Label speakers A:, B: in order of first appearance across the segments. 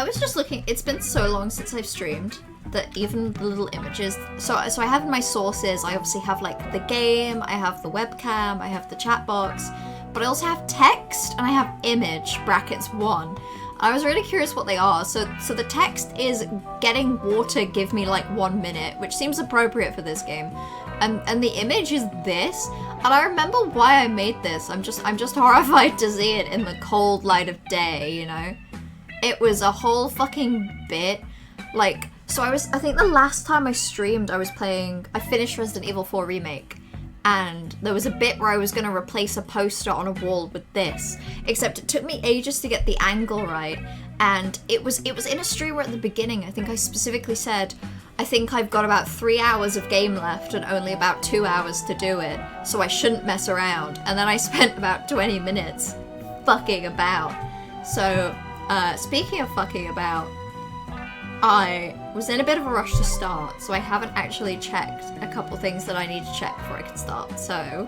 A: I was just looking, it's been so long since I've streamed that even the little images, so I have in my sources, I obviously have like the game, I have the webcam, I have the chat box, but I also have text and I have image, brackets 1. I was really curious what they are. So the text is getting water give me like 1 minute, which seems appropriate for this game. And the image is this. And I remember why I made this. I'm just horrified to see it in the cold light of day, you know? It was a whole fucking bit. Like, so I think the last time I streamed, I finished Resident Evil 4 Remake. And there was a bit where I was going to replace a poster on a wall with this, except it took me ages to get the angle right, and it was in a stream where at the beginning, I think I specifically said, I think I've got about 3 hours of game left and only about 2 hours to do it, so I shouldn't mess around, and then I spent about 20 minutes fucking about. So, speaking of fucking about, I was in a bit of a rush to start, so I haven't actually checked a couple things that I need to check before I can start, so...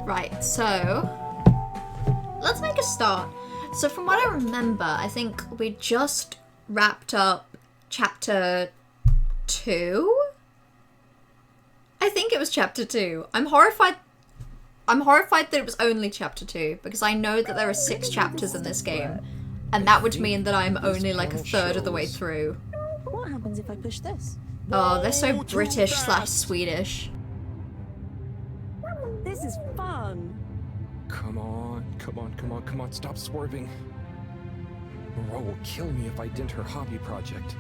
A: Right, so let's make a start. So from what I remember, I think we just wrapped up chapter 2? I think it was chapter 2. I'm horrified that it was only chapter 2, because I know that there are 6 chapters in this game, and that would mean that I'm only like a third of the way through.
B: What happens if I push this?
A: Oh, they're so British/Swedish.
B: This is fun.
C: Come on, stop swerving. Moreau will kill me if I dent her hobby project.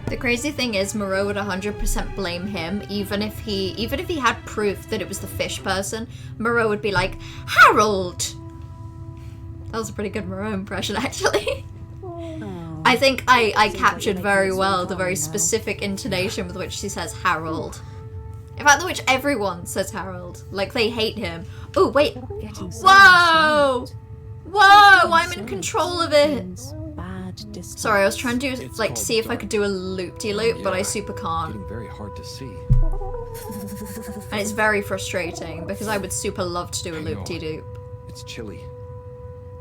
A: The crazy thing is, Moreau would 100% blame him, even if he had proof that it was the fish person. Moreau would be like, Harold! That was a pretty good Moreau impression, actually.
B: Oh,
A: I think I captured very well the very specific intonation with which she says Harold. In fact, which everyone says Harold. Like, they hate him. Oh, wait. Whoa! Whoa, I'm in control of it. Sorry, I was trying to do, like, see if I could do a loop-de-loop, but I super can't.
C: Getting very hard to see.
A: And it's very frustrating, because I would super love to do a loop-de-loop.
C: It's chilly.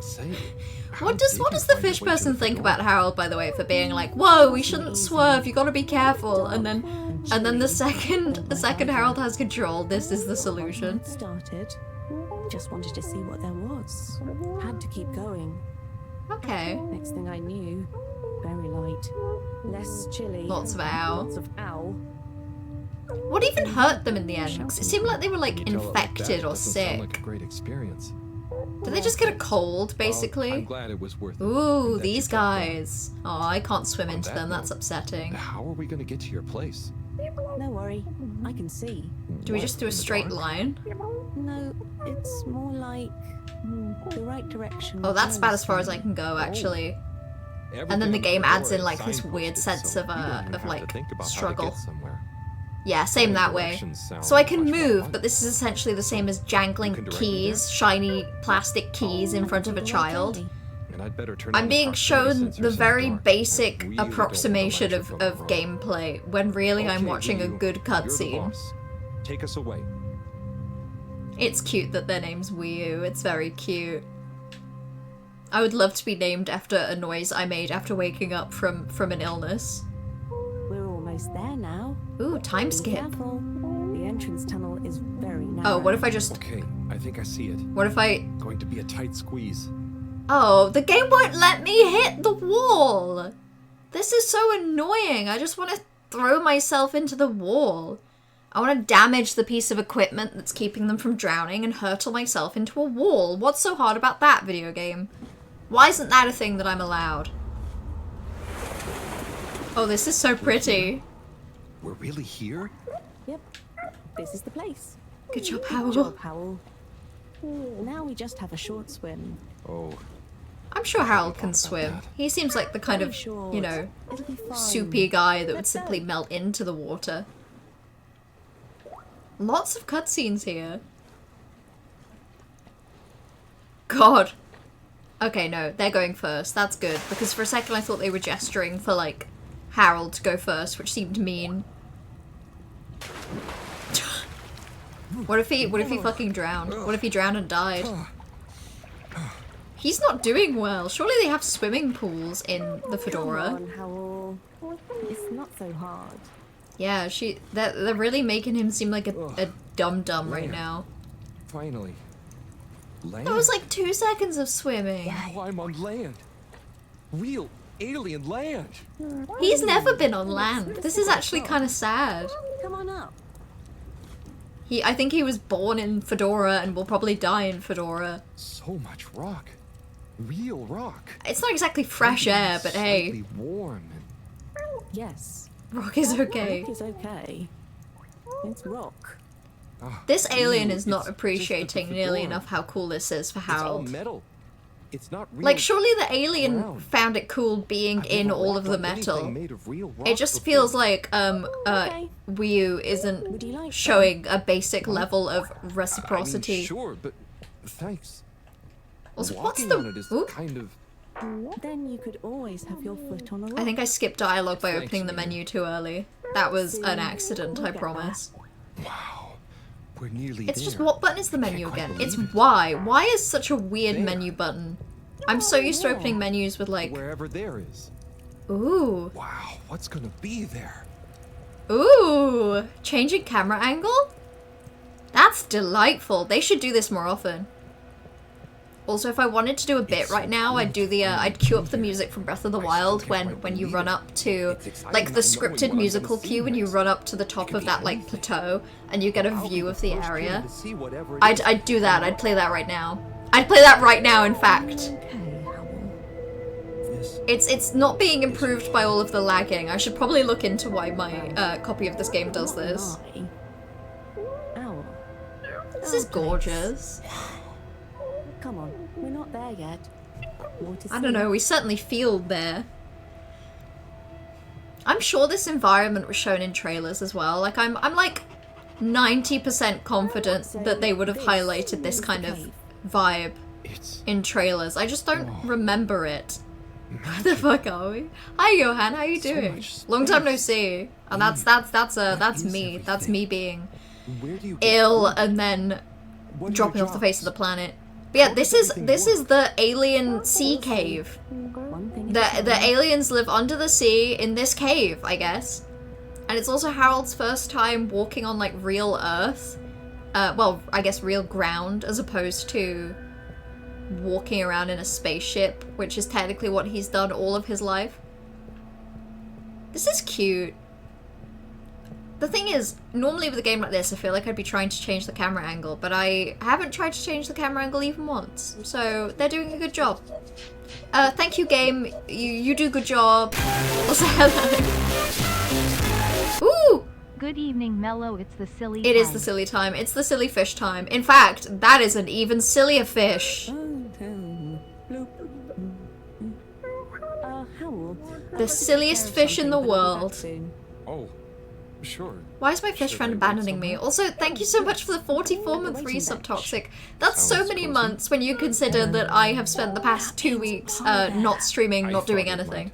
C: Say,
A: What does the fish person think about Harold, by the way, for being like, whoa, we shouldn't swerve, you gotta be careful, and then the second Harold has control, this is the solution.
B: Started. Just wanted to see what there was. Had to keep going.
A: Okay.
B: Next thing I knew, very light, less chilly.
A: Lots of ow.
B: Lots of ow.
A: What even hurt them in the end? Because it seemed like they were like infected or sick.
C: Sound like a great experience.
A: Did they just get a cold, basically?
C: I'm glad it was worth it.
A: Ooh, these guys. Oh, I can't swim into them, that's upsetting.
C: How are we gonna get to your place?
B: No worry, I can see.
A: Do we just do a straight line?
B: No, it's more like the right direction.
A: Oh, that's about as far as I can go, actually. And then the game adds in like this weird sense of like struggle. Yeah, same that way. So I can move, but this is essentially the same as jangling keys, shiny plastic keys in front of a child. I'm being shown the very basic approximation of gameplay, when really I'm watching a good cutscene.
C: Take us away.
A: It's cute that their name's Wii U, it's very cute. I would love to be named after a noise I made after waking up from an illness.
B: We're almost there now.
A: Ooh, time
B: Be
A: skip.
B: careful. The entrance tunnel is very narrow.
A: Oh, what if I just...
C: Okay, I think I see it.
A: What if I...
C: Going to be a tight squeeze.
A: Oh, the game won't let me hit the wall! This is so annoying. I just want to throw myself into the wall. I want to damage the piece of equipment that's keeping them from drowning and hurtle myself into a wall. What's so hard about that video game? Why isn't that a thing that I'm allowed? Oh, this is so pretty.
C: We're really here?
B: Yep, this is the place.
A: Good job,
B: Good
A: Howell.
B: job, Howell. Now we just have a short swim.
C: Oh,
A: I'm sure Harold can swim.
C: that.
A: He seems like the kind of,
B: Short.
A: you know,
B: It'll be fine.
A: soupy guy that would
B: Let's
A: simply
B: go.
A: melt into the water. Lots of cutscenes here. God. Okay, no, they're going first. That's good, because for a second I thought they were gesturing for, like, Harold to go first, which seemed mean. What if he fucking drowned? What if he drowned and died? He's not doing well. Surely they have swimming pools in the Fedora.
B: Come on, Howell. It's not so hard.
A: Yeah, they're really making him seem like a dum-dum right
C: Man.
A: now.
C: finally. Land?
A: That was like 2 seconds of swimming.
C: Wow, I'm on land. Real alien land.
A: He's never been on land. This is actually kind of sad.
B: Come on up.
A: I think he was born in Fedora and will probably die in Fedora.
C: So much rock. Real rock.
A: It's not exactly fresh air, but hey,
C: Slightly warm and
B: Yes.
A: rock is okay.
B: Rock is okay. It's rock.
A: This alien is
C: It's
A: not
C: just
A: appreciating
C: the
A: nearly
C: Fedora.
A: enough how cool this is for
C: it's all
A: Harold.
C: metal. It's not real.
A: Like, surely the alien
C: ground.
A: found it cool being
C: I've
A: in
C: never
A: all of
C: walked
A: the
C: on anything
A: metal.
C: made of real rock
A: It just
C: before.
A: feels like
B: Okay.
A: Wii U
B: Would
A: isn't
B: you like
A: showing a basic level of
C: I mean,
A: reciprocity.
C: sure, but thanks.
A: Also, what's
C: Walking on it
A: the?
C: is
A: Ooh,
C: kind of.
B: Then you could always have your foot on the rock.
A: I think I skipped dialogue by
C: Thanks,
A: opening the
C: Mia.
A: menu too early. That was
B: See,
A: an accident, I
B: we'll get
A: promise.
C: Wow, we're nearly
A: It's
C: there.
A: just, what button is the
C: I
A: menu
C: can't quite
A: again? It's
C: believe it.
A: Y. Y is such a weird
C: There.
A: menu button. I'm so used to
B: yeah.
A: opening menus with like,
C: Wherever there is.
A: ooh,
C: Wow, what's gonna be there?
A: ooh, changing camera angle? That's delightful. They should do this more often. Also, if I wanted to do a bit
C: It's so
A: right now, I'd do the I'd cue up the music from Breath of the
C: I still
A: Wild
C: can't
A: when
C: quite
A: you
C: believe
A: run
C: it.
A: up to
C: It's exciting
A: like the
C: not knowing
A: scripted
C: what I'm gonna
A: musical
C: see
A: cue when you
C: next.
A: run up to the top
C: could
A: of
C: be
A: that like
C: anything.
A: plateau and you get a
C: I'll
A: view
C: be
A: of the
C: first here
A: area.
C: to see whatever it
A: I'd
C: is.
A: do that. I'd play that right now. I'd play that right now. In fact,
B: Okay, Howell.
C: This
A: it's not being improved by all of the lagging. I should probably look into why my copy of this game does
B: Not
A: this.
B: an eye. Owl.
A: This is
B: Okay.
A: gorgeous.
B: Come on, we're not there yet. More to
A: I don't
B: see.
A: know, we certainly feel there. I'm sure this environment was shown in trailers as well. Like, I'm like 90% confident that they would have highlighted this kind of vibe
C: it's
A: in trailers. I just don't
C: Oh.
A: remember it. Where the fuck are we? Hi Johan, how you
C: So
A: doing?
C: much
A: Long time no
C: space.
A: see. And that's
C: is
A: me. That's
C: everything?
A: me being
C: where do you get
A: ill
C: food?
A: and then
C: What are
A: dropping
C: your
A: off the face of the
C: jobs?
A: planet. But yeah,
C: How
A: this
C: does
A: is
C: everything work?
A: the alien sea cave.
B: One thing
A: The
B: at a time.
A: aliens live under the sea in this cave, I guess. And it's also Harold's first time walking on like real Earth. Well, I guess real ground as opposed to walking around in a spaceship, which is technically what he's done all of his life. This is cute. The thing is, normally with a game like this, I feel like I'd be trying to change the camera angle, but I haven't tried to change the camera angle even once. So they're doing a good job. Thank you, game. You do a good job. Also, hello. Ooh!
D: Good evening, Mello. It's the silly
A: It is
D: time.
A: the silly time. It's the silly fish time. In fact, that is an even sillier fish.
B: Howell.
A: The silliest fish in the world.
C: Oh, sure.
A: Why is my fish
C: Should
A: friend
C: I wait
A: abandoning me?
C: somewhere?
A: Also, thank you so much for the 44-month
B: Waiting
A: resub,
B: bench.
A: Toxic. That's so
C: Sounds
A: many
C: cozy.
A: months when you consider that I have spent the past 2 weeks not streaming,
C: I
A: not doing
C: thought it
A: anything.
C: might.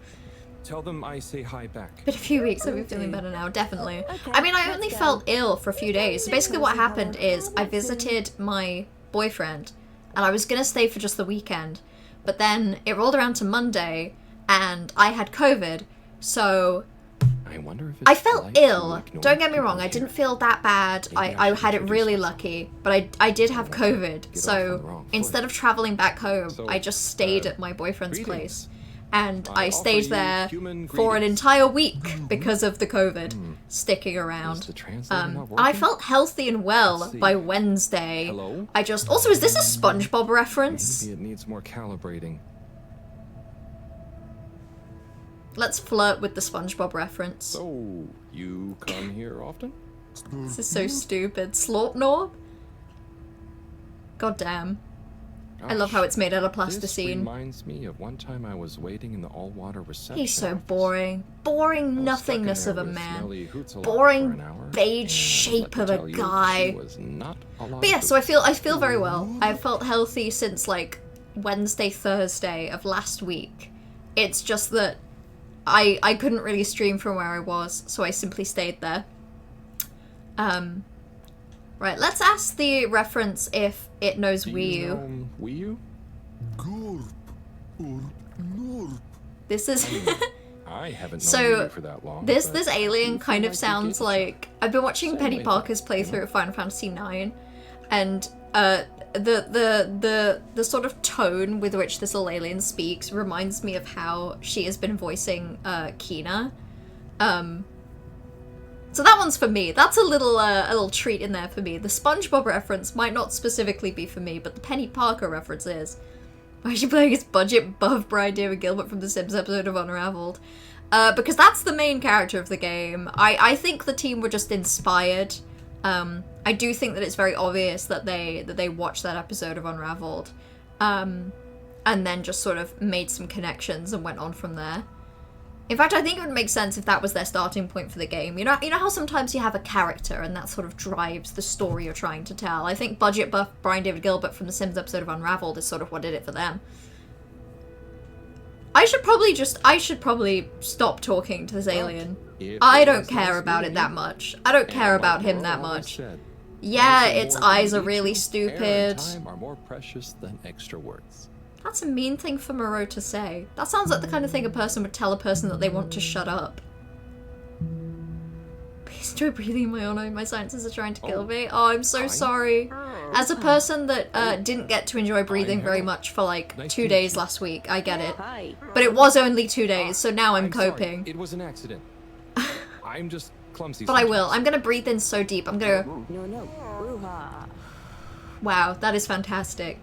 C: Tell them I say hi back.
A: Been a few weeks, I've been feeling better now, definitely.
B: Okay,
A: I mean, I
B: let's
A: only
B: go.
A: felt ill for a few days. So basically what happened is I visited my boyfriend and I was gonna stay for just the weekend. But then it rolled around to Monday and I had COVID, so
C: I wonder if it's
A: I felt
C: polite to
A: ill.
C: ignore
A: Don't get me
C: people
A: wrong, I
C: here.
A: didn't feel that bad.
C: Maybe
A: I
C: I should
A: had it
C: introduce
A: really
C: myself.
A: lucky, but I did have COVID.
C: Get off
A: So
C: on the wrong foot.
A: instead of traveling back home,
C: So,
A: I just stayed
C: uh,
A: at my boyfriend's
C: greetings.
A: place. And
C: I
A: I
C: offer
A: stayed
C: you
A: there
C: human
A: for an
C: greetings.
A: entire week because of the COVID sticking around.
C: the translator not
A: And I
C: working?
A: felt healthy and well
C: Let's see.
A: by Wednesday.
C: Hello?
A: I just also, is this a SpongeBob reference?
C: Maybe it needs more calibrating.
A: Let's flirt with the SpongeBob reference.
C: So, you come here often?
A: This is so stupid. Slorpnorb? God damn. I love how it's made out of
C: This
A: plasticine.
C: reminds me of one time I was waiting in the all-water reception
A: He's so
C: office.
A: boring. Boring
C: I was stuck in
A: nothingness
C: there
A: of a
C: with
A: man.
C: Smelly Hoots-a-lot for an
A: Boring
C: hour,
A: beige
C: and
A: shape
C: let me
A: of a
C: tell you,
A: guy.
C: she was not a lot
A: But yeah,
C: of
A: so I
C: Hoots.
A: feel very well. I've felt healthy since like Wednesday, Thursday of last week. It's just that I couldn't really stream from where I was, so I simply stayed there. Right, let's ask the reference if it knows
C: Do
A: Wii
C: you
A: U.
C: know Wii U?
E: Gorp or Norp.
A: This is
C: I haven't known
A: So,
C: Wii U for that long.
A: this
C: but
A: alien
C: you
A: kind
C: feel
A: of
C: like you
A: sounds
C: gave it a shot.
A: like I've been watching
C: Same
A: Penny
C: way
A: Parker's
C: thought, you
A: playthrough
C: know?
A: of Final Fantasy IX, and the sort of tone with which this little alien speaks reminds me of how she has been voicing Kina. So that one's for me. That's a little treat in there for me. The SpongeBob reference might not specifically be for me, but the Penny Parker reference is. Why is she playing his budget buff Brian David Gilbert from the Sims episode of Unraveled? Because that's the main character of the game. I think the team were just inspired. I do think that it's very obvious that they watched that episode of Unraveled, and then just sort of made some connections and went on from there. In fact, I think it would make sense if that was their starting point for the game. You know how sometimes you have a character and that sort of drives the story you're trying to tell. I think budget buff Brian David Gilbert from the Sims episode of Unraveled is sort of what did it for them. I should probably stop talking to this alien.
C: It
A: I
C: was
A: don't care
C: nice
A: about it
C: meeting
A: that
C: you.
A: much. I don't care
C: And
A: about
C: like
A: him that
C: Laura always
A: much.
C: said,
A: Yeah,
C: "Those who
A: its
C: more
A: eyes
C: than
A: are really
C: each air and
A: stupid.
C: time are more precious than extra words.
A: That's a mean thing for Moreau to say. That sounds like the kind of thing a person would tell a person that they want to shut up. Please enjoy breathing in my own eye. My sinuses are trying to kill me. Oh, I'm so sorry. As a person that didn't get to enjoy breathing very much for like
C: Nice
A: 2
C: to meet
A: days
C: you.
A: last week, I get it.
B: Hi.
A: But it was only 2 days, so now I'm
C: sorry.
A: coping.
C: It was an accident. I'm just clumsy.
A: But I will.
C: sometimes.
A: I'm gonna breathe in so deep. I'm gonna...
B: No. Brouhaha.
A: Wow, that is fantastic.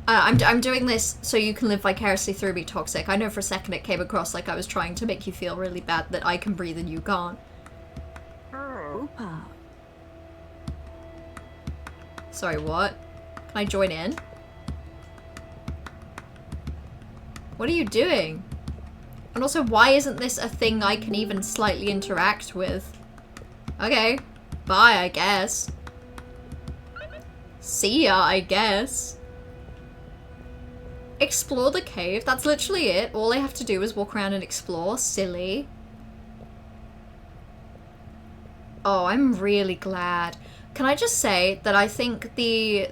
A: I'm doing this so you can live vicariously through me, Toxic. I know for a second it came across like I was trying to make you feel really bad that I can breathe and you can't.
B: Oopa.
A: Sorry, what? Can I join in? What are you doing? And also, why isn't this a thing I can even slightly interact with? Okay. Bye, I guess. See ya, I guess. Explore the cave. That's literally it. All I have to do is walk around and explore. Silly. Oh, I'm really glad. Can I just say that I think the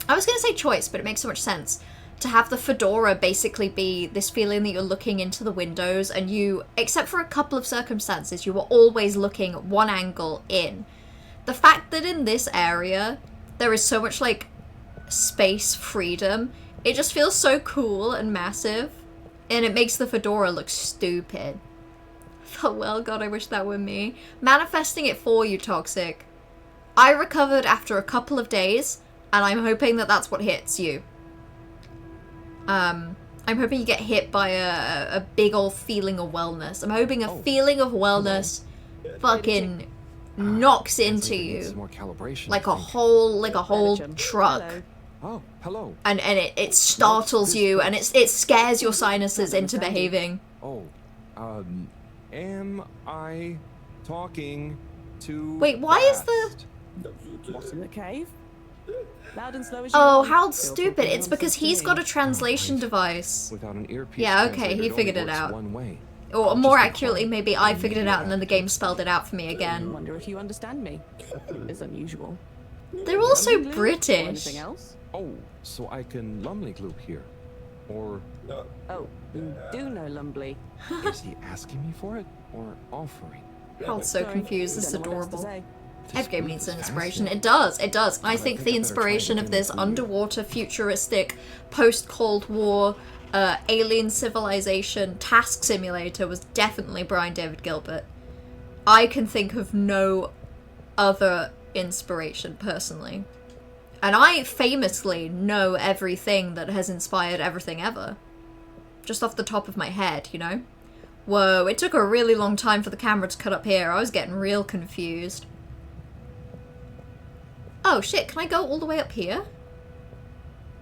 A: I was going to say choice, but it makes so much sense. To have the fedora basically be this feeling that you're looking into the windows and you, except for a couple of circumstances, you were always looking at one angle in. The fact that in this area there is so much like space freedom, it just feels so cool and massive, and it makes the fedora look stupid. Oh well, God, I wish that were me. Manifesting it for you, Toxic. I recovered after a couple of days, and I'm hoping that that's what hits you. I'm hoping you get hit by a big old feeling of wellness. I'm hoping a feeling of wellness fucking knocks into
C: Sounds like it needs
A: you
C: some more calibration,
A: like
C: I
A: a
C: think.
A: whole truck.
B: Hello.
C: Oh, hello.
A: And it startles you and it scares your sinuses into behaving.
C: Oh, am I talking to?
A: Wait, why is the-
C: fast?
B: What's in the cave? Loud and slow as you
A: Oh,
B: want.
A: how
B: Feel
A: stupid.
B: free to
A: It's because
B: nonsense to
A: he's
B: me.
A: got a translation device.
C: Without an earpiece.
A: Yeah, okay,
C: translator,
A: he
C: only
A: figured it
C: works
A: out.
C: One way.
A: Or
C: I'll
A: more
C: just be
A: accurately,
C: quiet.
A: maybe I figured it out and then the game spelled it out for me
B: I
A: again.
B: wonder if you understand me. It's unusual.
A: They're also
B: Lumley glue? Or
A: British.
B: anything else?
C: Oh, so I can Lumley gloop here, or
B: Oh, you do know Lumbly.
C: is he asking me for it or offering?
A: Harold's so
B: Sorry,
A: confused, this is
B: don't know what else to
A: adorable.
B: say.
C: This
A: Every game
C: group
A: needs
C: is
A: an inspiration.
C: fascinating.
A: It does. I
C: I
A: think
C: think
A: the
C: I better try
A: inspiration of
C: looking
A: this
C: for you.
A: underwater, futuristic, post-Cold War, alien civilization task simulator was definitely Brian David Gilbert. I can think of no other inspiration, personally. And I famously know everything that has inspired everything ever. just off the top of my head, you know? Whoa, it took a really long time for the camera to cut up here. I was getting real confused. Oh shit, can I go all the way up here?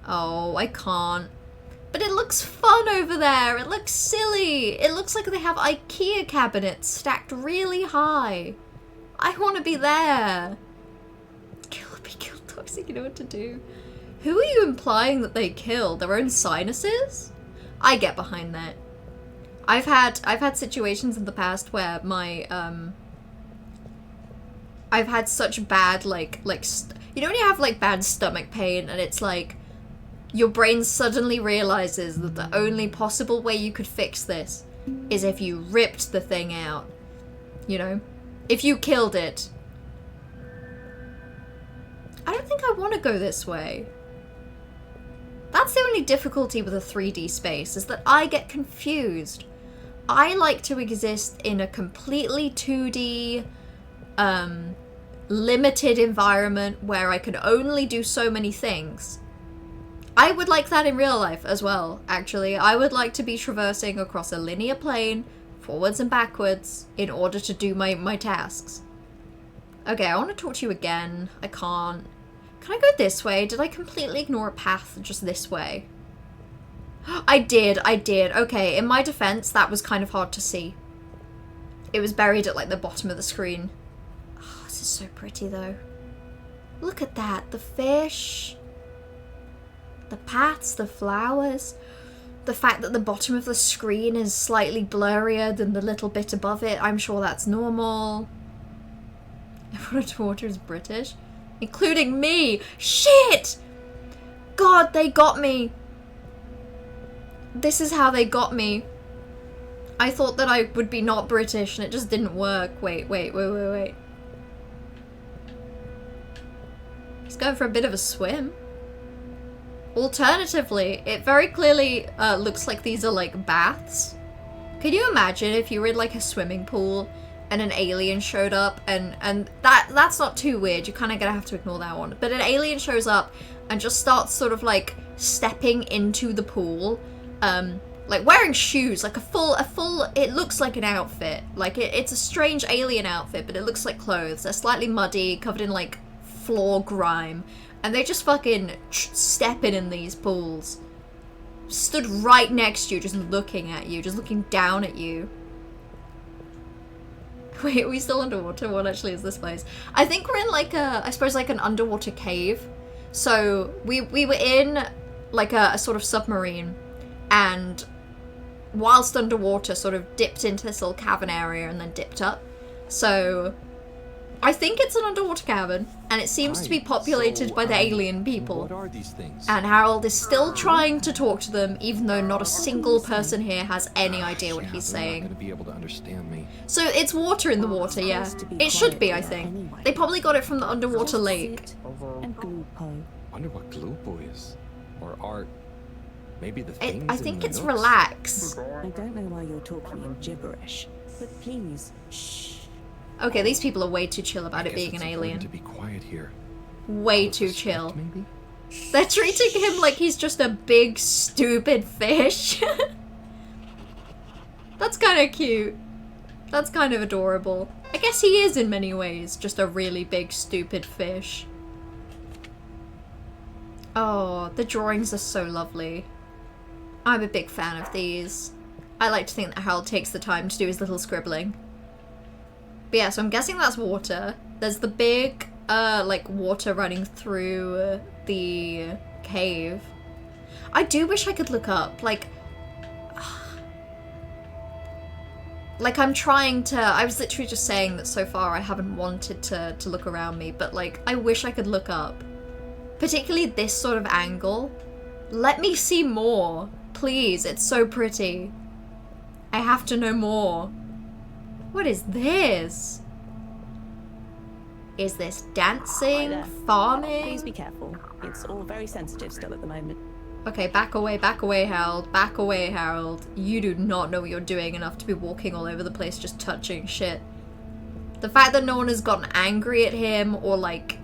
A: Oh, I can't. But it looks fun over there. It looks silly. It looks like they have IKEA cabinets stacked really high. I want to be there. Kill toxic, you know what to do. Who are you implying that they kill? Their own sinuses? I get behind that. I've had situations in the past where my I've had such bad like you know when you have like bad stomach pain and it's like your brain suddenly realizes that the only possible way you could fix this is if you ripped the thing out. You know? If you killed it. I don't think I want to go this way. That's the only difficulty with a 3D space, is that I get confused. I like to exist in a completely 2D, limited environment where I can only do so many things. I would like that in real life as well, actually. I would like to be traversing across a linear plane, forwards and backwards, in order to do my tasks. Okay, I want to talk to you again. I can't. Can I go this way? Did I completely ignore a path just this way? I did. Okay, in my defense, that was kind of hard to see. It was buried at like the bottom of the screen. Oh, this is so pretty though. Look at that, the fish. The paths, the flowers. The fact that the bottom of the screen is slightly blurrier than the little bit above it, I'm sure that's normal. Everyone underwater is British. Including me! Shit! God, they got me. This is how they got me. I thought that I would be not British and it just didn't work. Wait. He's going for a bit of a swim. Alternatively, it very clearly looks like these are like baths. Can you imagine if you were in like a swimming pool and an alien showed up and that's not too weird, you're kind of gonna have to ignore that one. But an alien shows up and just starts sort of like stepping into the pool, like wearing shoes, like a full, it looks like an outfit. Like it's a strange alien outfit, but it looks like clothes. They're slightly muddy, covered in like floor grime, and they just fucking stepping in these pools. Stood right next to you, just looking at you, just looking down at you. Wait, are we still underwater? What actually is this place? I think we're in like I suppose like an underwater cave. So we were in like a sort of submarine, and whilst underwater sort of dipped into this little cavern area and then dipped up. So I think it's an underwater cavern, and it seems to be populated by the alien people.
C: What are these things?
A: And Harold is still trying to talk to them, even though not a single person here has any idea what he's
C: They're not
A: saying.
C: gonna be able to understand me.
A: So it's water in the water, yeah. It should be, I think. They probably got it from the underwater lake.
B: And Glupo.
C: Wonder what Glupo is, or art. Maybe the things.
A: I
C: in
A: think
C: the
A: it's
C: notes?
A: relax.
B: I don't know why you're talking in gibberish, but please, shh.
A: Okay, these people are way too chill about it
C: Guess
A: being
C: it's
A: an
C: important
A: alien.
C: to be quiet here.
A: Way
C: Out of
A: too
C: respect,
A: chill.
C: Maybe.
A: They're treating him like he's just a big, stupid fish. That's kind of cute. That's kind of adorable. I guess he is in many ways, just a really big, stupid fish. Oh, the drawings are so lovely. I'm a big fan of these. I like to think that Harold takes the time to do his little scribbling. But yeah, so I'm guessing that's water. There's the big, like, water running through the cave. I do wish I could look up, like I'm trying to, I was literally just saying that so far I haven't wanted to look around me, but like, I wish I could look up. Particularly this sort of angle. Let me see more, please, it's so pretty. I have to know more. What is this? Is this dancing?
B: Hi there.
A: Farming?
B: Please be careful. It's all very sensitive still at the moment.
A: Okay, back away, Harold. Back away, Harold. You do not know what you're doing enough to be walking all over the place just touching shit. The fact that no one has gotten angry at him or, like,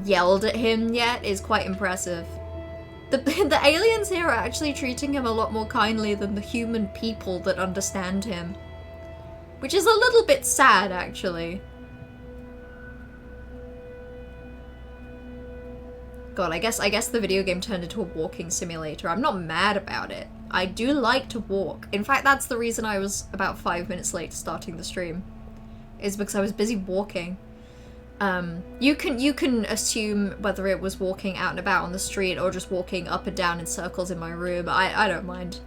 A: yelled at him yet is quite impressive. The aliens here are actually treating him a lot more kindly than the human people that understand him. Which is a little bit sad, actually. God, I guess the video game turned into a walking simulator. I'm not mad about it. I do like to walk. In fact, that's the reason I was about 5 minutes late to starting the stream. Is because I was busy walking. You can assume whether it was walking out and about on the street or just walking up and down in circles in my room. I don't mind.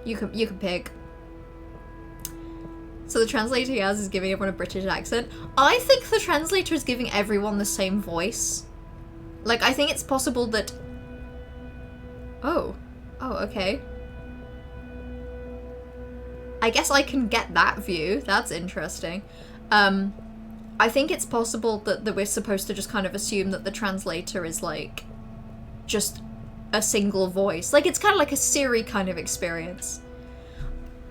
A: You can pick. So the translator he has is giving everyone a British accent. I think the translator is giving everyone the same voice. Like, I think it's possible that... Oh, okay. I guess I can get that view. That's interesting. I think it's possible that we're supposed to just kind of assume that the translator is, like, just a single voice. Like, it's kind of like a Siri kind of experience.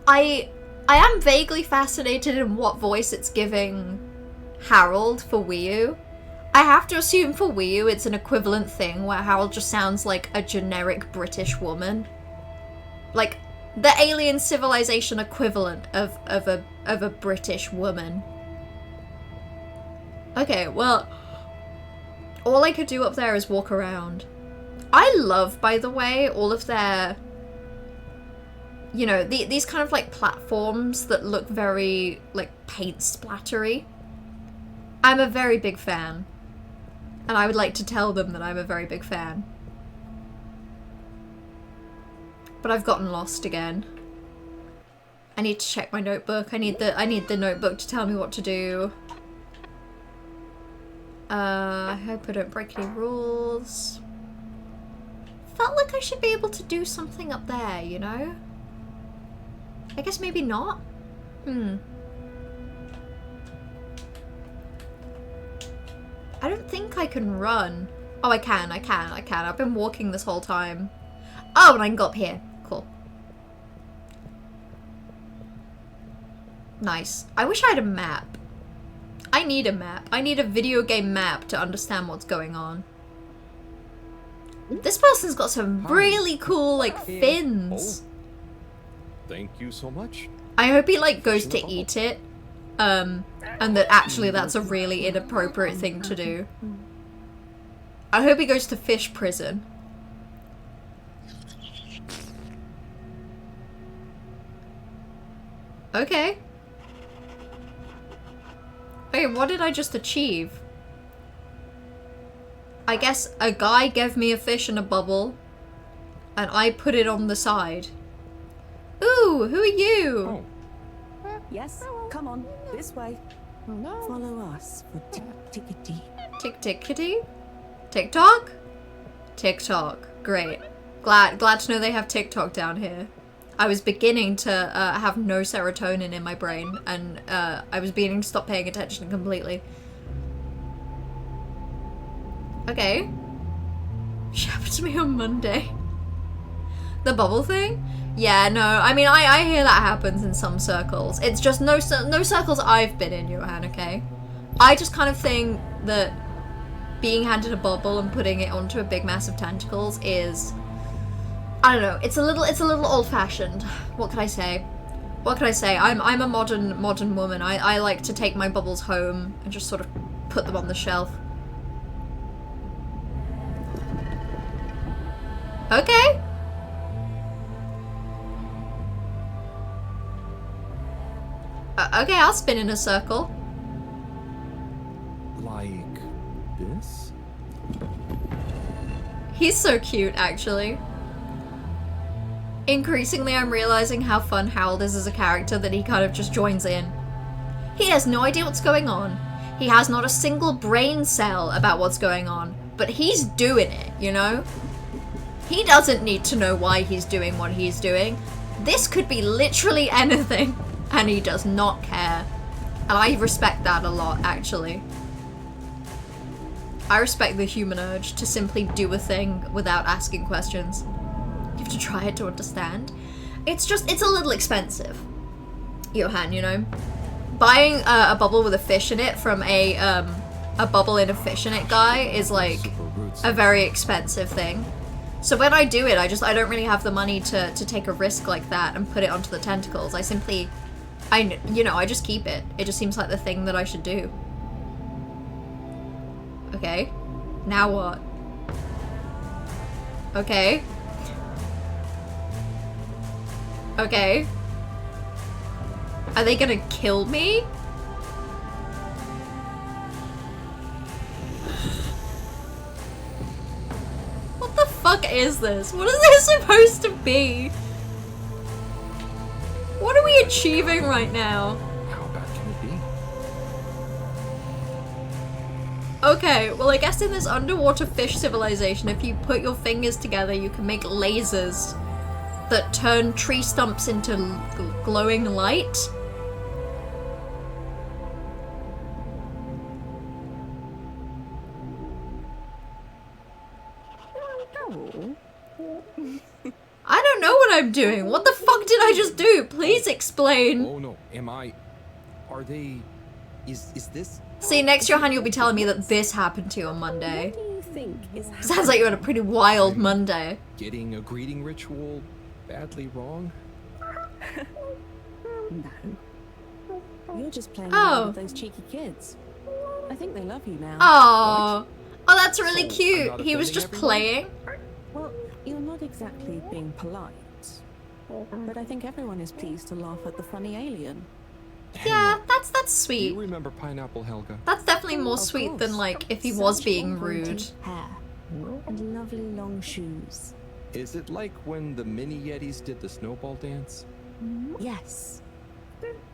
A: I am vaguely fascinated in what voice it's giving Harold for Wii U. I have to assume for Wii U it's an equivalent thing where Harold just sounds like a generic British woman. Like, the alien civilization equivalent of a British woman. Okay, well, all I could do up there is walk around. I love, by the way, all of their, you know, these kind of like platforms that look very like paint splattery. I'm a very big fan. And I would like to tell them that I'm a very big fan. But I've gotten lost again. I need to check my notebook. I need the notebook to tell me what to do. I hope I don't break any rules. Felt like I should be able to do something up there, you know? I guess maybe not? I don't think I can run. Oh, I can. I've been walking this whole time. Oh, and I can go up here. Cool. Nice. I wish I had a map. I need a map. I need a video game map to understand what's going on. This person's got some really cool, like, fins.
C: Thank you so much.
A: I hope he, like, goes to eat it. And that actually that's a really inappropriate thing to do. I hope he goes to fish prison. Okay. Okay, what did I just achieve? I guess a guy gave me a fish in a bubble, and I put it on the side. Ooh, who are you?
C: Oh.
B: Yes, come on, this way. Follow us for tickety.
A: Tick-tickety? TikTok? TikTok. Great. Glad to know they have TikTok down here. I was beginning to have no serotonin in my brain, and I was beginning to stop paying attention completely. Okay. She happened to me on Monday. The bubble thing? Yeah, no, I mean, I hear that happens in some circles. It's just no circles I've been in, Johan, okay? I just kind of think that being handed a bubble and putting it onto a big mass of tentacles is... I don't know, it's a little old-fashioned. What can I say? What can I say? I'm a modern woman. I like to take my bubbles home and just sort of put them on the shelf. Okay. Okay, I'll spin in a circle.
C: Like this?
A: He's so cute, actually. Increasingly, I'm realizing how fun Harold is as a character that he kind of just joins in. He has no idea what's going on. He has not a single brain cell about what's going on, but he's doing it, you know? He doesn't need to know why he's doing what he's doing. This could be literally anything, and he does not care. And I respect that a lot, actually. I respect the human urge to simply do a thing without asking questions. You have to try it to understand. It's a little expensive, Johan, you know? Buying a bubble with a fish in it from a bubble in a fish in it guy is like a very expensive thing. So when I do it, I don't really have the money to take a risk like that and put it onto the tentacles. I simply, I just keep it. It just seems like the thing that I should do. Okay. Now what? Okay. Okay. Are they gonna kill me? What the fuck is this? What is this supposed to be? What are we achieving right now?
C: How bad can it be?
A: Okay, well I guess in this underwater fish civilization, if you put your fingers together, you can make lasers that turn tree stumps into glowing light. I don't know what I'm doing. What the fuck did I just do? Please explain.
C: Oh no, are they, is this?
A: See, next Johan, you'll be telling me that this happened to you on Monday.
B: What do you think is happening?
A: Sounds like you had a pretty wild Monday.
C: Getting a greeting ritual badly wrong?
B: No. You're just playing
A: Oh.
B: around with those cheeky kids. I think they love you now.
A: Oh, oh, that's really
C: So,
A: cute.
C: I'm not
A: He was
C: offending
A: just
C: everyone?
A: playing.
B: Well, you're not exactly being polite. But I think everyone is pleased to laugh at the funny alien.
A: Yeah, that's
C: Do you
A: sweet.
C: remember Pineapple Helga?
A: That's definitely more
B: Of
A: sweet than
B: course.
A: like if he was
B: Such
A: being
B: pointy
A: rude.
B: Hair and lovely long shoes.
C: Is it like when the mini Yetis did the snowball dance?
B: Yes.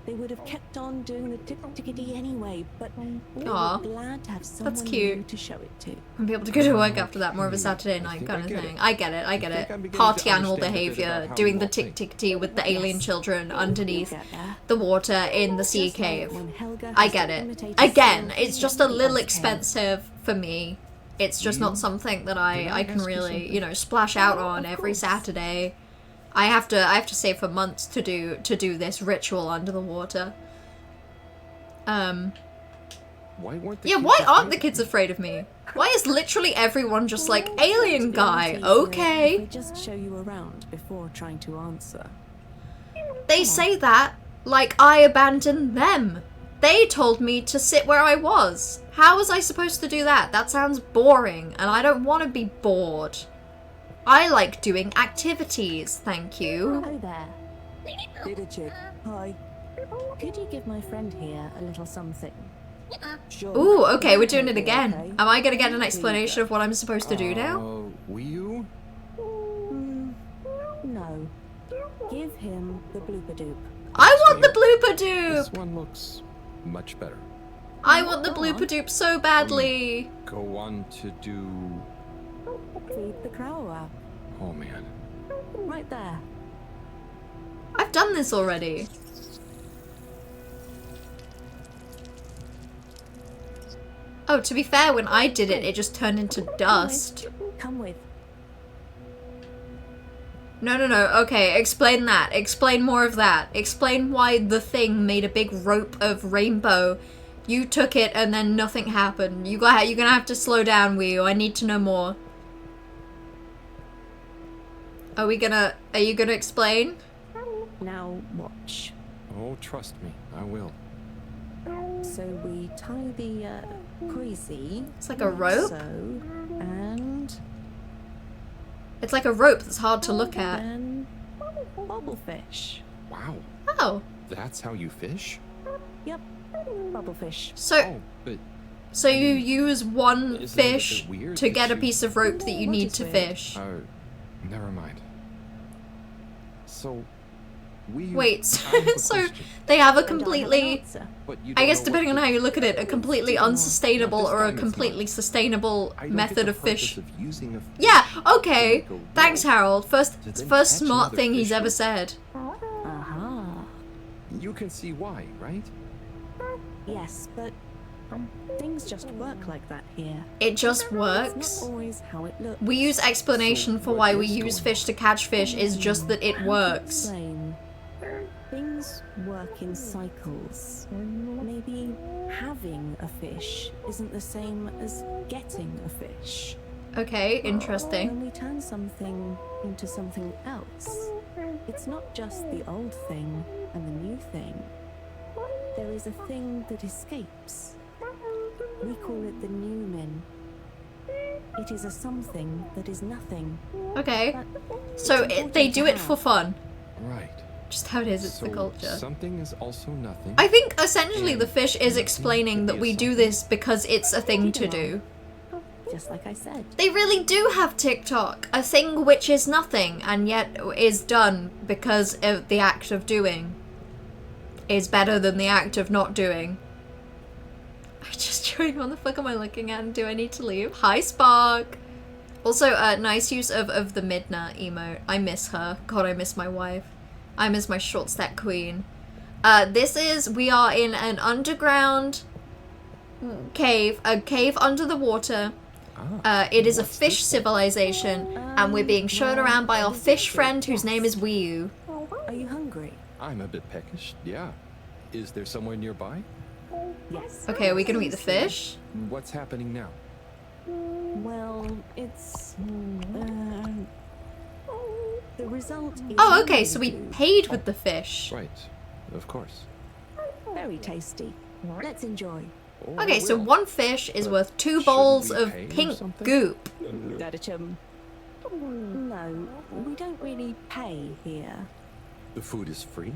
B: They would have kept on doing the tickety anyway, but we
A: Aw,
B: were glad to have someone
A: cute.
B: new to show it to.
A: And be able to go to work after that, more of a Saturday
C: I
A: night
C: think
A: kind
C: I
A: of
C: get
A: thing.
C: it.
A: I get it, I get
C: I think
A: it.
C: I'm beginning to
A: Party animal
C: understand a bit
A: behavior,
C: about how
A: doing
C: you
A: the
C: all think.
A: tick-tick-tee with the alien
B: Yes.
A: children underneath
B: We'll get there.
A: the water in the sea
B: Just like
A: cave.
B: when Helga
A: I
B: has
A: get
B: to
A: it.
B: imitate
A: Again,
B: herself
A: it's just
B: in
A: a
B: the
A: little
B: ice cave.
A: expensive for me. It's just not something that I
C: I
A: can
C: ask you
A: really,
C: something?
A: you know, splash out on
B: of
A: every
B: course.
A: Saturday. I have to save for months to do this ritual under the water.
C: Why weren't the
A: Yeah,
C: kids
A: why aren't
C: afraid
A: the
C: of
A: kids
C: me?
A: afraid of me? Why is literally everyone just like,
B: Well,
A: alien
B: to be
A: guy,
B: honest, If
A: okay?
B: we just show you around before trying to answer.
A: They say that like I abandoned them. They told me to sit where I was. How was I supposed to do that? That sounds boring, and I don't want to be bored. I like doing activities, thank you.
B: Hello there. Little chick. Hi. Could you give my friend here a little something? Sure.
A: Ooh, okay, we're doing it
B: Okay.
A: again. Am I gonna get an
B: Here you
A: explanation
B: go.
A: of what I'm supposed to do now?
C: Will you?
B: No. Give him the blooper doop.
A: I want the blooper
C: This
A: doop!
C: one looks much better.
A: I want the
B: Go
A: blooper
B: on.
A: doop so badly.
C: Go on to do...
B: Feed the crow up.
C: Oh man.
B: Right there.
A: I've done this already. Oh, to be fair, when I did it, it just turned into dust.
B: Come with.
A: No, no, no. Okay, explain that. Explain more of that. Explain why the thing made a big rope of rainbow. You took it and then nothing happened. You're gonna have to slow down, Wii. I need to know more. Are you gonna explain?
B: Now watch.
C: Oh, trust me, I will.
B: So we tie the crazy.
A: It's like a rope?
B: So and
A: It's like a rope that's hard to look at.
B: then bubblefish.
C: Wow,
A: Oh.
C: that's how you fish?
B: Yep, bubblefish.
A: So
C: but
A: so you use one
C: Isn't it a
A: fish
C: bit weird
A: to
C: that
A: get a
C: you-
A: piece of rope that you
B: What
A: need
B: is
A: to
B: weird?
A: fish.
C: oh, never mind. So, we.
A: Wait,
C: I have a
A: so
C: question,
A: they have a
B: And I have an
A: completely
B: answer.
C: but you
A: I
C: don't
A: guess
C: know
A: depending on
C: what
A: how you look at it, a completely unsustainable
C: Not this
A: or a
C: time it's
A: completely
C: not.
A: sustainable
C: I don't
A: method
C: get the
A: of fish.
C: purpose of using a fish
A: Yeah,
C: to
A: okay.
C: make a
A: Thanks,
C: rope.
A: Harold. First
C: To then
A: first
C: catch
A: smart
C: another
A: thing he's
C: fish
A: ever
C: with.
A: said.
B: Aha.
C: You can see why, right?
B: Yes, but things just work like that here.
A: It just
B: It's
A: works.
B: not always how it looks.
A: We use explanation
C: So
A: for
C: what
A: why we
C: is
A: use
C: going
A: fish to catch fish is just that it
B: How to
A: works.
B: explain? Things work in cycles. Maybe having a fish isn't the same as getting a fish.
A: Okay, interesting.
B: When we turn something into something else, it's not just the old thing and the new thing. There is a thing that escapes. We call it the new min. It is a something that is nothing.
A: Okay.
B: But
A: So
B: it's important
A: they
B: to
A: do it
B: have.
A: for fun.
C: Right.
A: Just how it is, it's
C: So
A: the culture.
C: something is also nothing.
A: I think essentially the fish is explaining that we do this because it's a thing to do.
B: Just like I said.
A: They really do have TikTok. A thing which is nothing and yet is done because of the act of doing is better than the act of not doing. I'm just chewing. What the fuck am I looking at? And do I need to leave? Hi, Spark. Also, nice use of the Midna emote. I miss her. God, I miss my wife. I miss my short stack queen. We are in an underground cave, a cave under the water. It is a fish civilization, and we're being shown around by our fish friend whose name is Wiu.
B: Are you hungry?
C: I'm a bit peckish, yeah. Is there somewhere nearby?
B: Yes.
A: Okay, are we gonna eat the fish?
C: What's happening now?
B: Well, it's the result is
A: Oh, okay, so we
B: really
A: paid with the fish.
C: Right, of course.
B: very tasty. Let's enjoy.
C: Oh,
A: Okay, so
C: well.
A: one fish is
C: But
A: worth 2
C: shouldn't
A: bowls
C: we
A: of
C: pay or
A: pink
C: something?
A: goop.
B: Dadachum. No, we don't really pay here.
C: The food is free?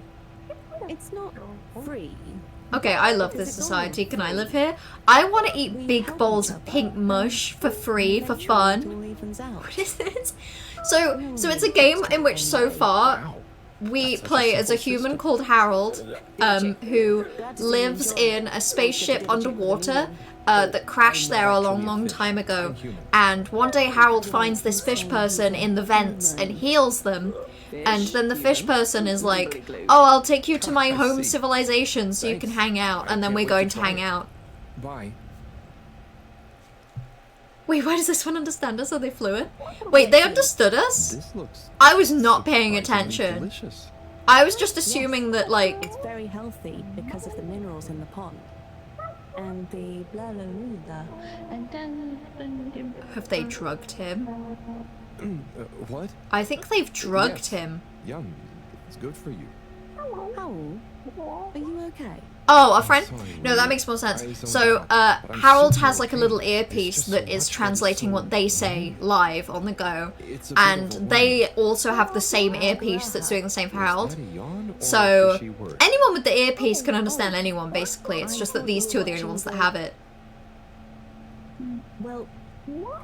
B: It's not free.
A: Okay, I love this society. Can I live here? I want to eat big bowls of pink mush for free, for
B: It
A: fun.
B: all evens out.
A: What is this? So it's a game in which so far
C: Wow.
A: we
C: That's such a
A: play as a
C: simple
A: human
C: system.
A: called Harold, who lives in a spaceship underwater that crashed there a long, long time ago. And one day Harold finds this fish person in the vents and heals them. And then the fish person is like, oh, I'll take you to my home civilization so you can hang out. And then we're going to hang out.
C: Bye.
A: Wait, why does this one understand us? Are they fluent? Wait, they understood us?
C: This looks
A: I was not paying
C: surprisingly
A: attention.
C: delicious.
A: I was just assuming that, like,
B: It's very healthy because of the minerals in the pond. And the blah blah blah. And then
A: have they drugged him?
C: What?
A: I think they've drugged
C: Yes.
A: him.
C: Yum. It's good for you.
B: Owl, are you okay?
A: Oh, a friend?
C: sorry,
A: No, that
C: Lily.
A: makes more sense.
C: I zoned
A: So,
C: out, but I'm
A: Harold
C: super
A: has like a
C: okay.
A: little
C: It's
A: earpiece
C: just
A: that
C: so
A: is
C: much
A: translating what they say live on the go.
C: It's a bit
A: And
C: of a
A: they
C: worry.
A: also have the same earpiece that's doing the same for
C: Is
A: Harold.
C: that a yawn or a
A: So,
C: fishy word?
A: anyone with the earpiece can understand anyone, basically. It's just that these two are the only ones that have it.
B: Well,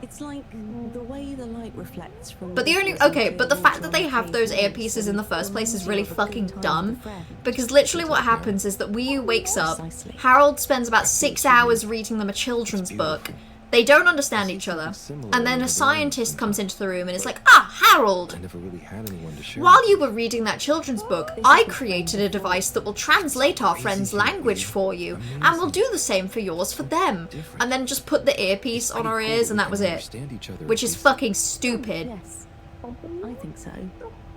B: it's like the way the light reflects from.
A: But the only okay, but the fact that they have those earpieces in the first place is really fucking dumb. Because literally what happens is that Wiu wakes up, Harold spends about 6 hours reading them a children's book. They don't understand each other. And then a scientist comes into the room and is like, ah, Harold!
C: I never really had anyone to share.
A: While you were reading that children's book, I created a device that will translate our friend's language for you, and will do the same for yours for them. And then just put the earpiece on our ears and that was it. Which is fucking stupid.
B: Yes, I think so.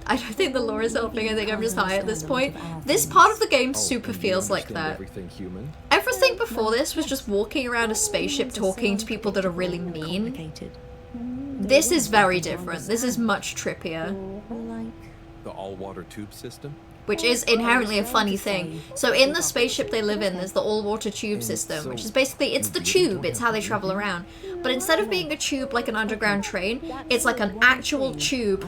A: I don't think the lore is helping, I think I'm just high at this point. This part of the game super feels like that.
C: Everything human.
A: Everything before this was just walking around a spaceship talking to people that are really mean.
B: Complicated.
A: This is very different. This is much trippier.
B: Like
C: The all-water tube system.
A: Which is inherently a funny thing. So in the spaceship they live in, there's the all-water tube system, which is basically, it's the tube, it's how they travel around. But instead of being a tube like an underground train, it's like an actual tube.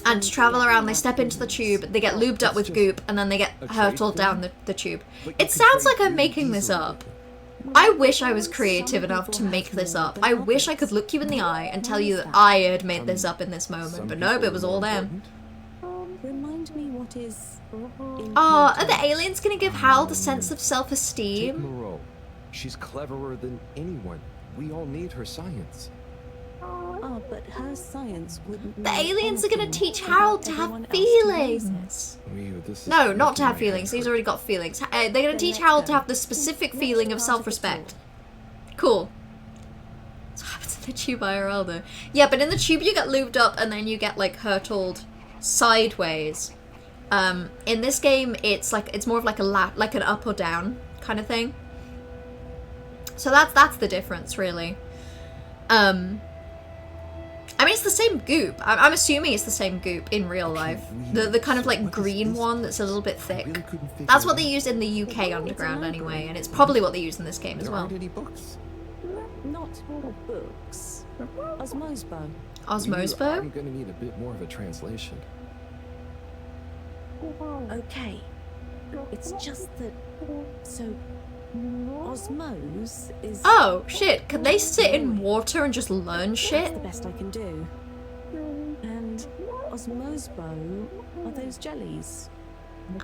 A: And to travel around, they step into the tube, they get lubed up with goop, and then they get hurtled down the tube. It sounds like I'm making this up. I wish I was creative enough to make this up. I wish I could look you in the eye and tell you that I had made this up in this moment, but nope, it was all them.
B: remind me what is.
A: Oh, are the aliens gonna give Harold a sense of
C: Take
A: self-esteem?
C: Moreau. She's cleverer than anyone. We all need her science.
B: Oh, but her science wouldn't.
A: The
B: know
A: aliens are gonna
B: anything
A: teach
B: without
A: Harold to
B: everyone
A: have
B: else to raise it.
A: feelings.
C: This is
A: No, not to
C: making
A: have
C: my
A: feelings.
C: head
A: He's
C: hurt.
A: already got feelings. They're gonna teach Harold to have the specific feeling of self-respect. Cool. So what happens in the tube IRL though? Yeah, but in the tube you get lubed up and then you get like hurtled sideways. In this game it's more of like like an up or down kind of thing. So that's the difference really. I mean, it's the same goop. I'm assuming it's the same goop in real life. The kind of like green one that's a little bit thick. That's what they use in the UK Underground anyway, and it's probably what they use in this game as
C: There
A: well.
C: aren't any books.
B: Not books. Osmosbo.
A: Osmosbo?
C: I'm gonna need a bit more of a translation.
B: Okay. It's just that. So. Osmose is.
A: Oh, shit. Can they sit in water and just learn
B: That's
A: shit?
B: the best I can do. And Osmosbo are those jellies.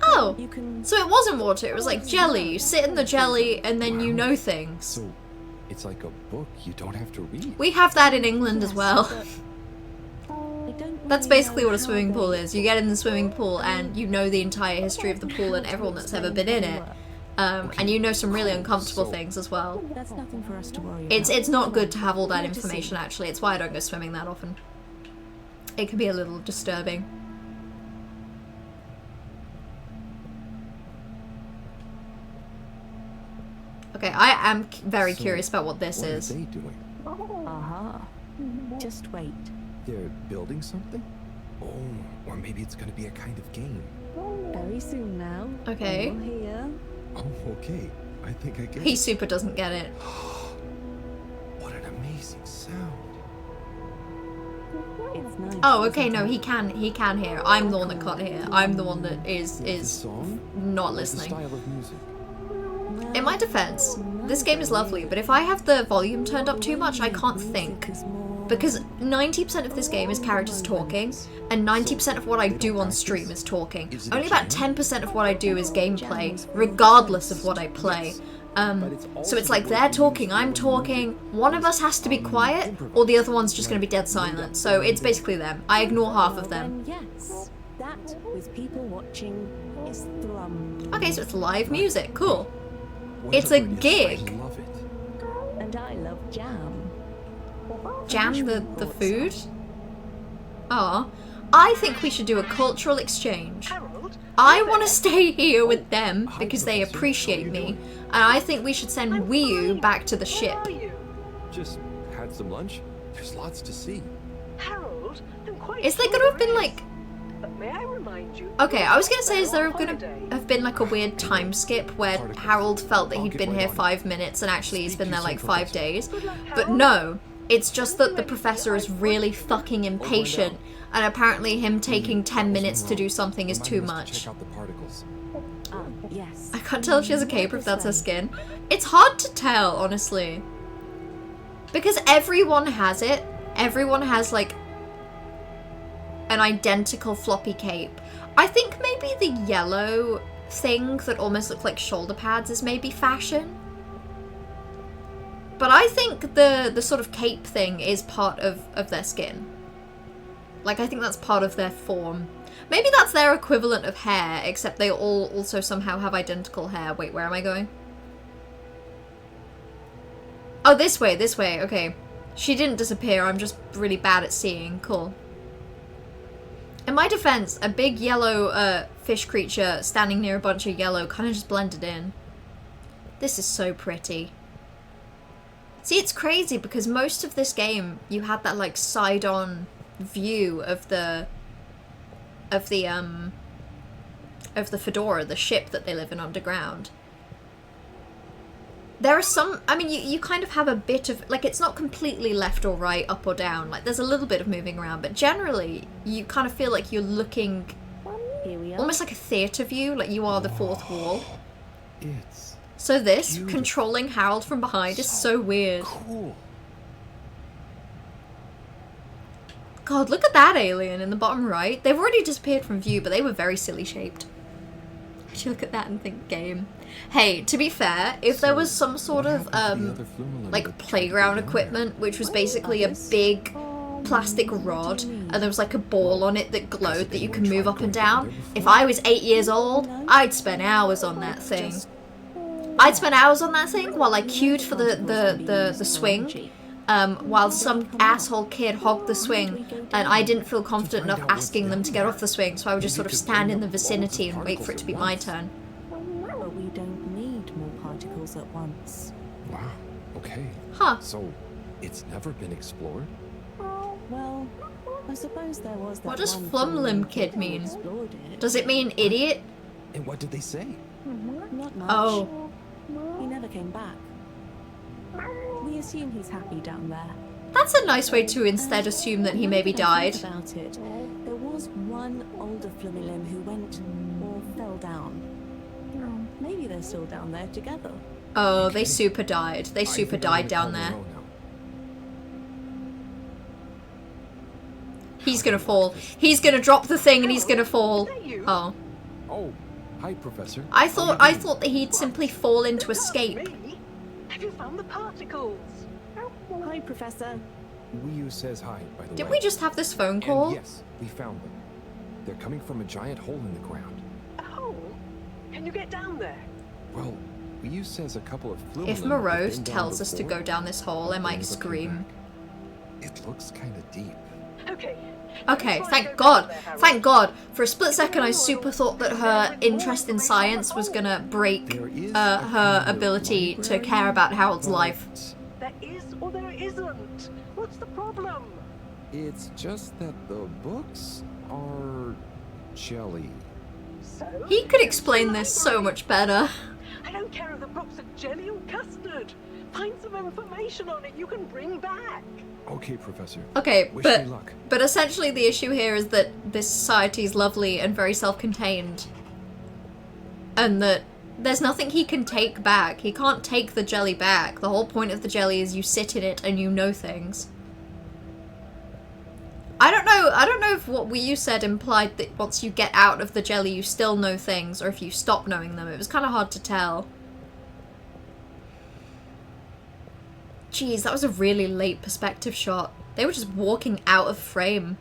A: Oh.
B: You can.
A: So it wasn't water, it was like jelly. You sit in the jelly and then you know things.
C: So, it's like a book you don't have to read.
A: We have that in England as well.
B: I don't
A: That's
B: really
A: basically
B: know
A: what a
B: how
A: swimming pool
B: they-
A: is. You get in the swimming pool and you know the entire history of the pool and everyone that's ever been in it. And you know some really uncomfortable things as well.
B: That's nothing for us to worry about.
A: It's not good to have all that
B: Glad to see.
A: information actually. It's why I don't go swimming that often. It can be a little disturbing. Okay, I am very
C: So,
A: curious about what this
C: What
A: is.
C: are they doing?
B: Aha. Just wait.
C: They're building something? Oh, or maybe it's gonna be a kind of game.
B: Very soon now.
A: Okay.
B: You'll hear.
C: Oh, okay. I think I get
A: He
C: it.
A: super doesn't get it.
C: What an amazing sound.
B: It's nice.
A: Oh, okay,
B: isn't
A: no,
B: it?
A: he can hear. I'm the one that can't hear. I'm the one that
C: The
A: is
C: song?
A: not
C: Or the
A: listening.
C: style of music?
A: In my defense, this game is lovely, but if I have the volume turned up too much, I can't think. Because 90% of this game is characters talking, and 90% of what I do on stream is talking. Only about 10% of what I do is gameplay, regardless of what I play. So it's like they're talking, I'm talking, one of us has to be quiet, or the other one's just going to be dead silent. So it's basically them. I ignore half of them.
B: Then yes, that with people watching is Thrum.
A: Okay, so it's live music. Cool.
C: Whatever
A: It's a
C: it is,
A: gig.
C: I love it.
B: And I love jam.
A: Jam the food? Aw. I think we should do a cultural exchange. I want to stay here with them because they appreciate me, and I think we should send Wii back to the ship.
C: Just had some lunch. There's lots to see.
F: Harold, I'm quite
A: Is there
F: sure
A: gonna have been
F: there
A: like...
F: is. But may I remind you?
A: Okay, I was gonna say, is there
F: on
A: gonna
F: holiday.
A: have been like a weird time skip where Harold felt that he'd been here 5 minutes and actually he's been there like 5 days? But no, it's just that the professor is really fucking impatient, and apparently him taking 10 minutes to do something is
C: Remind
A: too
C: us to
A: much.
C: Check out the particles.
B: Ah, yes.
A: I can't tell if she has a cape or if that's her skin. It's hard to tell, honestly. Because everyone has it. Everyone has, like, an identical floppy cape. I think maybe the yellow thing that almost looks like shoulder pads is maybe fashion. But I think the sort of cape thing is part of their skin. Like, I think that's part of their form. Maybe that's their equivalent of hair, except they all also somehow have identical hair. Wait, where am I going? Oh, this way, okay. She didn't disappear, I'm just really bad at seeing. Cool. In my defense, a big yellow fish creature standing near a bunch of yellow kind of just blended in. This is so pretty. See, it's crazy because most of this game, you had that like side-on view of the Fedora, the ship that they live in underground. There are some, I mean, you kind of have a bit of, like, it's not completely left or right, up or down. Like, there's a little bit of moving around, but generally, you kind of feel like you're looking
B: Here we are.
A: almost like a theatre view, like you are the fourth wall.
C: It's
A: So this,
C: Beautiful.
A: controlling Harold from behind, is so weird.
C: cool.
A: God, look at that alien in the bottom right. They've already disappeared from view, but they were very silly shaped. You look at that and think game. Hey, to be fair, if there was some sort
C: What
A: of
C: happened to the other Flume
A: like
C: that tried to
A: playground
C: go down
A: equipment, which was basically a big plastic rod, and there was like a ball on it that glowed that you can move up and down. If I was 8 years old, I'd spend hours on that thing. I'd spend hours on that thing while I queued for the swing, while some asshole kid hogged the swing, and I didn't feel confident enough asking them to get off the swing, so I would just sort of stand in the vicinity and wait for it to be my turn.
B: But we don't need more particles at once.
C: Wow. Okay.
A: Huh.
C: So, it's never been explored.
B: Well, I suppose there was that.
A: What does
B: one
A: Flumlim kid
B: who
A: mean?
B: explored it.
A: Does it mean idiot?
C: And what did they say?
B: Not much.
A: Oh.
B: He never came back. We assume he's happy down there.
A: That's a nice way to instead assume that he maybe
B: Now that I
A: died.
B: think about it, there was one older Flumilim who went or fell down. Maybe they're still down there together.
A: Oh, they super died. They
C: I
A: super
C: think I'm
A: died
C: gonna
A: down
C: call
A: there.
C: Moreau now.
A: He's gonna fall. He's gonna drop the thing and he's gonna fall.
F: Is that you?
A: Oh.
C: Oh, hi, Professor.
A: I
C: How
A: thought
C: you doing?
A: that he'd simply fall into escape.
F: Me? Have you found the particles?
B: Hi, Professor.
C: Wiyu says hi, by the way.
A: Didn't we just have this phone
C: And
A: call?
C: yes, we found them. They're coming from a giant hole in the ground.
F: A hole? Can you get down there?
C: Well, Wiyu says a couple of Flumilim
A: If
C: have
A: Moreau
C: been down
A: tells us to
C: before,
A: go down this hole, I
C: but
A: might
C: they never came
A: scream.
C: back. It looks kind of deep.
F: Okay.
A: Okay,
F: Before I
A: thank
F: go
A: God.
F: down there, Harold,
A: Thank God. For a split second, I super thought that her interest in science was gonna break
C: There is
A: her
C: a kind of
A: ability to
C: library,
A: care about Harold's life.
C: but
F: There is or there isn't. What's the problem?
C: it's just that the books are jelly.
F: So?
A: He could explain this so much better.
F: I don't care if the books are jelly or custard. Find some information on it you can bring back.
C: Okay, Professor.
A: Okay,
C: Wish
A: but
C: me luck.
A: essentially the issue here is that this society is lovely and very self-contained. And that there's nothing he can take back. He can't take the jelly back. The whole point of the jelly is you sit in it and you know things. I don't know if what Wiyu said implied that once you get out of the jelly you still know things, or if you stop knowing them. It was kind of hard to tell. Jeez, that was a really late perspective shot. They were just walking out of frame.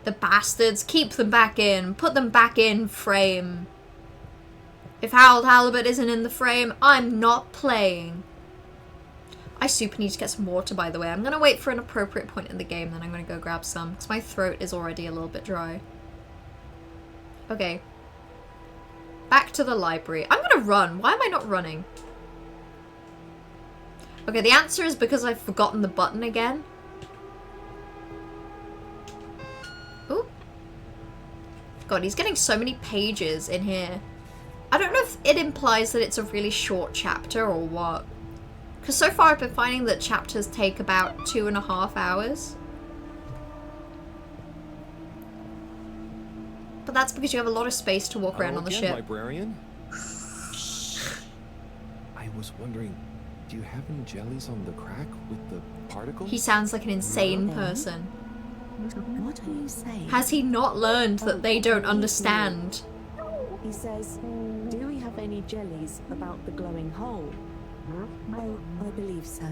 A: The bastards. Keep them back in. Put them back in frame. If Harold Halibut isn't in the frame, I'm not playing. I super need to get some water, by the way. I'm going to wait for an appropriate point in the game, then I'm going to go grab some, because my throat is already a little bit dry. Okay. Back to the library. I'm going to run. Why am I not running? Okay, the answer is because I've forgotten the button again. Ooh. God, he's getting so many pages in here. I don't know if it implies that it's a really short chapter or what. Because so far I've been finding that chapters take about 2.5 hours. But that's because you have a lot of space to walk around
C: Hello
A: on the
C: again,
A: ship.
C: Librarian. I was wondering, do you have any jellies on the crack with the particles?
A: He sounds like an insane
B: No.
A: person.
B: What are you saying?
A: Has he not learned that they don't understand?
B: He says, do we have any jellies about the glowing hole? Oh, I believe so.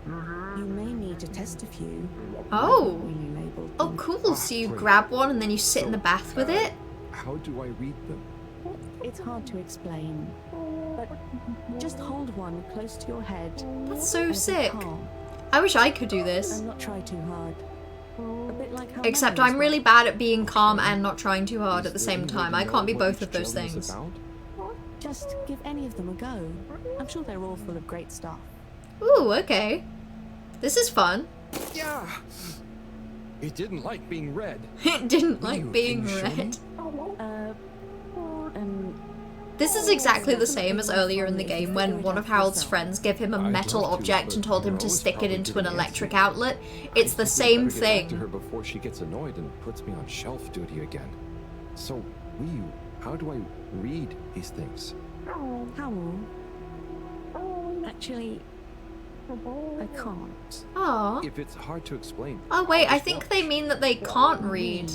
B: You may need to test a few.
A: Oh.
B: When you labeled
A: Oh,
B: them.
A: cool. So you
C: Great.
A: grab one and then you sit in the bath with it?
C: How do I read them?
B: It's hard to explain, but just hold one close to your head.
A: That's so
B: and be
A: sick.
B: calm
A: I wish I could do this.
B: and not try too hard. A bit like how
A: Except
B: memories
A: I'm really
B: work.
A: bad at being calm and not trying too hard
C: Is
A: at the
C: there
A: same
C: any way
A: time.
C: to
A: I
C: know
A: can't be
C: what
A: both
C: each
A: of those
C: jelly is
A: things.
C: about?
B: Just give any of them a go. I'm sure they're all full of great stuff.
A: Ooh, okay. This is fun.
C: Yeah. It didn't like being read.
A: It didn't
C: Will
A: like
C: you
A: being
C: show me?
A: read.
B: Um,
A: This is exactly the same as earlier in the game when one of Harold's friends gave him a
C: I'd
A: metal
C: love to,
A: object
C: but
A: and told him to
C: Moreau's
A: stick it
C: probably
A: into an
C: giving
A: electric
C: answers.
A: outlet. It's the
C: I think
A: same
C: we better get back to her
A: thing.
C: before she gets annoyed and puts me on shelf duty again. So, Wiyu, how do I read these things?
B: Howl. Actually, I can't.
A: Aw.
C: If it's hard to explain.
A: Oh wait, I
C: just
A: think
C: watch.
A: they mean that they can't read.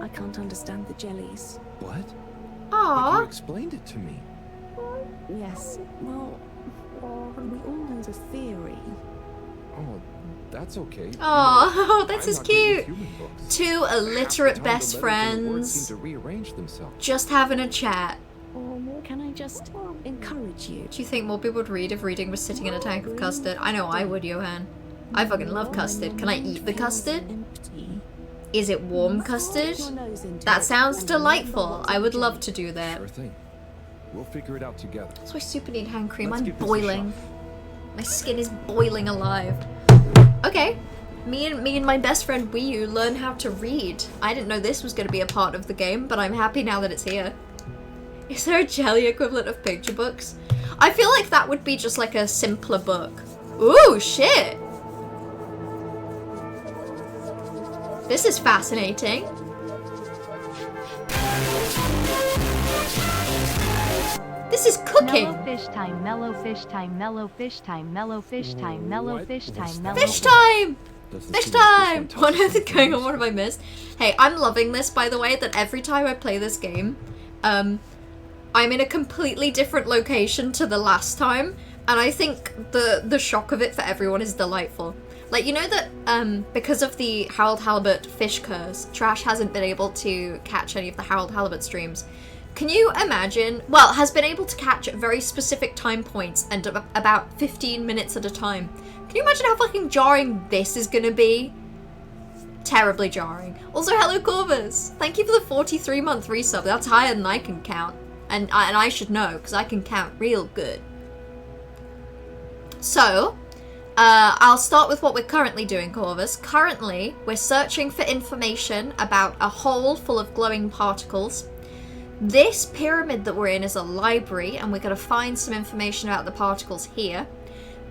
B: I can't understand the jellies.
C: What? But
A: Aw.
C: you explained it to me.
B: Yes, well, we all know the theory.
C: Oh, that's okay.
A: Aw, that's
C: I'm
A: just
C: not great with
A: cute.
C: human books.
A: Two
C: Half the
A: illiterate
C: time,
A: best
C: the letters and the words
A: friends
C: seem to rearrange themselves.
A: just having a chat.
B: Can I just encourage you?
A: Do you think more people would read if reading was sitting in a tank of custard? I know I would, Johan. I fucking love custard. Can I eat the custard?
B: Empty.
A: Is it warm custard?
B: Your nose into
A: That
B: it
A: sounds
B: and remember
A: delightful.
B: what's
A: I
B: in
A: would
B: the
A: love
B: jelly.
A: to do that.
C: Sure thing. We'll figure it out together.
A: So I super need hand cream.
C: Let's
A: I'm
C: give this a
A: boiling.
C: shot.
A: My skin is boiling alive. Okay. Me and my best friend Wii U learn how to read. I didn't know this was going to be a part of the game, but I'm happy now that it's here. Is there a jelly equivalent of picture books? I feel like that would be just like a simpler book. Ooh, shit! This is fascinating. This is cooking.
D: Mellow fish time, mellow fish time, mellow fish time, mellow fish time, mellow fish time, mellow
A: Fish time! Fish time! What is going on? What have I missed? Hey, I'm loving this, by the way, that every time I play this game, I'm in a completely different location to the last time, and I think the shock of it for everyone is delightful. Like, you know that because of the Harold Halibut fish curse, Trash hasn't been able to catch any of the Harold Halibut streams. Can you imagine, well, has been able to catch at very specific time points and about 15 minutes at a time. Can you imagine how fucking jarring this is gonna be? Terribly jarring. Also, hello Corvus! Thank you for the 43-month resub. That's higher than I can count. And I should know, because I can count real good. So, I'll start with what we're currently doing, Corvus. Currently, we're searching for information about a hole full of glowing particles. This pyramid that we're in is a library, and we're going to find some information about the particles here.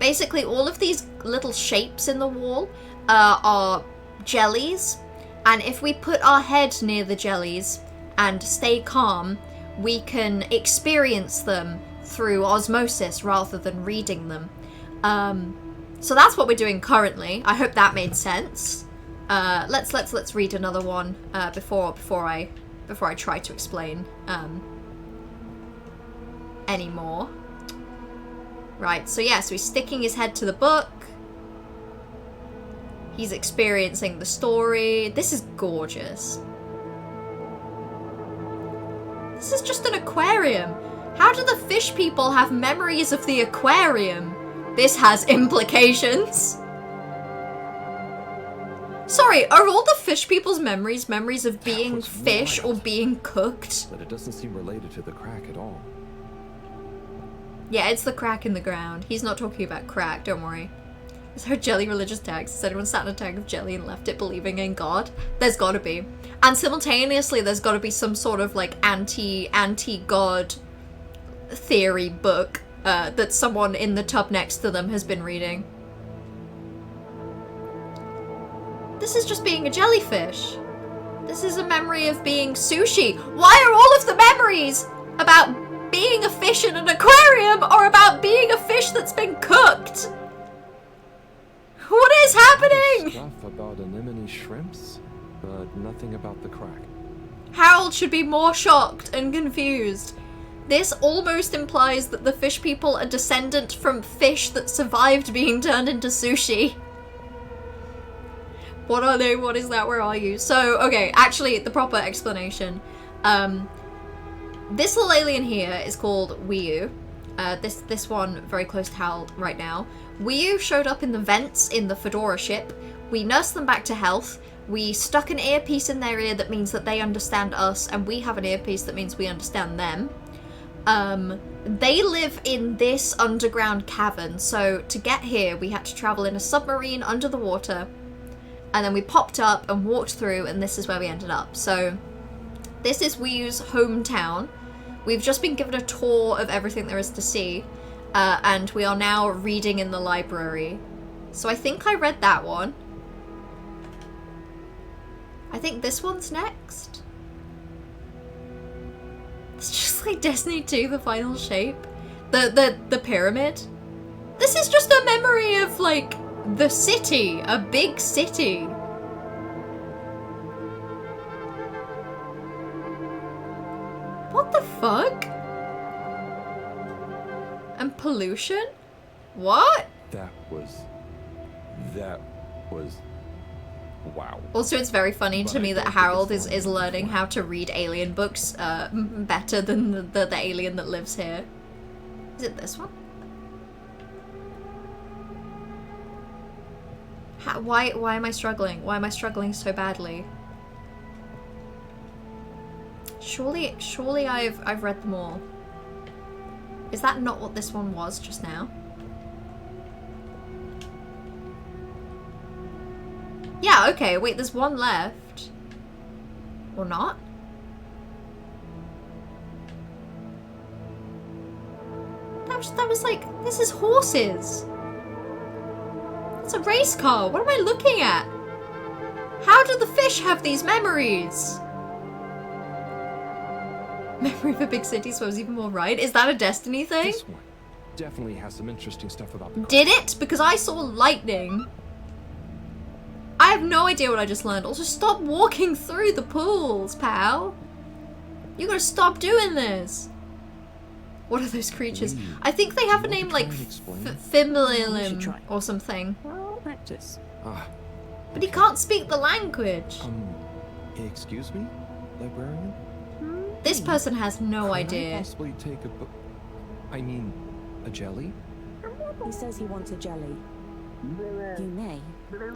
A: Basically, all of these little shapes in the wall are jellies, and if we put our head near the jellies and stay calm, we can experience them through osmosis rather than reading them. So that's what we're doing currently. I hope that made sense. Let's read another one before I try to explain any more. Right, so yeah, so he's sticking his head to the book. He's experiencing the story. This is gorgeous. This is just an aquarium. How do the fish people have memories of the aquarium? This has implications. Sorry, are all the fish people's memories of being fish or being cooked?
C: But it doesn't seem related to the crack at all.
A: Yeah, it's the crack in the ground. He's not talking about crack, don't worry. Is there a jelly religious text? Has anyone sat in a tank of jelly and left it believing in God? There's gotta be. And simultaneously, there's gotta be some sort of like anti-God theory book that someone in the tub next to them has been reading. This is just being a jellyfish. This is a memory of being sushi. Why are all of the memories about being a fish in an aquarium or about being a fish that's been cooked? What is happening?
C: Stuff about anemone shrimps, but nothing about the crack.
A: Harold should be more shocked and confused. This almost implies that the fish people are descendant from fish that survived being turned into sushi. What are they? What is that? Where are you? So, okay, actually, the proper explanation. This little alien here is called Wii U. This one very close to Hal right now. Wii U showed up in the vents in the Fedora ship. We nursed them back to health. We stuck an earpiece in their ear that means that they understand us, and we have an earpiece that means we understand them. They live in this underground cavern, so to get here we had to travel in a submarine under the water, and then we popped up and walked through, and this is where we ended up. So this is Wii U's hometown. We've just been given a tour of everything there is to see, and we are now reading in the library. So I think I read that one. I think this one's next. It's just like Destiny 2, the final shape. The pyramid. This is just a memory of, like, the city. A big city. What the fuck? And pollution? What?
C: That was... wow.
A: Also, it's very funny to me that Harold is learning how to read alien books better than the alien that lives here. Is it this one? Why am I struggling? Why am I struggling so badly? Surely I've read them all. Is that not what this one was just now? Yeah, okay, wait, there's one left. Or not? That was like, this is horses. It's a race car. What am I looking at? How do the fish have these memories? Memory of a big city swims even more right. Is that a Destiny thing?
C: This one definitely has some interesting stuff about the
A: Did it? Because I saw lightning. I have no idea what I just learned. Also, stop walking through the pools, pal. You gotta stop doing this. What are those creatures? I think they have a name like Fimlilim or something.
B: Practice.
C: Ah,
A: But he can't speak the language.
C: excuse me, librarian?
A: This person has no
C: Could I
A: idea.
C: possibly take a book? I mean, a jelly?
B: He says he wants a jelly. You may.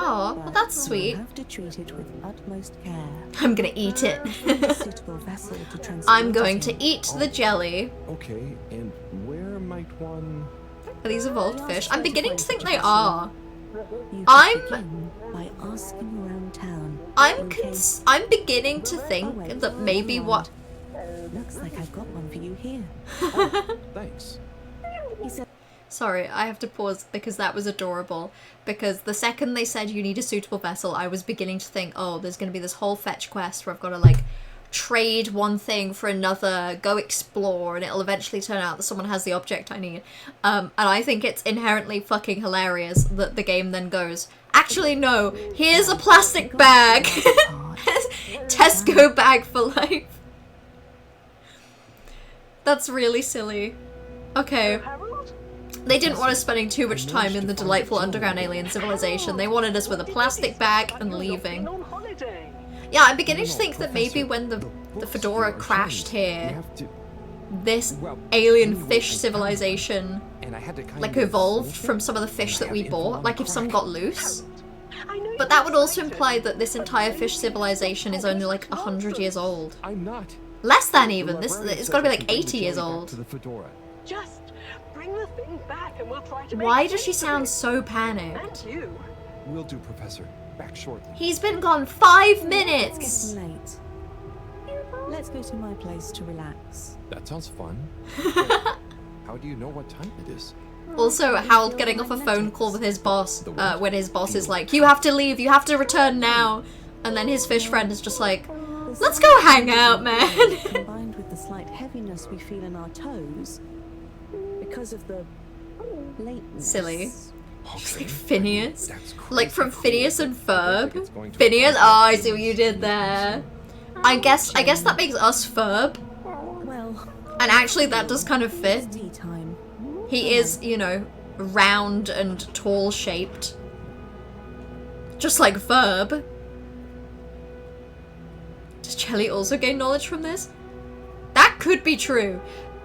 A: Oh, well that's
B: You
A: sweet.
B: have to treat it with utmost care.
A: I'm gonna eat it.
B: Find a suitable vessel to transport
A: I'm
B: it
A: going
B: in.
A: to eat the jelly.
C: Okay, and where might one...
A: Are these evolved fish? I'm beginning to think they are.
B: You
A: I'm-
B: begin by asking around town.
A: I'm beginning to think that maybe what...
B: Looks like I've got one for you here.
C: Thanks.
B: He said
A: Sorry, I have to pause because that was adorable. Because the second they said you need a suitable vessel, I was beginning to think, oh, there's going to be this whole fetch quest where I've got to, like, trade one thing for another, go explore, and it'll eventually turn out that someone has the object I need. And I think it's inherently fucking hilarious that the game then goes, actually, no, here's a plastic bag. Tesco bag for life. That's really silly. Okay.
F: Harold?
A: They didn't want us spending too much time in the delightful underground alien civilization. They wanted us with a plastic bag and leaving.
F: On holiday.
A: Yeah, I'm beginning to think that maybe when the Fedora crashed here, this alien fish civilization
C: And I had to kind
A: like
C: of
A: evolved
C: solve
A: from
C: it.
A: some of the fish that we
C: Have
A: bought.
C: one
A: Like if some
C: crack.
A: got loose.
F: I know
A: But
F: you're
A: that would also
F: excited,
A: imply that this
F: but
A: entire
F: then
A: fish
F: you
A: civilization is only like 100 years old.
C: I'm not.
A: Less than
C: The
A: even. This
C: librarian
A: it's
C: said
A: got to be
C: we
A: like
C: could bring the
A: 80 years
C: jelly back
A: old.
C: To the fedora.
F: Just bring the thing back and we'll try to make
A: Why does she
F: sense of
A: sound
F: it.
A: so panicked?
F: And you.
C: Will do, Professor. Back shortly.
A: He's been gone 5
B: it's
A: minutes!
B: getting late. Let's go to my place to relax.
C: That sounds fun. How do you know what time it is?
A: Also, Harold getting off a phone call with his boss, when his boss is like, you have to leave, you have to return now. And then his fish friend is just like, let's go hang out, man.
B: Combined with the slight heaviness we feel in our toes, because of the lateness.
A: Silly. She's
C: Okay.
A: like, Phineas?
C: That's
A: Like from
C: crazy
A: Phineas
C: cool.
A: and
C: I think
A: Ferb?
C: it's going to
A: Phineas?
C: a
A: Oh, I see what you did there. I guess that makes us Ferb.
B: Well,
A: And actually that does kind of fit.
B: tea time.
A: He is, you know, round and tall shaped. Just like Ferb. Does Jelly also gain knowledge from this? That could be true.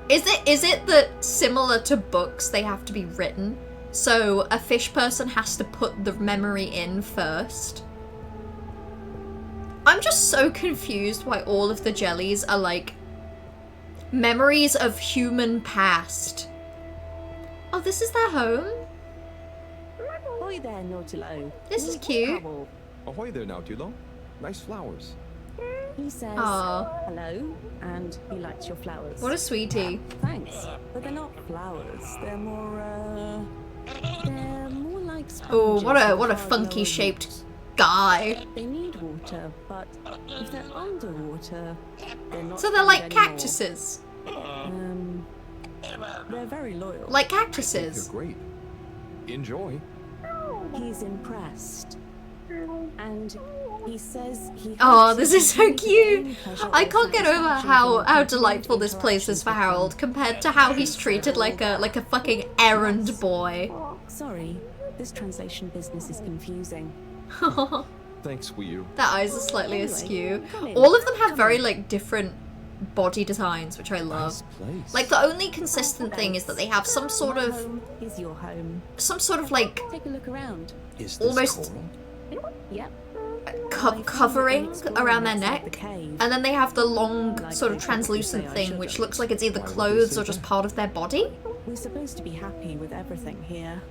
A: Is it that similar to books they have to be written? So a fish person has to put the memory in first? I'm just so confused why all of the jellies are like memories of human past. Oh, this is their home?
B: Boy there, Nautilo.
A: This is cute.
B: Trouble.
C: Ahoy there now, Dulo. Nice flowers.
B: He says
A: Aw.
B: hello, and he likes your flowers.
A: What a sweetie.
B: Thanks, but they're not flowers. They're more like
A: Oh, what a
B: sponges with
A: funky
B: lower
A: shaped
B: roots.
A: guy.
B: They need water, but if they're underwater, they're not.
A: So they're like
B: food anymore.
A: cactuses.
B: They're very loyal.
A: Like
C: They're
A: cactuses.
C: great. Enjoy.
B: He's impressed, and he says he.
A: Oh,
B: hopes
A: this
B: he
A: is so
B: can
A: cute.
B: gain pleasure
A: I
B: or
A: can't get over
B: satisfaction
A: how
B: from continued
A: delightful this place is for
B: interactions with
A: Harold
B: them.
A: compared to how he's treated like a fucking errand boy.
B: Sorry, this translation business is confusing.
C: Thanks, Wii U.
A: Their eyes are slightly
B: Anyway,
A: askew.
B: come in.
A: All of them have
B: Come
A: very
B: in.
A: like different body designs, which I love.
C: Nice place.
A: Like the only consistent thing is that they have some sort
B: My
A: of
B: home is your home.
A: like
B: Take a look around.
C: is this
A: almost-
C: coral?
B: Yep.
A: covering around their
B: Inside the
A: neck.
B: cave.
A: And then they have the long
B: Like
A: sort of
B: they typically
A: translucent
B: say I
A: thing,
B: should
A: which
B: have.
A: looks like it's either
C: Why would they
A: clothes
C: say
A: or just
C: that?
A: part of their body.
B: We're supposed to be happy with everything here.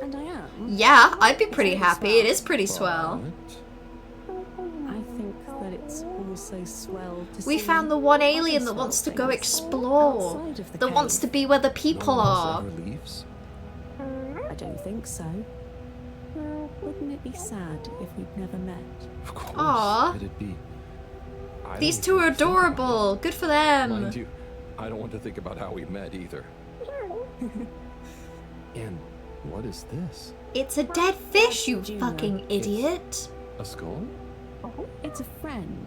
B: And I am.
A: Yeah, I'd be pretty
B: Very
A: happy.
B: swell.
A: It is pretty swell.
B: I think that it's also swell to
A: We
B: see
A: found the one
B: other
A: alien that
B: swell
A: wants to go
B: things
A: explore.
B: outside of the
A: That wants to
B: cave.
A: be where the people
C: No one else
A: are.
C: ever leaves?
B: I don't think so. Wouldn't it be sad if we'd never met?
C: Of course.
A: Aw.
C: It'd be. I don't
A: These
C: even
A: two are
C: wanna think about
A: adorable. Good for
C: it.
A: them.
C: Mind you, I don't want to think about how we met either. And what is this?
A: It's a dead fish, you
B: Juno.
A: fucking idiot.
C: A skull?
B: It's a friend.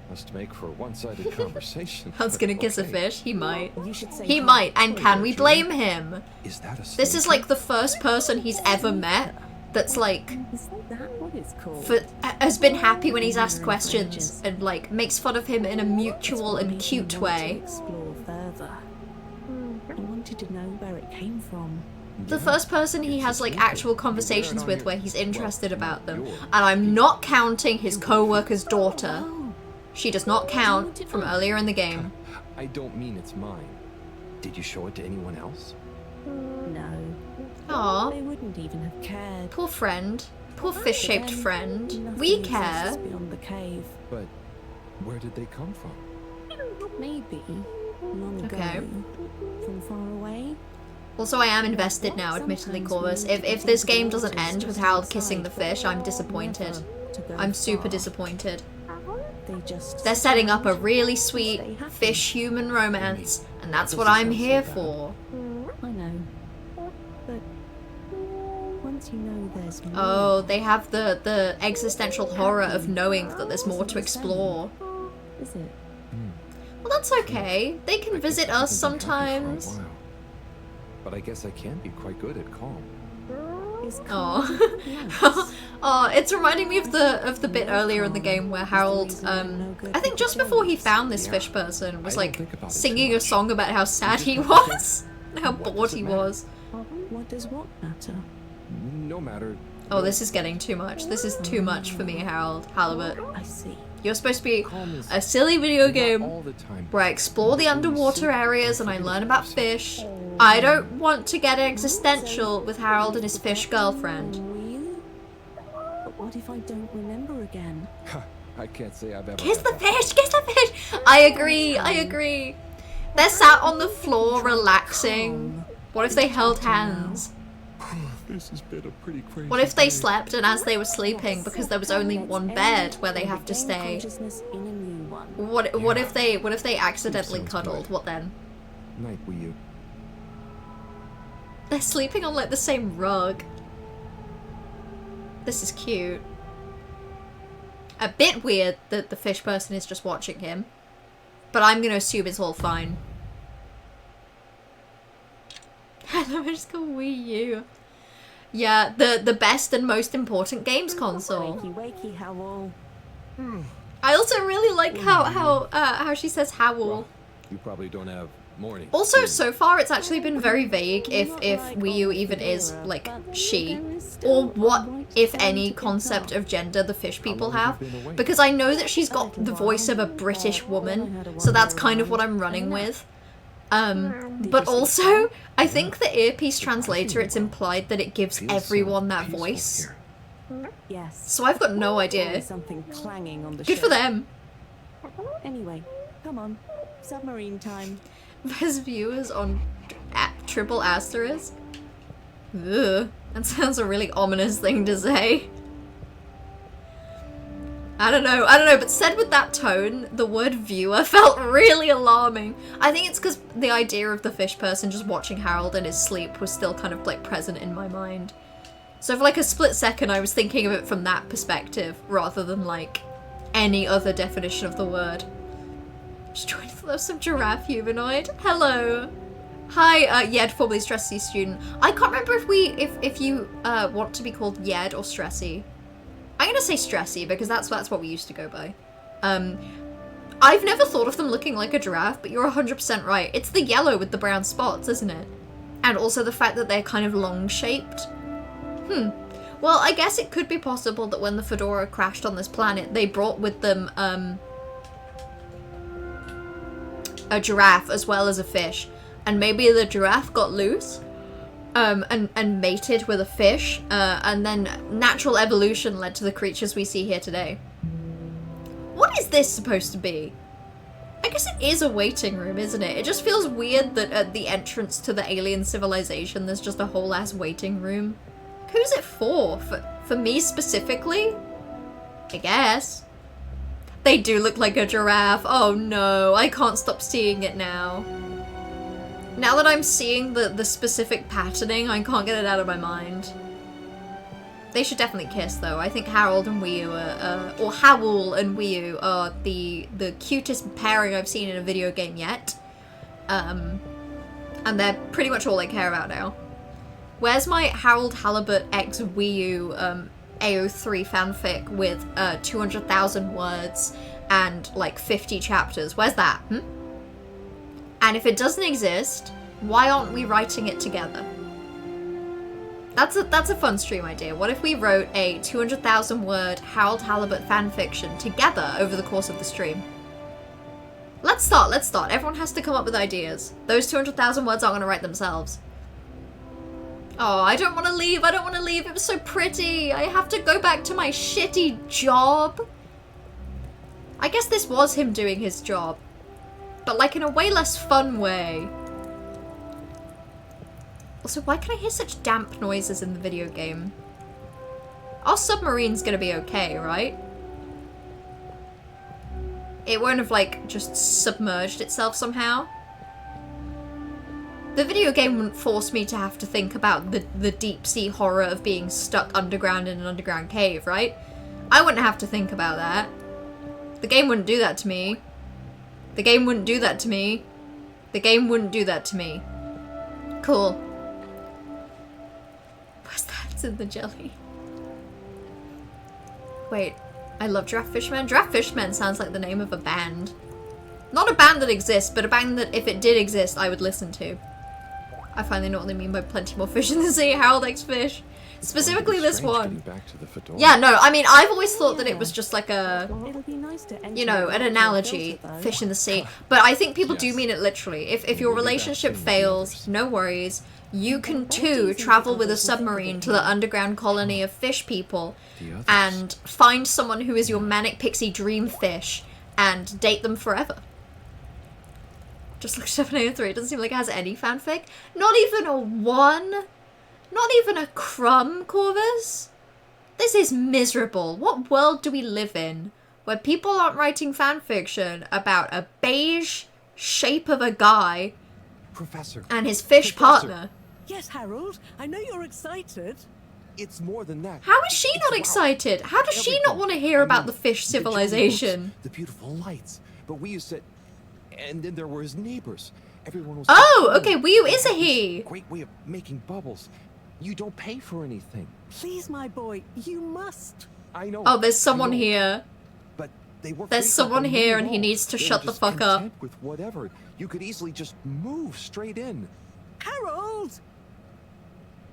C: Must make for a one-sided conversation.
A: I was gonna
C: but
A: kiss a
C: okay.
A: fish. He might.
B: You should say
A: He
B: hi.
A: might. And can we
C: Juno.
A: blame him?
C: Is that a
A: This is
C: snake?
A: like the first person he's ever met that's like
B: Is that what it's called?
A: has been happy when he's asked questions and like makes fun of him in a mutual and
B: Made me
A: cute
B: want to
A: way.
B: explore further. I wanted to know where it came from.
A: The
C: Yeah.
A: first person he
C: It's
A: has
C: a
A: like
C: snake.
A: actual
C: You wear it
A: conversations
C: on
A: with
C: your-
A: where he's interested
C: well,
A: about them.
C: your-
A: And I'm not counting his co-worker's daughter.
B: Oh,
A: She does not count from earlier in the game.
C: I don't mean it's mine. Did you show it to anyone else?
B: no.
A: Aw,
B: They wouldn't even have cared.
A: poor friend. Poor fish-shaped
B: Then,
A: friend.
B: nothing
A: We
B: exists
A: care.
B: beyond the cave.
C: But where did they come from?
B: Maybe long
A: Okay.
B: ago, from far away.
A: Also, I am invested now, admittedly, Corvus. If this game doesn't end with Harold kissing the fish, I'm disappointed.
B: Never to go
A: I'm super
B: far.
A: disappointed.
B: They just
A: They're setting up a really sweet fish-human romance, and that's what I'm here for.
B: I know, but once you know there's more.
A: Oh, they have the existential horror of knowing that there's more to explore.
B: Is it?
A: Well, that's okay. They can visit
C: I
A: us
C: haven't been happy for a
A: sometimes.
C: while. But I guess I can be quite good at calm.
B: Is
A: Oh, oh, it's reminding me of the bit earlier in the game where Harold, I think just before he found this fish person, was
C: I don't
A: like
C: think about it too
A: singing a
C: much.
A: song about how sad he
C: just
A: was, how
C: What
A: bored
C: does it
A: he
C: matter?
A: was.
B: What does what matter?
C: No matter.
A: Oh, this is getting too much. This is too much for me, Harold. Halibut.
B: I see.
A: You're supposed to be
C: Calm is
A: a silly video
C: not
A: game
C: all the time.
A: where I explore the underwater areas and I learn about fish. I don't want to get existential with Harold and his fish girlfriend.
B: Really? But what if I don't remember again?
C: I can't say I've ever.
A: Kiss
C: had
A: the
C: that.
A: fish! Kiss the fish! I agree, I agree. They're sat on the floor relaxing. What if they held hands?
E: This has been a pretty crazy
A: What if they
E: day.
A: slept and as they were sleeping, because there was only one bed where they have to
B: Regain
A: stay?
B: consciousness in a new one.
A: What if they accidentally
C: sounds
A: cuddled?
C: good.
A: What then?
C: Night, Wii U.
A: They're sleeping on like the same rug. This is cute. A bit weird that the fish person is just watching him. But I'm gonna assume it's all fine. I love it, just called Wii U. Yeah, the best and most important games console.
B: Wakey, wakey, Howl.
A: I also really like how she says howl.
C: You probably don't have morning.
A: Also, so far it's actually been very vague if Wii U even is like she, or what, if any, concept of gender the fish people have. Because I know that she's got the voice of a British woman, so that's kind of what I'm running with. But also, I think the earpiece translator, it's implied that it gives
C: Feels so
A: everyone that
C: peaceful
A: voice.
C: here.
B: Yes.
A: So I've got no idea.
B: Something clanging on the
A: Good
B: ship.
A: for them.
B: Anyway, come on. Submarine time.
A: There's viewers on triple asterisk. Ugh, that sounds a really ominous thing to say. I don't know, but said with that tone, the word viewer felt really alarming. I think it's because the idea of the fish person just watching Harold in his sleep was still kind of like present in my mind. So for like a split second I was thinking of it from that perspective, rather than like any other definition of the word. Just trying to love some giraffe humanoid. Hello. Hi, Yed, formerly Stressy student. I can't remember if you want to be called Yed or Stressy. I'm gonna say Stressy because that's what we used to go by. I've never thought of them looking like a giraffe, but you're 100% right. It's the yellow with the brown spots, isn't it? And also the fact that they're kind of long-shaped. Well, I guess it could be possible that when the Fedora crashed on this planet, they brought with them, a giraffe as well as a fish. And maybe the giraffe got loose? and mated with a fish, and then natural evolution led to the creatures we see here today. What is this supposed to be? I guess it is a waiting room, isn't it? It just feels weird that at the entrance to the alien civilization there's just a whole ass waiting room. Who's it for? For me specifically? I guess. They do look like a giraffe. Oh no, I can't stop seeing it now. Now that I'm seeing the specific patterning, I can't get it out of my mind. They should definitely kiss, though. I think Harold and Wiyu are, or Howl and Wiyu are the cutest pairing I've seen in a video game yet. And they're pretty much all I care about now. Where's my Harold Halibut x Wiyu AO3 fanfic with 200,000 words and like 50 chapters? Where's that? And if it doesn't exist, why aren't we writing it together? That's a fun stream idea. What if we wrote a 200,000 word Harold Halibut fanfiction together over the course of the stream? Let's start. Everyone has to come up with ideas. Those 200,000 words aren't going to write themselves. Oh, I don't want to leave. It was so pretty. I have to go back to my shitty job. I guess this was him doing his job, but like in a way less fun way. Also, why can I hear such damp noises in the video game? Our submarine's gonna be okay, right? It won't have, like, just submerged itself somehow. The video game wouldn't force me to have to think about the deep sea horror of being stuck underground in an underground cave, right? I wouldn't have to think about that. The game wouldn't do that to me. The game wouldn't do that to me. The game wouldn't do that to me. Cool. What's that? It's in the jelly. Wait, I love Giraffe Fishmen. Giraffe Fishmen sounds like the name of a band. Not a band that exists, but a band that if it did exist, I would listen to. I finally know what they mean by plenty more fish in the sea. Harold X fish. Specifically this one. Yeah, no, I mean, I've always thought that it was just like a, you know, an analogy, fish in the sea. But I think people do mean it literally. If your relationship fails, no worries. You can too travel with a submarine to the underground colony of fish people and find someone who is your manic pixie dream fish and date them forever. Just like 703, it doesn't seem like it has any fanfic. Not even a one? Not even a crumb, Corvus? This is miserable. What world do we live in where people aren't writing fanfiction about a beige shape of a guy
C: Professor,
A: and his fish partner?
F: Yes, Harold, I know you're excited.
C: It's more than that.
A: How is she not excited? How does she not want to hear about the fish civilization?
C: The beautiful lights. But we used to... And then there were his neighbors. Everyone was...
A: Oh, okay, Wiyu is a he.
C: Great way of making bubbles. You don't pay for anything.
F: Please, my boy, you must.
C: I know.
A: Oh, there's someone
C: I know.
A: here.
C: But they were
A: There's someone here and he needs to shut the fuck up.
C: With whatever. You could easily just move straight in.
F: Harold!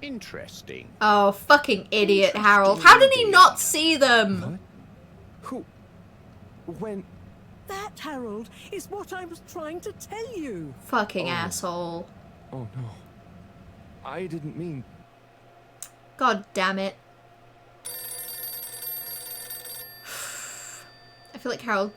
E: Interesting.
A: Oh, fucking idiot, Harold. How did he not see them?
C: What? Who? When?
F: That, Harold, is what I was trying to tell you.
A: Fucking asshole.
C: Oh no. I didn't mean...
A: God damn it. I feel like Harold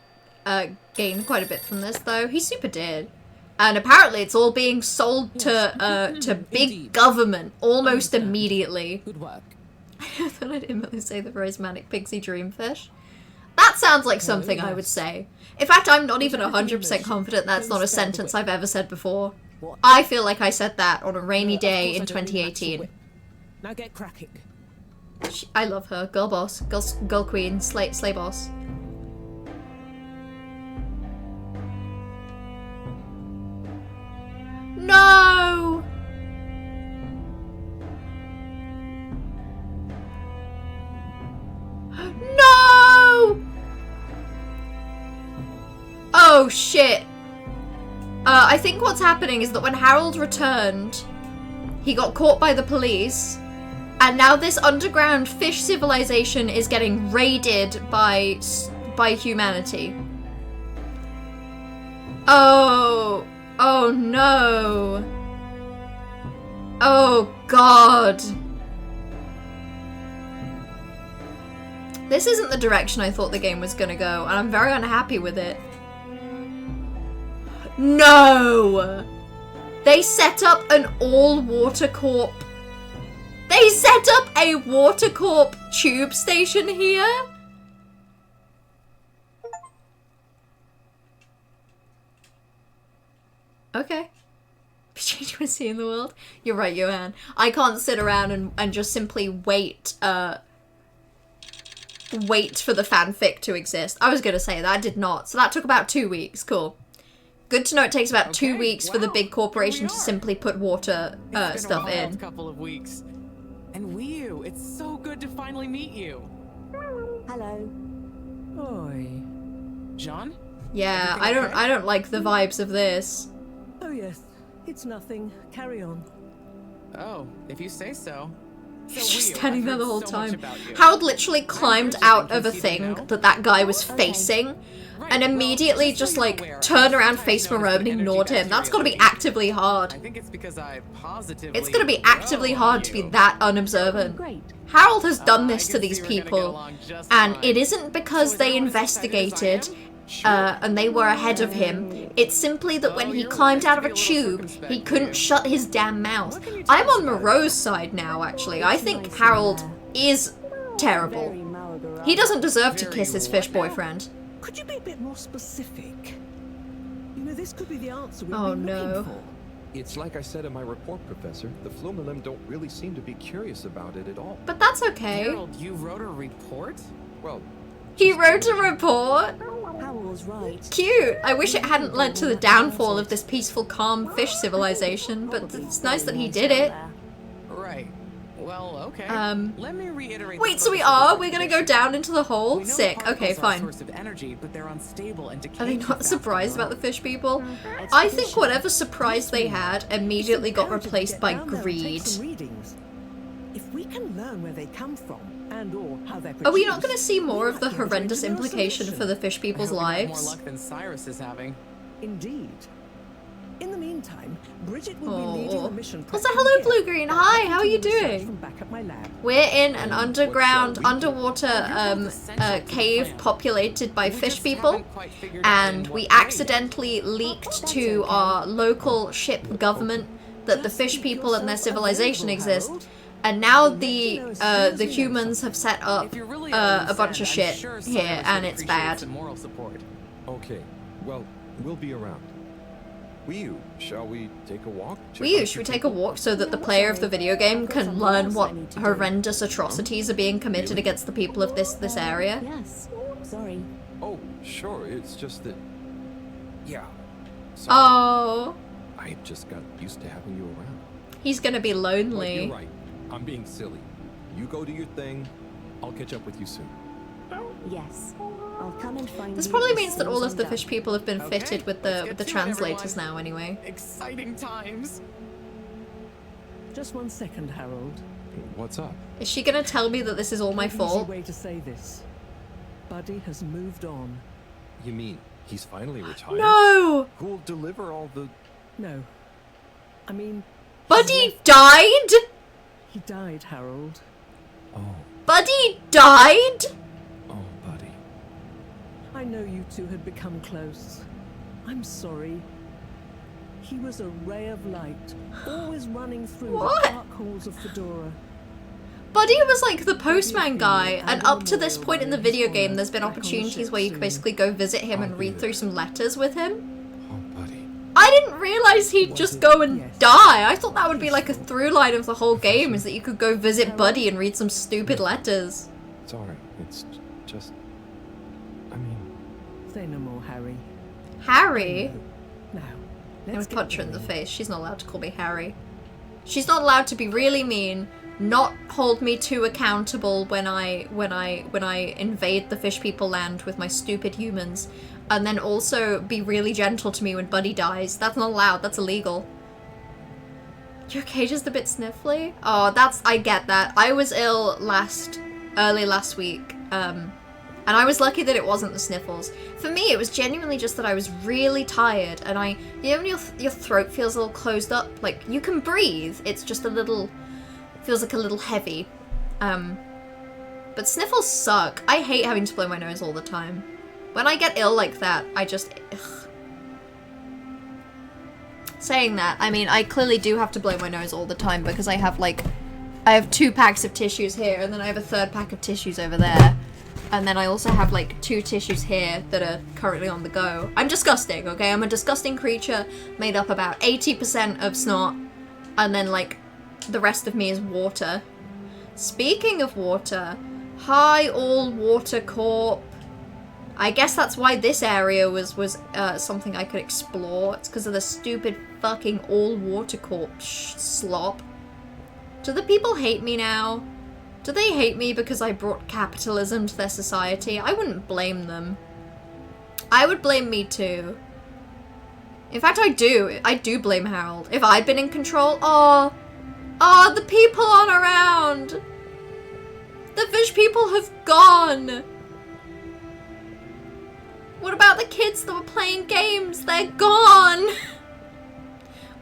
A: gained quite a bit from this, though. He super did. And apparently it's all being sold to big government almost immediately.
G: Good work.
A: I thought I'd immediately say the phrase manic pixie dreamfish. That sounds like something I would say. In fact, I'm not even 100% confident that's not a sentence I've ever said before. I feel like I said that on a rainy day in 2018.
G: Now get cracking.
A: I love her. Girl boss. Girl queen. Slay boss. No! No! Oh shit. I think what's happening is that when Harold returned, he got caught by the police, and now this underground fish civilization is getting raided by humanity. Oh no. Oh god. This isn't the direction I thought the game was gonna go, and I'm very unhappy with it. No! They set up an all-water corp. They set up a water corp tube station here? Okay. Change what I see in the world. You're right, Johan. I can't sit around and just simply wait for the fanfic to exist. I was gonna say that, I did not. So that took about 2 weeks. Cool. Good to know it takes about 2 weeks for the big corporation to simply put water stuff in.
G: Couple of weeks. And Wii, it's so good to finally meet you.
B: Hello.
G: Oi. John?
A: Yeah, I don't like the vibes of this.
F: Oh yes, it's nothing. Carry on.
G: Oh, if you say so.
A: He's just standing there the whole time. Harold literally climbed out of a thing that guy was facing, and immediately just like turned around, faced Moreau, and ignored him. That's gotta be actively hard.
G: I think it's because I positively.
A: It's gonna be actively hard to be that unobservant. Harold has done this to these people, and it isn't because they investigated and they were ahead of him. It's simply that when he climbed out of a tube, he couldn't shut his damn mouth. I'm on Moreau's side now, actually. I think Harold is terrible. He doesn't deserve to kiss his fish boyfriend.
F: Could you be a bit more specific? You know, this could be the answer we've
A: Oh
F: been
A: no.
F: looking for.
C: It's like I said in my report, Professor. The Flumilim don't really seem to be curious about it at all.
A: But that's okay.
G: Harold, you wrote a report?
C: Well,
A: He wrote a report.
B: Harold's right.
A: Cute. I wish it hadn't led to the downfall of this peaceful, calm fish civilization, but it's nice that he did it.
G: Right. Well, okay. Let me reiterate.
A: Wait, so we're gonna go down into the hole? Sick. Okay, fine.
G: Source of energy, but they're unstable and
A: Are they
G: decay
A: not surprised about the fish people? I think whatever surprise they had immediately got replaced by greed.
F: If we can learn where they come from and or how they're
A: Are we not
F: produced,
A: going to see more of the
F: we might be able to
A: horrendous
F: find a
A: implication
F: solution.
A: for the fish people's
G: More
A: lives?
G: luck than Cyrus is having.
F: Indeed. In the meantime, Bridget will be leading
A: Oh.
F: the mission.
A: Also, hello, Blue Green. Hi, how are you doing?
F: From back at my lab.
A: We're in an underground, underwater cave populated by fish people, and we accidentally leaked to our local ship government that the fish people and their civilization exist. And now the humans have set up a bunch of shit here, and it's bad.
C: okay. Well, we'll be around. Wii, shall we take a walk?
A: Wii, should we take a walk so that the player of the video game can learn what horrendous atrocities are being committed against the people of this area?
B: Yes. Sorry.
C: Oh, sure. It's just that. Yeah. Sorry.
A: Oh,
C: I just got used to having you around.
A: he's gonna be
C: But
A: lonely.
C: you're right. I'm being silly. You go do your thing. I'll catch up with you soon.
B: Yes. I'll come and find
A: This
B: you
A: probably
B: as
A: means that
B: soon
A: all
B: as
A: of the
B: I'm
A: fish
B: done.
A: people have been
G: Okay,
A: fitted with
G: let's
A: the
G: get to it,
A: translators
G: everyone.
A: now anyway.
G: Exciting times.
F: Just 1 second, Harold.
C: What's up?
A: Is she gonna tell me that this is all my
F: Easy
A: fault?
F: way to say this. Buddy has moved on.
C: You mean he's finally retired?
A: No!
C: Who'll deliver all the...
F: No. I mean,
A: Buddy died?
F: he died, Harold.
C: Oh,
A: Buddy died?
C: oh, buddy.
F: I know you two had become close. I'm sorry. He was a ray of light, always running through
A: What?
F: the dark halls of Fedora.
A: Buddy was like the postman guy, and up to this point in the video game, there's been opportunities where you can basically go visit him and read through some letters with him.
C: Oh, buddy.
A: I didn't realize he'd just go and
F: Yes.
A: die. I thought that would be like a through line of the whole game, is that you could go visit Buddy and read some stupid letters.
C: It's alright. It's just... I mean...
F: Say no more, Harry.
A: Harry?
F: Now,
A: I'm gonna
F: let's get
A: punch her in the
F: going.
A: face. She's not allowed to call me Harry. She's not allowed to be really mean, not hold me too accountable when I invade the fish people land with my stupid humans, and then also be really gentle to me when Buddy dies. That's not allowed. That's illegal. Your cage is a bit sniffly? Oh, I get that. I was ill early last week, And I was lucky that it wasn't the sniffles. For me, it was genuinely just that I was really tired, and you know when your throat feels a little closed up? Like, you can breathe, it's just a little, feels like a little heavy. But sniffles suck. I hate having to blow my nose all the time. When I get ill like that, I just, ugh. Saying that, I mean, I clearly do have to blow my nose all the time because I have, like, I have 2 packs of tissues here, and then I have a 3rd pack of tissues over there. And then I also have, like, 2 tissues here that are currently on the go. I'm disgusting, okay? I'm a disgusting creature made up about 80% of snot, and then, like, the rest of me is water. Speaking of water, hi all water corp. I guess that's why this area was something I could explore. It's because of the stupid fucking all water corp slop. Do the people hate me now? Do they hate me because I brought capitalism to their society? I wouldn't blame them. I would blame me too. In fact, I do. I do blame Harold. If I'd been in control, oh, the people aren't around. The fish people have gone. What about the kids that were playing games? They're gone.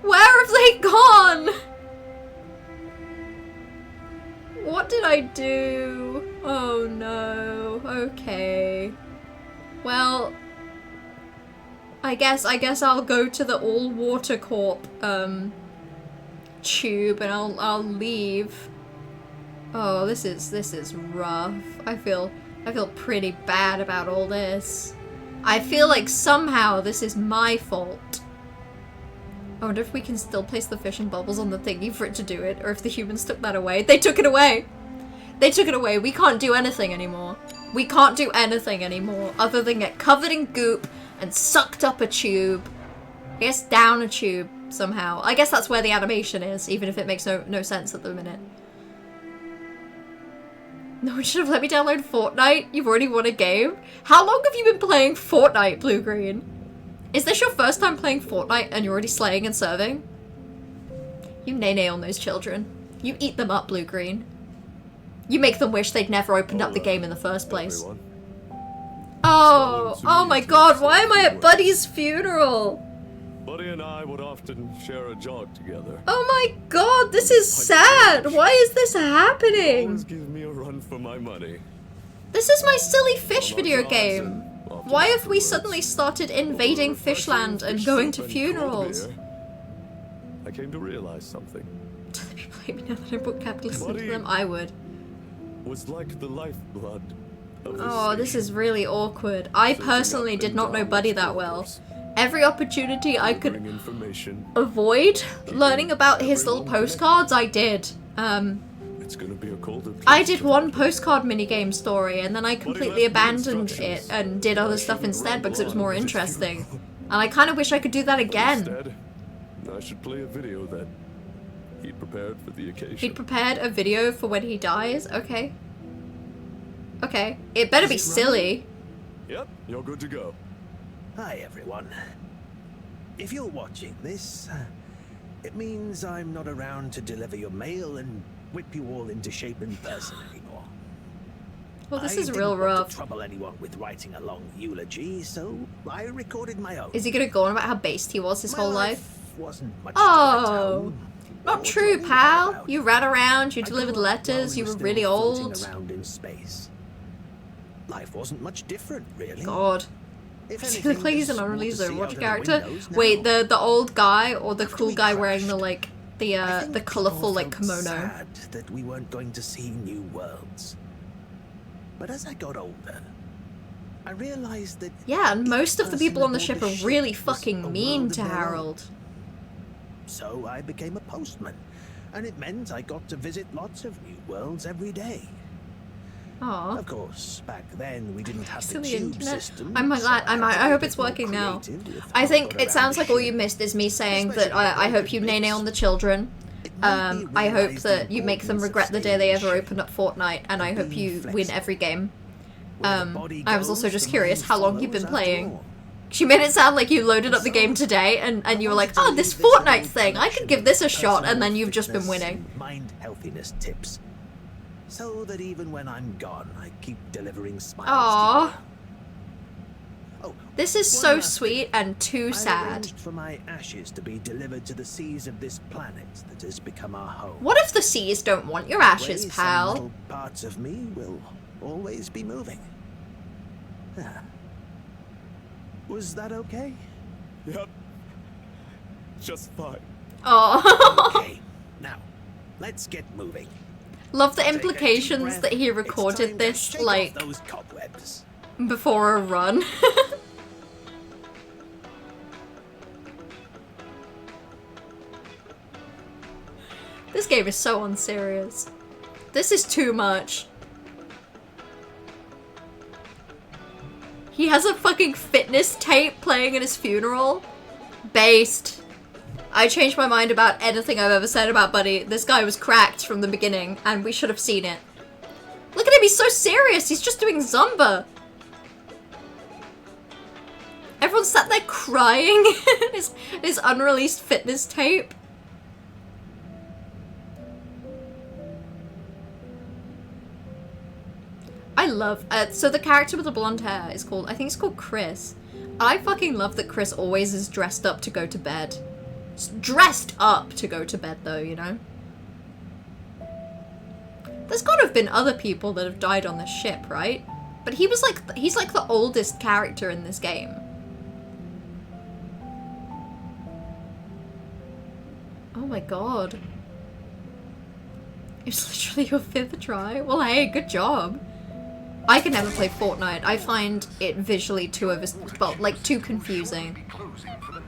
A: Where have they gone? What did I do? Oh no. Okay. Well, I guess I'll go to the all water corp tube and I'll leave. Oh, this is rough. I feel pretty bad about all this. I feel like somehow this is my fault. I wonder if we can still place the fishing bubbles on the thingy for it to do it, or if the humans took that away. They took it away! They took it away. We can't do anything anymore. We can't do anything anymore other than get covered in goop and sucked up a tube. I guess down a tube somehow. I guess that's where the animation is, even if it makes no sense at the minute. No one should have let me download Fortnite. You've already won a game. How long have you been playing Fortnite, Blue Green? Is this your first time playing Fortnite and you're already slaying and serving? You nay-nay on those children. You eat them up, Blue Green. You make them wish they'd never opened up the game in the first place.
E: Everyone.
A: Oh my god, why am I at Buddy's funeral?
E: Buddy and I would often share a jog together.
A: Oh my god, this is sad. Why is this happening?
E: Always gives me a run for my money.
A: This is my silly fish video game. Why have we suddenly started invading Fishland and going to funerals?
E: I came to realize something.
A: Do the people hate me now that I brought capitalism into them? I would.
E: Was like the lifeblood of this
A: Oh, this
E: station.
A: is really awkward. I personally did not know Buddy that well. Every opportunity I could
E: Bring information.
A: avoid learning about his little postcards, I did.
E: It's gonna be a colder place
A: I did
E: to
A: one
E: find
A: postcard minigame story and then I completely
E: left me
A: abandoned it
E: instructions.
A: and did other stuff instead because it was more interesting. And I kind of wish I could do that again.
E: Instead, I should play a video that he prepared for the occasion.
A: He'd prepared a video for when he dies? Okay. Okay. It better be silly.
E: Yep, you're good to go.
H: Hi everyone. If you're watching this, it means I'm not around to deliver your mail and whip you all into shape in person anymore.
A: Well, this
H: I
A: is
H: didn't
A: real
H: want
A: rough.
H: to trouble anyone with writing a long eulogy, so I recorded my own.
A: Is he gonna go on about how based he was his
H: My
A: whole life?
H: wasn't much
A: Oh,
H: to write home,
A: Not
H: or
A: true,
H: to
A: pal.
H: about.
A: You ran around, you
H: I
A: delivered
H: grew up while
A: letters,
H: we
A: you
H: were
A: were
H: still
A: really
H: floating
A: old.
H: around in space. Life wasn't much different, really.
A: God.
H: If
A: Does he
H: anything,
A: look like he's
H: there's
A: an
H: more
A: unreleased
H: to see
A: Overwatch
H: out of the
A: character?
H: windows
A: Wait,
H: now.
A: the old guy or the
H: After
A: cool
H: we
A: guy wearing the
H: crashed,
A: like
H: I think
A: the colourful
H: people
A: like
H: felt
A: kimono?
H: sad that we weren't going to see new worlds. But as I got older, I realized that
A: Yeah, and most of the
H: each
A: people on the
H: person
A: ship
H: aboard
A: are really
H: was
A: fucking
H: a
A: mean
H: world
A: to
H: of their own.
A: Harold.
H: So I became a postman, and it meant I got to visit lots of new worlds every day.
A: Aw.
H: Of course, back then we didn't have the
A: Silly
H: tube
A: internet.
H: system.
A: I'm
H: so
A: glad.
H: I had to
A: I
H: be
A: hope
H: a
A: it's
H: bit more
A: working now.
H: creative with
A: I
H: how
A: think
H: got
A: it
H: around
A: sounds
H: the
A: like all you
H: ship.
A: missed is me saying
H: Especially
A: that I hope you
H: with
A: nay-nay on the children.
H: It made me
A: I hope
H: realize
A: that
H: the
A: you make them
H: importance of
A: regret the day they
H: staying
A: ever
H: in
A: opened up Fortnite, and I hope you win every game.
H: Where the body
A: I was also
H: goes,
A: just
H: the
A: curious
H: mind
A: how long you've been
H: follows after
A: playing.
H: all.
A: She made it sound like you loaded up the game today and you were like, oh, this Fortnite thing, I could give this a shot, and then you've just been winning.
H: Mind healthiness tips. so that even when I'm gone, I keep delivering smiles
A: Aww.
H: to you. Oh,
A: This is
H: one
A: so
H: last
A: sweet and too
H: thing. I
A: sad.
H: arranged for my ashes to be delivered to the seas of this planet that has become our home.
A: What if the seas don't want your ashes,
H: Some
A: pal?
H: little parts of me will always be moving. Ah. Was that okay?
E: Yep. Just fine.
A: Oh.
H: Okay. Now, let's get moving.
A: Love the
H: Take a deep
A: implications
H: breath.
A: that he
H: It's
A: recorded
H: time to
A: this,
H: shake
A: like,
H: off those cobwebs.
A: before a run. This game is so unserious. This is too much. He has a fucking fitness tape playing at his funeral. Based. I changed my mind about anything I've ever said about Buddy. This guy was cracked from the beginning, and we should have seen it. Look at him, he's so serious. He's just doing Zumba. Everyone sat there crying. his unreleased fitness tape. I love, so the character with the blonde hair is called, I think it's called Chris. I fucking love that Chris always is dressed up to go to bed. Dressed up to go to bed though, you know? There's gotta have been other people that have died on this ship, right? But he was like, he's like the oldest character in this game. Oh my god. It's literally your 5th try? Well, hey, good job. I can never play Fortnite. I find it visually too too confusing.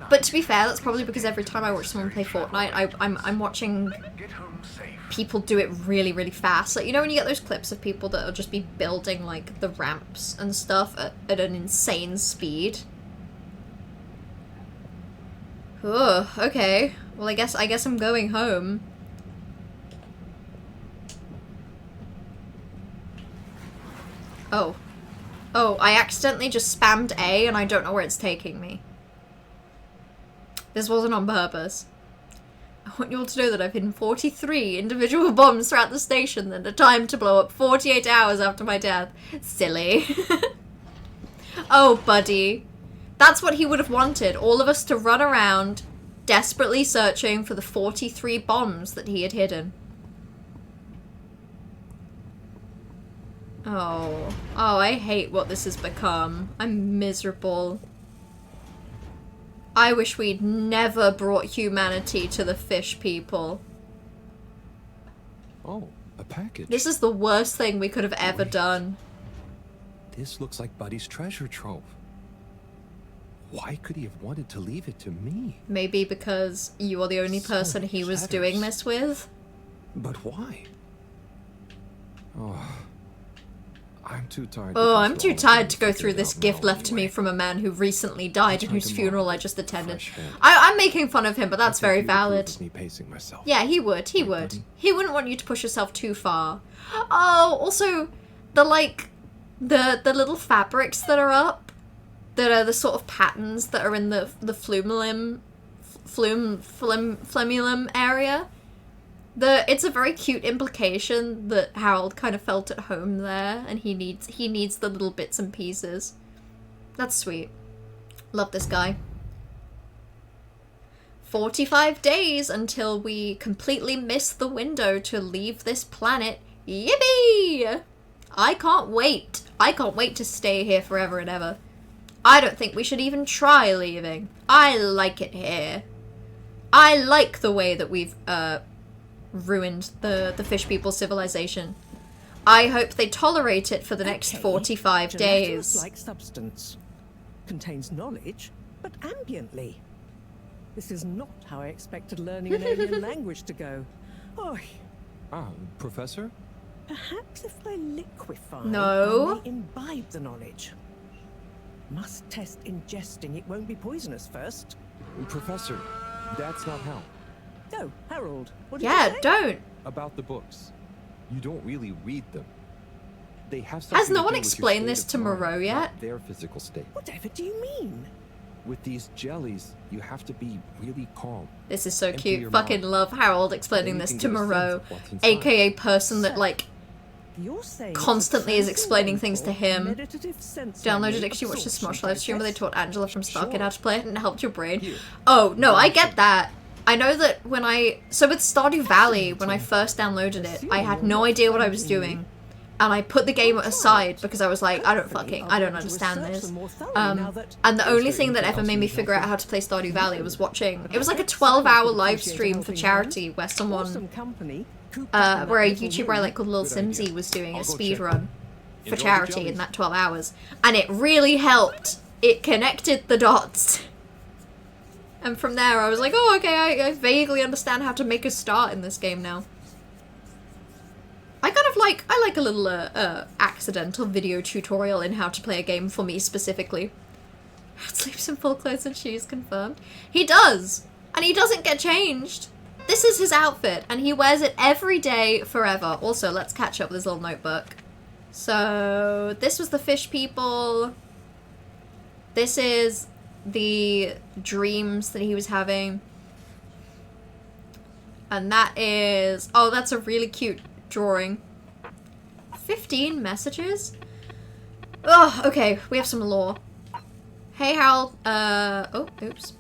A: But to be fair, that's probably because every time I watch someone play Fortnite, I'm watching people do it really, really fast. Like, you know when you get those clips of people that will just be building, like, the ramps and stuff at an insane speed? Ugh, okay. Well, I guess I'm going home. Oh. Oh, I accidentally just spammed A and I don't know where it's taking me. This wasn't on purpose. I want you all to know that I've hidden 43 individual bombs throughout the station that are timed to blow up 48 hours after my death. Silly. Oh, buddy. That's what he would have wanted. All of us to run around desperately searching for the 43 bombs that he had hidden. Oh. Oh, I hate what this has become. I'm miserable. I wish we'd never brought humanity to the fish people.
C: Oh, a package.
A: This is the worst thing we could have ever done.
C: This looks like Buddy's treasure trove. Why could he have wanted to leave it to me?
A: Maybe because you are the only person he was doing this with?
C: But why? Oh, I'm too tired.
A: Oh, I'm too tired to go through this gift left to me from a man who recently died and whose funeral I just attended. I'm making fun of him, but that's very valid.
C: Me pacing myself.
A: Yeah, he would. He would. He wouldn't want you to push yourself too far. Oh, also, the little fabrics that are up, that are the sort of patterns that are in the flemulum area. It's a very cute implication that Harold kind of felt at home there, and he needs the little bits and pieces. That's sweet. Love this guy. 45 days until we completely miss the window to leave this planet. Yippee! I can't wait. I can't wait to stay here forever and ever. I don't think we should even try leaving. I like it here. I like the way that we've, ruined the fish people's civilization. I hope they tolerate it for the next 45 days.
F: Like substance. Contains knowledge, but ambiently. This is not how I expected learning an alien language to go. Oh,
C: Professor?
F: perhaps if I liquefy,
A: No.
F: I may imbibe the knowledge. Must test ingesting. It won't be poisonous first.
C: Professor, that's not how.
F: No, Harold. What did you
A: Yeah,
F: say?
A: don't.
C: About the books. You don't really read them. They have
A: Has
C: something
A: no
C: to
A: one
C: do with your
A: explained
C: state
A: this
C: of
A: to
C: mind,
A: Moreau yet?
C: not their physical state.
F: Whatever do you mean?
C: With these jellies, you have to be really calm.
A: This is so
C: Empty
A: cute.
C: your
A: Fucking
C: mind.
A: love Harold explaining
C: Then you
A: this
C: can
A: to
C: get a sense
A: Moreau,
C: of what's inside.
A: aka person that, like,
F: You're saying
A: constantly is explaining things to him.
F: Meditative sense
A: Downloaded
F: memory
A: XG watched a
F: absorption
A: Smosh live stream where they
F: process.
A: taught Angela from Starkid how to play it and it helped your brain.
C: Here.
A: Oh, no, I get that. I know that when so with Stardew Valley, when I first downloaded it, I had no idea what I was doing. And I put the game aside because I was like, I don't understand this. And the only thing that ever made me figure out how to play Stardew Valley was watching, it was like a 12-hour live stream for charity where someone, where a YouTuber I like called Lil Simsy was doing a speed run for charity in that 12 hours. And it really helped. It connected the dots. And from there I was like, oh, okay, I vaguely understand how to make a start in this game now. I like a little accidental video tutorial in how to play a game for me specifically. Sleeps in full clothes and shoes, confirmed. He does! And he doesn't get changed. This is his outfit, and he wears it every day forever. Also, let's catch up with his little notebook. So, this was the fish people. This is the dreams that he was having. And that is... oh, that's a really cute drawing. 15 messages? Oh, okay, we have some lore. Hey Harold, oh, oops.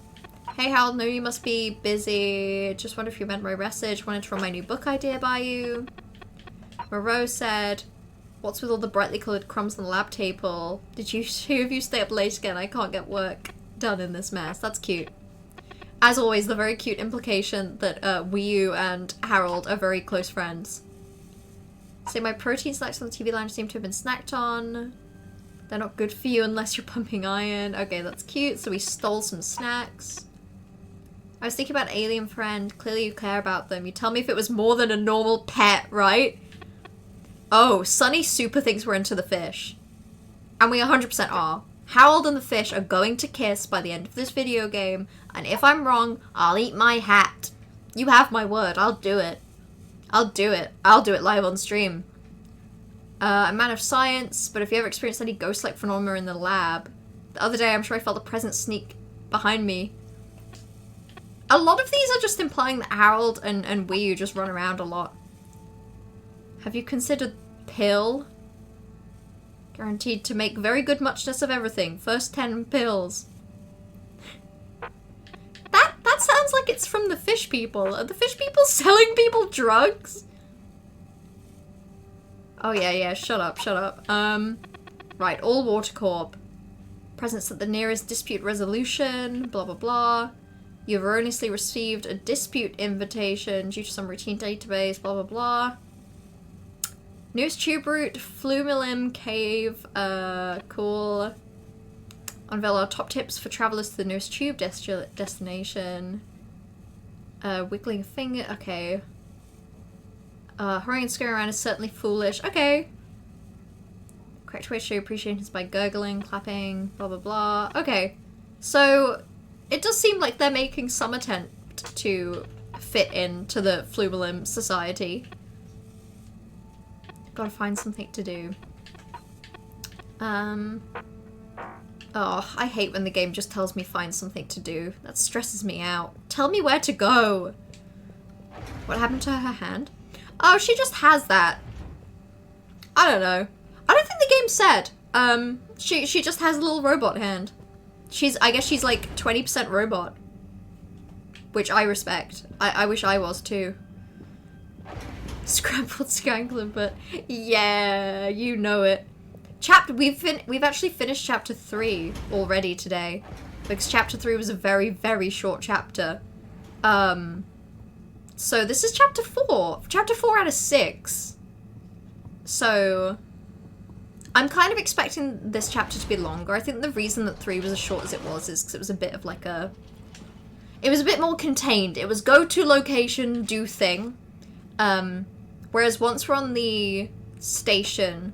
A: Hey Harold, know you must be busy. Just wonder if you meant my message. Wanted to run my new book idea by you. Moreau said, what's with all the brightly coloured crumbs on the lab table? Did you two of you stay up late again? I can't get work done in this mess. That's cute. As always, the very cute implication that Wii and Harold are very close friends. Say my protein snacks on the TV lounge seem to have been snacked on. They're not good for you unless you're pumping iron. Okay, that's cute. So we stole some snacks. I was thinking about Alien Friend. Clearly you care about them. You tell me if it was more than a normal pet, right? Oh, Sunny super thinks we're into the fish. And we 100% are. Harold and the fish are going to kiss by the end of this video game. And if I'm wrong, I'll eat my hat. You have my word. I'll do it. I'll do it. I'll do it live on stream. I'm a man of science, but if you ever experienced any ghost-like phenomena in the lab, the other day I'm sure I felt a presence sneak behind me. A lot of these are just implying that Harold and Wii U just run around a lot. Have you considered pill? Guaranteed to make very good muchness of everything. First 10 pills. That sounds like it's from the fish people. Are the fish people selling people drugs? Oh yeah, shut up. Right, all Water Corp. Presence at the nearest dispute resolution, blah blah blah. You've erroneously received a dispute invitation due to some routine database, blah blah blah. Newest tube route, Flumilim Cave, cool. Unveil our top tips for travelers to the nearest tube destination. Wiggling finger, okay. Hurrying and scurrying around is certainly foolish, okay. Correct way to show appreciation is by gurgling, clapping, blah blah blah. Okay, so it does seem like they're making some attempt to fit into the Flumilim society. Gotta find something to do. Oh, I hate when the game just tells me find something to do. That stresses me out. Tell me where to go. What happened to her hand? Oh, she just has that. I don't know. I don't think the game said. She just has a little robot hand. I guess she's like 20% robot. Which I respect. I wish I was too. Scrambled Scangler, but yeah, you know it. We've actually finished chapter 3 already today, because chapter 3 was a very, very short chapter. So this is chapter 4. Chapter 4 out of 6. So I'm kind of expecting this chapter to be longer. I think the reason that 3 was as short as it was is because it was a bit of like it was a bit more contained. It was go to location, do thing. Whereas once we're on the station,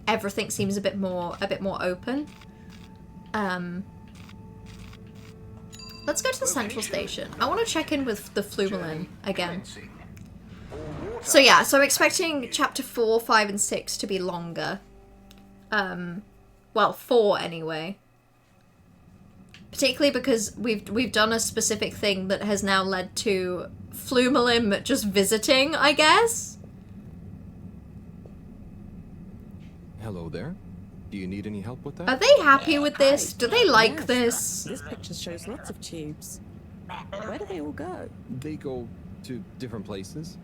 A: everything seems a bit more open. Let's go to the central station. I want to check in with the Flumilim again. So yeah, so I'm expecting chapter 4, 5, and 6 to be longer. Well, 4 anyway. Particularly because we've done a specific thing that has now led to Flumilim just visiting, I guess.
C: Hello there. Do you need any help with that?
A: Are they happy with this? Do they like
B: Yes,
A: this?
B: This picture shows lots of tubes. Where do they all go?
C: They go to different places.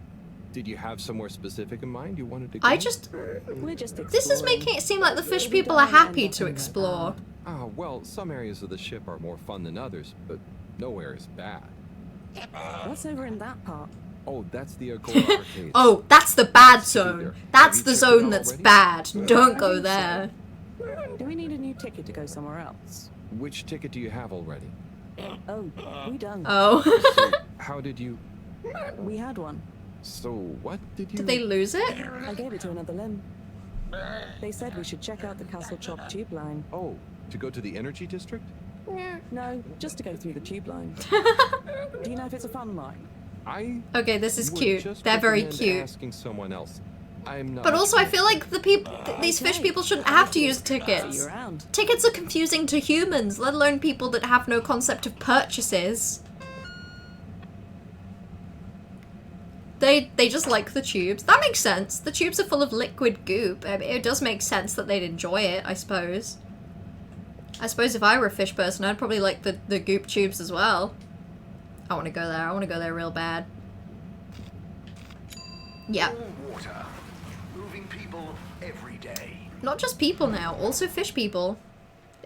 C: Did you have somewhere specific in mind you wanted to go?
A: I just...
B: We're just exploring.
A: This is making it seem like the fish
B: We
A: people
B: don't
A: are happy
B: end up
A: to
B: in that
A: explore.
C: Ah, well, some areas of the ship are more fun than others, but nowhere is bad.
B: What's over in that part?
C: Oh, that's the Agora Arcade.
A: Oh, that's the bad
C: There.
A: zone. That's
C: Have
A: the
C: you checked it
A: zone
C: out
A: that's
C: already?
A: bad. Don't go there.
B: Do we need a new ticket to go somewhere else?
C: Which ticket do you have already?
B: Oh, we don't.
A: Oh.
C: So, how did you...
B: We had one.
C: So, what did you...
A: Did they lose it?
B: I gave it to another limb. They said we should check out the Castle Chop tube line.
C: Oh, to go to the energy district?
B: No, just to go through the tube line. Do you know if it's a fun line?
C: I...
A: Okay, this is
C: would
A: cute.
C: just
A: They're very
C: recommend
A: cute.
C: asking someone else. I'm not...
A: But also, I feel like the people, these fish people shouldn't have to use
B: See
A: tickets.
B: you around.
A: Tickets are confusing to humans, let alone people that have no concept of purchases. They just like the tubes. That makes sense. The tubes are full of liquid goop. I mean, it does make sense that they'd enjoy it, I suppose. I suppose if I were a fish person, I'd probably like the goop tubes as well. I want to go there. I want to go there real bad. Yeah.
I: Water, moving people every day.
A: Not just people now, also fish people.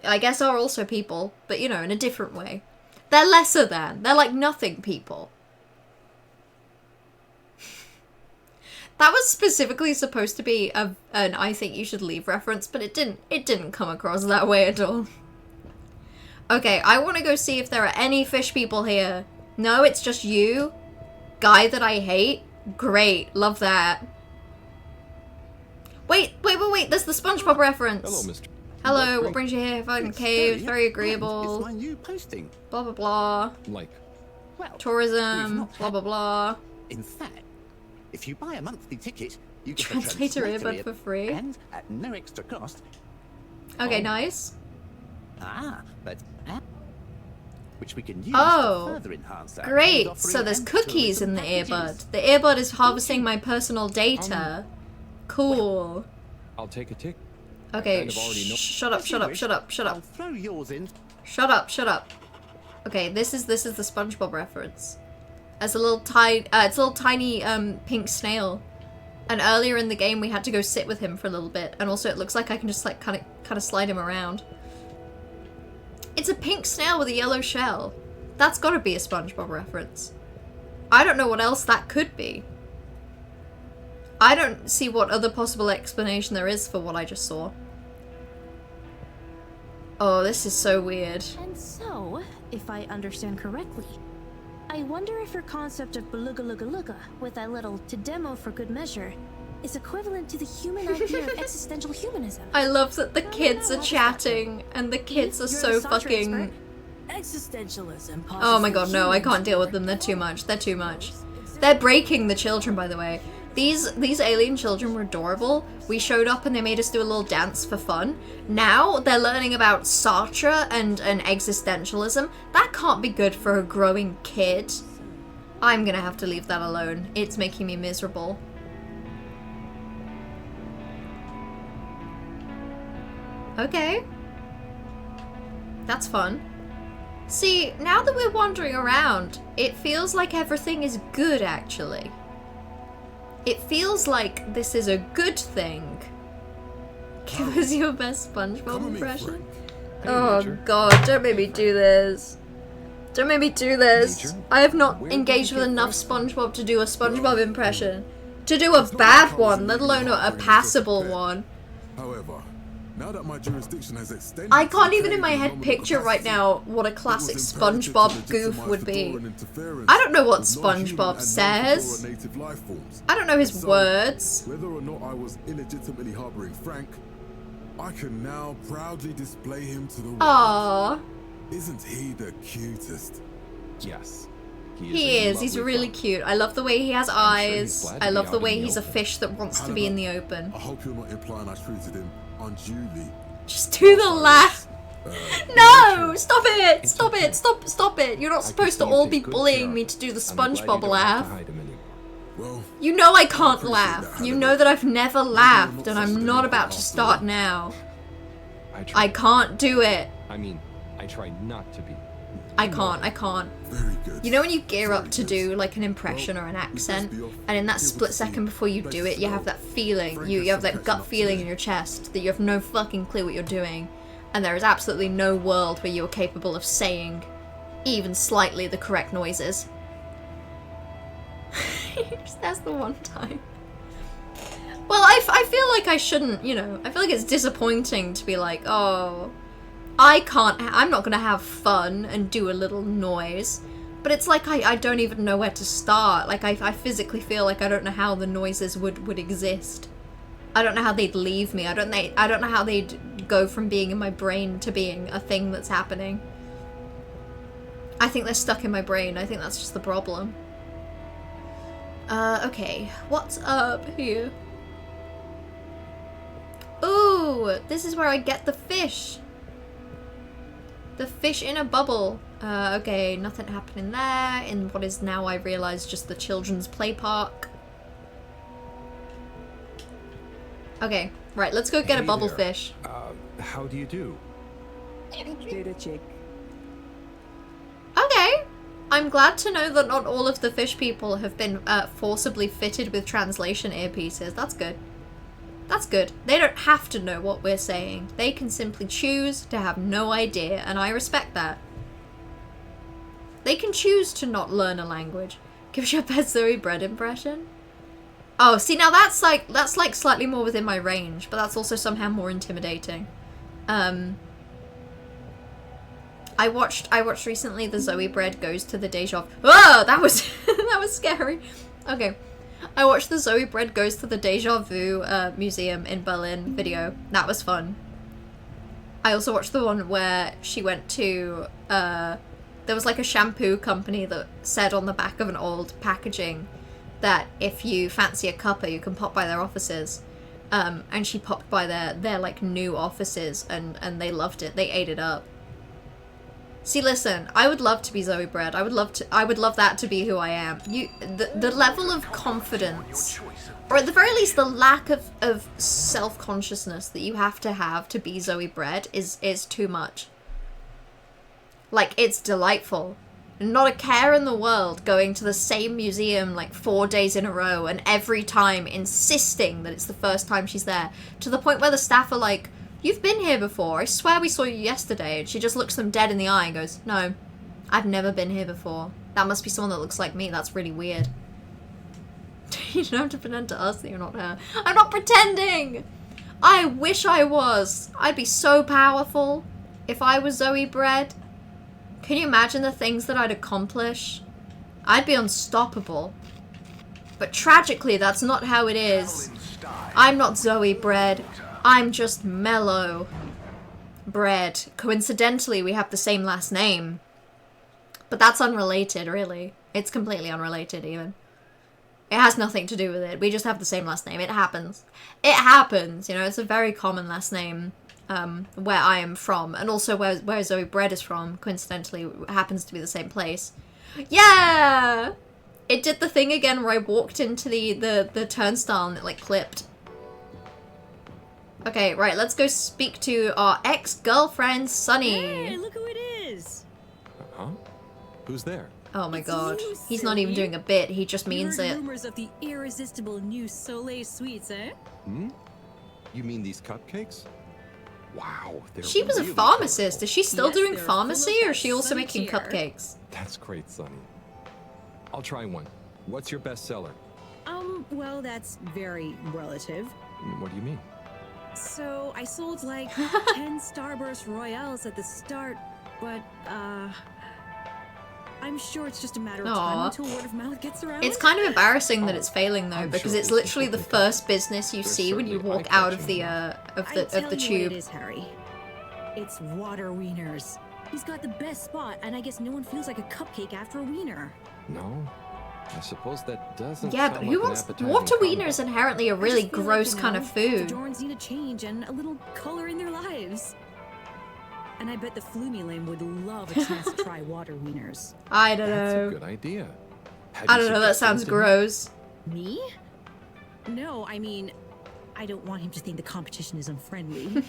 A: I guess are also people, but you know, in a different way. They're lesser than. They're like nothing people. That was specifically supposed to be an I think you should leave reference, but it didn't come across that way at all. Okay, I want to go see if there are any fish people here. No, it's just you. Guy that I hate. Great, love that. Wait, there's the SpongeBob reference.
C: Hello, Mr.
A: Hello, what brings you here? Fun cave, very agreeable.
H: It's my new posting.
A: Blah blah blah.
C: Like,
H: Well, we've
A: Tourism,
H: not
A: blah
H: had-
A: blah blah.
H: In fact, if you buy a monthly ticket, you get
A: Translator
H: a
A: earbud for free.
H: and at no extra cost.
A: Okay,
H: Oh.
A: nice.
H: But which we can use
A: Oh,
H: to further enhance our
A: great.
H: offering
A: So there's
H: and
A: cookies in
H: tourism
A: the
H: packages.
A: earbud. The earbud is harvesting my personal data. Cool.
C: I'll take a tick.
A: Okay,
C: kind of already know-
A: shut up,
H: If
A: shut
H: you
A: up,
H: wish,
A: shut up, shut
H: I'll
A: up.
H: throw yours in.
A: Shut up, shut up. Okay, this is the SpongeBob reference. As a little it's a little tiny pink snail. And earlier in the game we had to go sit with him for a little bit, and also it looks like I can just like kind of slide him around. It's a pink snail with a yellow shell. That's got to be a SpongeBob reference. I don't know what else that could be. I don't see what other possible explanation there is for what I just saw. Oh, this is so weird.
J: And so, if I understand correctly, I wonder if your concept of beluga with that little to demo for good measure is equivalent to the human idea of existential humanism.
A: I love that the kids are chatting and the kids are
J: You're
A: so
J: the Sartre
A: fucking...
J: expert. Existentialism.
A: Oh my god, no, I can't deal with them. They're too much. They're too much. They're breaking the children, by the way. These alien children were adorable. We showed up and they made us do a little dance for fun. Now they're learning about Sartre and existentialism. That can't be good for a growing kid. I'm gonna have to leave that alone. It's making me miserable. Okay. That's fun. See, now that we're wandering around, it feels like everything is good, actually. It feels like this is a good thing. Give us your best SpongeBob impression. Oh god, don't make me do this. Don't make me do this.
C: Major,
A: I have not
C: where did
A: engaged
C: you
A: with
C: get
A: enough
C: first?
A: SpongeBob to do a SpongeBob impression. To do a bad one, let alone a passable one.
K: However, now that my jurisdiction has extended,
A: I can't even in my head picture right now what a classic SpongeBob goof would be. I don't know what SpongeBob says. I don't know his words.
K: Whether or not I was illegitimately harboring Frank, I can now proudly display him to the world.
A: Aww.
K: Isn't he the cutest?
C: Yes.
A: He is. He's really cute. I love the way he has eyes.
C: glad to
A: I
C: be
A: love
C: out
A: the
C: in
A: way
C: the
A: he's a
C: open.
A: fish that wants to be in the open.
K: I hope you're not implying I treated him unduly.
A: Just do the laugh. No! Stop it! Stop it! Stop it! You're not supposed to all be bullying me to do the SpongeBob laugh.
K: Well,
A: You know I can't laugh. You know that I've never laughed, and I'm not about to start now. I can't do it.
C: I mean, I try not to be.
A: I can't.
K: Very good.
A: You know when you gear up to do like an impression or an accent, and in that split second before you do it, you have that feeling, you have that gut feeling in your chest that you have no fucking clue what you're doing, and there is absolutely no world where you are capable of saying even slightly the correct noises. That's the one time. Well, I feel like I shouldn't, you know, I feel like it's disappointing to be like, oh, I'm not gonna have fun and do a little noise. But it's like I don't even know where to start. Like I physically feel like I don't know how the noises would exist. I don't know how they'd leave me. I don't know how they'd go from being in my brain to being a thing that's happening. I think they're stuck in my brain. I think that's just the problem. Okay. What's up here? Ooh, this is where I get the fish. The fish in a bubble. Okay, nothing happening there in what is now, I realise, just the children's play park. Okay, right, let's go get a bubble fish.
C: How do you do?
F: Data check.
A: Okay. I'm glad to know that not all of the fish people have been forcibly fitted with translation earpieces. That's good. That's good. They don't have to know what we're saying. They can simply choose to have no idea, and I respect that. They can choose to not learn a language. Give us your best Zoe Bread impression. Oh, see, now that's like slightly more within my range, but that's also somehow more intimidating. I watched recently the Zoe Bread Goes to the Deja Vu. Oh, that was that was scary. Okay. I watched the Zoe Bread Goes to the Deja Vu museum in Berlin video. That was fun. I also watched the one where she went to, there was like a shampoo company that said on the back of an old packaging that if you fancy a cuppa, you can pop by their offices. And she popped by their like new offices and they loved it. They ate it up. See, listen, I would love to be Zoe Bread. I would love that to be who I am. The level of confidence, or at the very least the lack of self-consciousness that you have to be Zoe Bread is too much. Like, it's delightful. Not a care in the world going to the same museum like 4 days in a row and every time insisting that it's the first time she's there, to the point where the staff are like, "You've been here before. I swear we saw you yesterday." And she just looks them dead in the eye and goes, "No, I've never been here before. That must be someone that looks like me. That's really weird." You don't have to pretend to us that you're not her. I'm not pretending! I wish I was. I'd be so powerful if I was Zoe Bread. Can you imagine the things that I'd accomplish? I'd be unstoppable. But tragically, that's not how it is. I'm not Zoe Bread. I'm just Mellow Bread. Coincidentally, we have the same last name. But that's unrelated, really. It's completely unrelated, even. It has nothing to do with it. We just have the same last name. It happens. It happens, you know, it's a very common last name where I am from. And also where Zoe Bread is from, coincidentally, happens to be the same place. Yeah! It did the thing again where I walked into the turnstile and it, like, clipped. Okay, right, let's go speak to our ex-girlfriend, Sunny.
L: Hey, look who it is!
C: Huh? Who's there?
A: Oh my
L: It's
A: god.
L: you,
A: He's not even
L: silly.
A: doing a bit, he just means
L: You heard
A: it.
L: rumors of the irresistible new Soleil sweets, eh?
C: Hmm? You mean these cupcakes? Wow, they're
A: She was a
C: really
A: pharmacist. Is she still
L: Yes,
A: doing
L: they're full of
A: pharmacy, or
L: that
A: is she also
L: sunny
A: making
L: cheer.
A: cupcakes?
C: That's great, Sonny. I'll try one. What's your bestseller?
L: Well, that's very relative.
C: What do you mean?
L: So, I sold like 10 Starburst Royales at the start, but, I'm sure it's just a matter of time
A: Aw.
L: until word of mouth gets around.
A: It's kind of embarrassing that it's failing though,
C: I'm
A: because
C: sure
A: it's
C: this
A: literally the
C: will pick up.
A: first business you
C: There's
A: see when you
C: certainly
A: walk out of
C: eye-catching
A: the
L: I tell
A: of the
L: you what
A: tube.
L: it is, Harry. It's water wieners. He's got the best spot, and I guess no one feels like a cupcake after a wiener.
C: No? I suppose that doesn't
A: Yeah,
C: sound
A: but
C: like
A: who
C: an
A: wants
C: appetizing
A: water
C: combo.
A: wieners? Inherently a
L: I
A: really
L: just feel
A: gross
L: like,
A: kind of food.
L: The Dorns need a change and a little color in their lives. And I bet the Floomy Lame would love a chance to try water wieners.
A: I don't
C: That's a
A: know.
C: good idea. How do
A: I
C: you
A: don't know. That
C: suggest
A: sounds
C: anything?
A: gross.
L: Me? No, I mean, I don't want him to think the competition is unfriendly.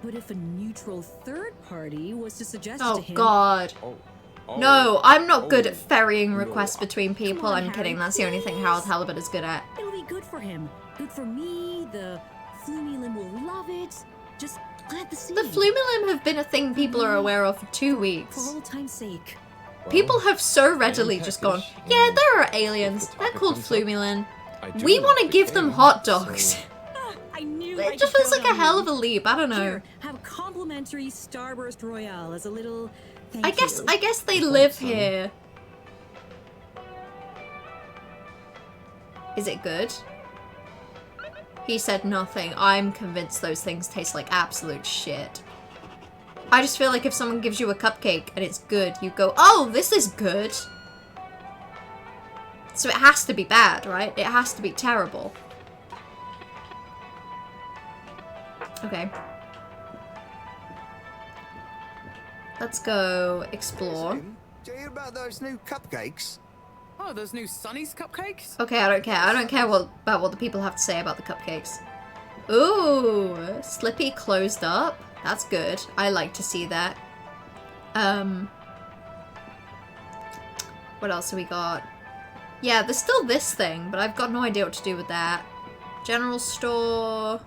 L: But if a neutral third party was to suggest it to him...
A: Oh god. No, I'm not good at ferrying requests between people. I'm kidding, that's the only thing Harold Halibut is good at.
L: It'll be good for him. Good for me, the Flumilim will love it. Just plant the seed.
A: The Flumilim have been a thing people are aware of for 2 weeks.
L: For old time's sake.
A: People have so readily just gone, yeah, there are aliens. They're called Flumilim. We want to give them hot dogs.
L: I knew
A: It just feels like a hell of a leap. I don't know.
L: Here, have a complimentary Starburst Royale as a little
A: I guess they live here. Is it good? He said nothing. I'm convinced those things taste like absolute shit. I just feel like if someone gives you a cupcake and it's good, you go, oh, this is good. So it has to be bad, right? It has to be terrible. Okay. Let's go explore.
I: Listen, do you hear about those new cupcakes?
G: Oh, those new Sunny's cupcakes?
A: Okay, I don't care. I don't care about what the people have to say about the cupcakes. Ooh, Slippy closed up. That's good. I like to see that. What else have we got? Yeah, there's still this thing, but I've got no idea what to do with that. General store.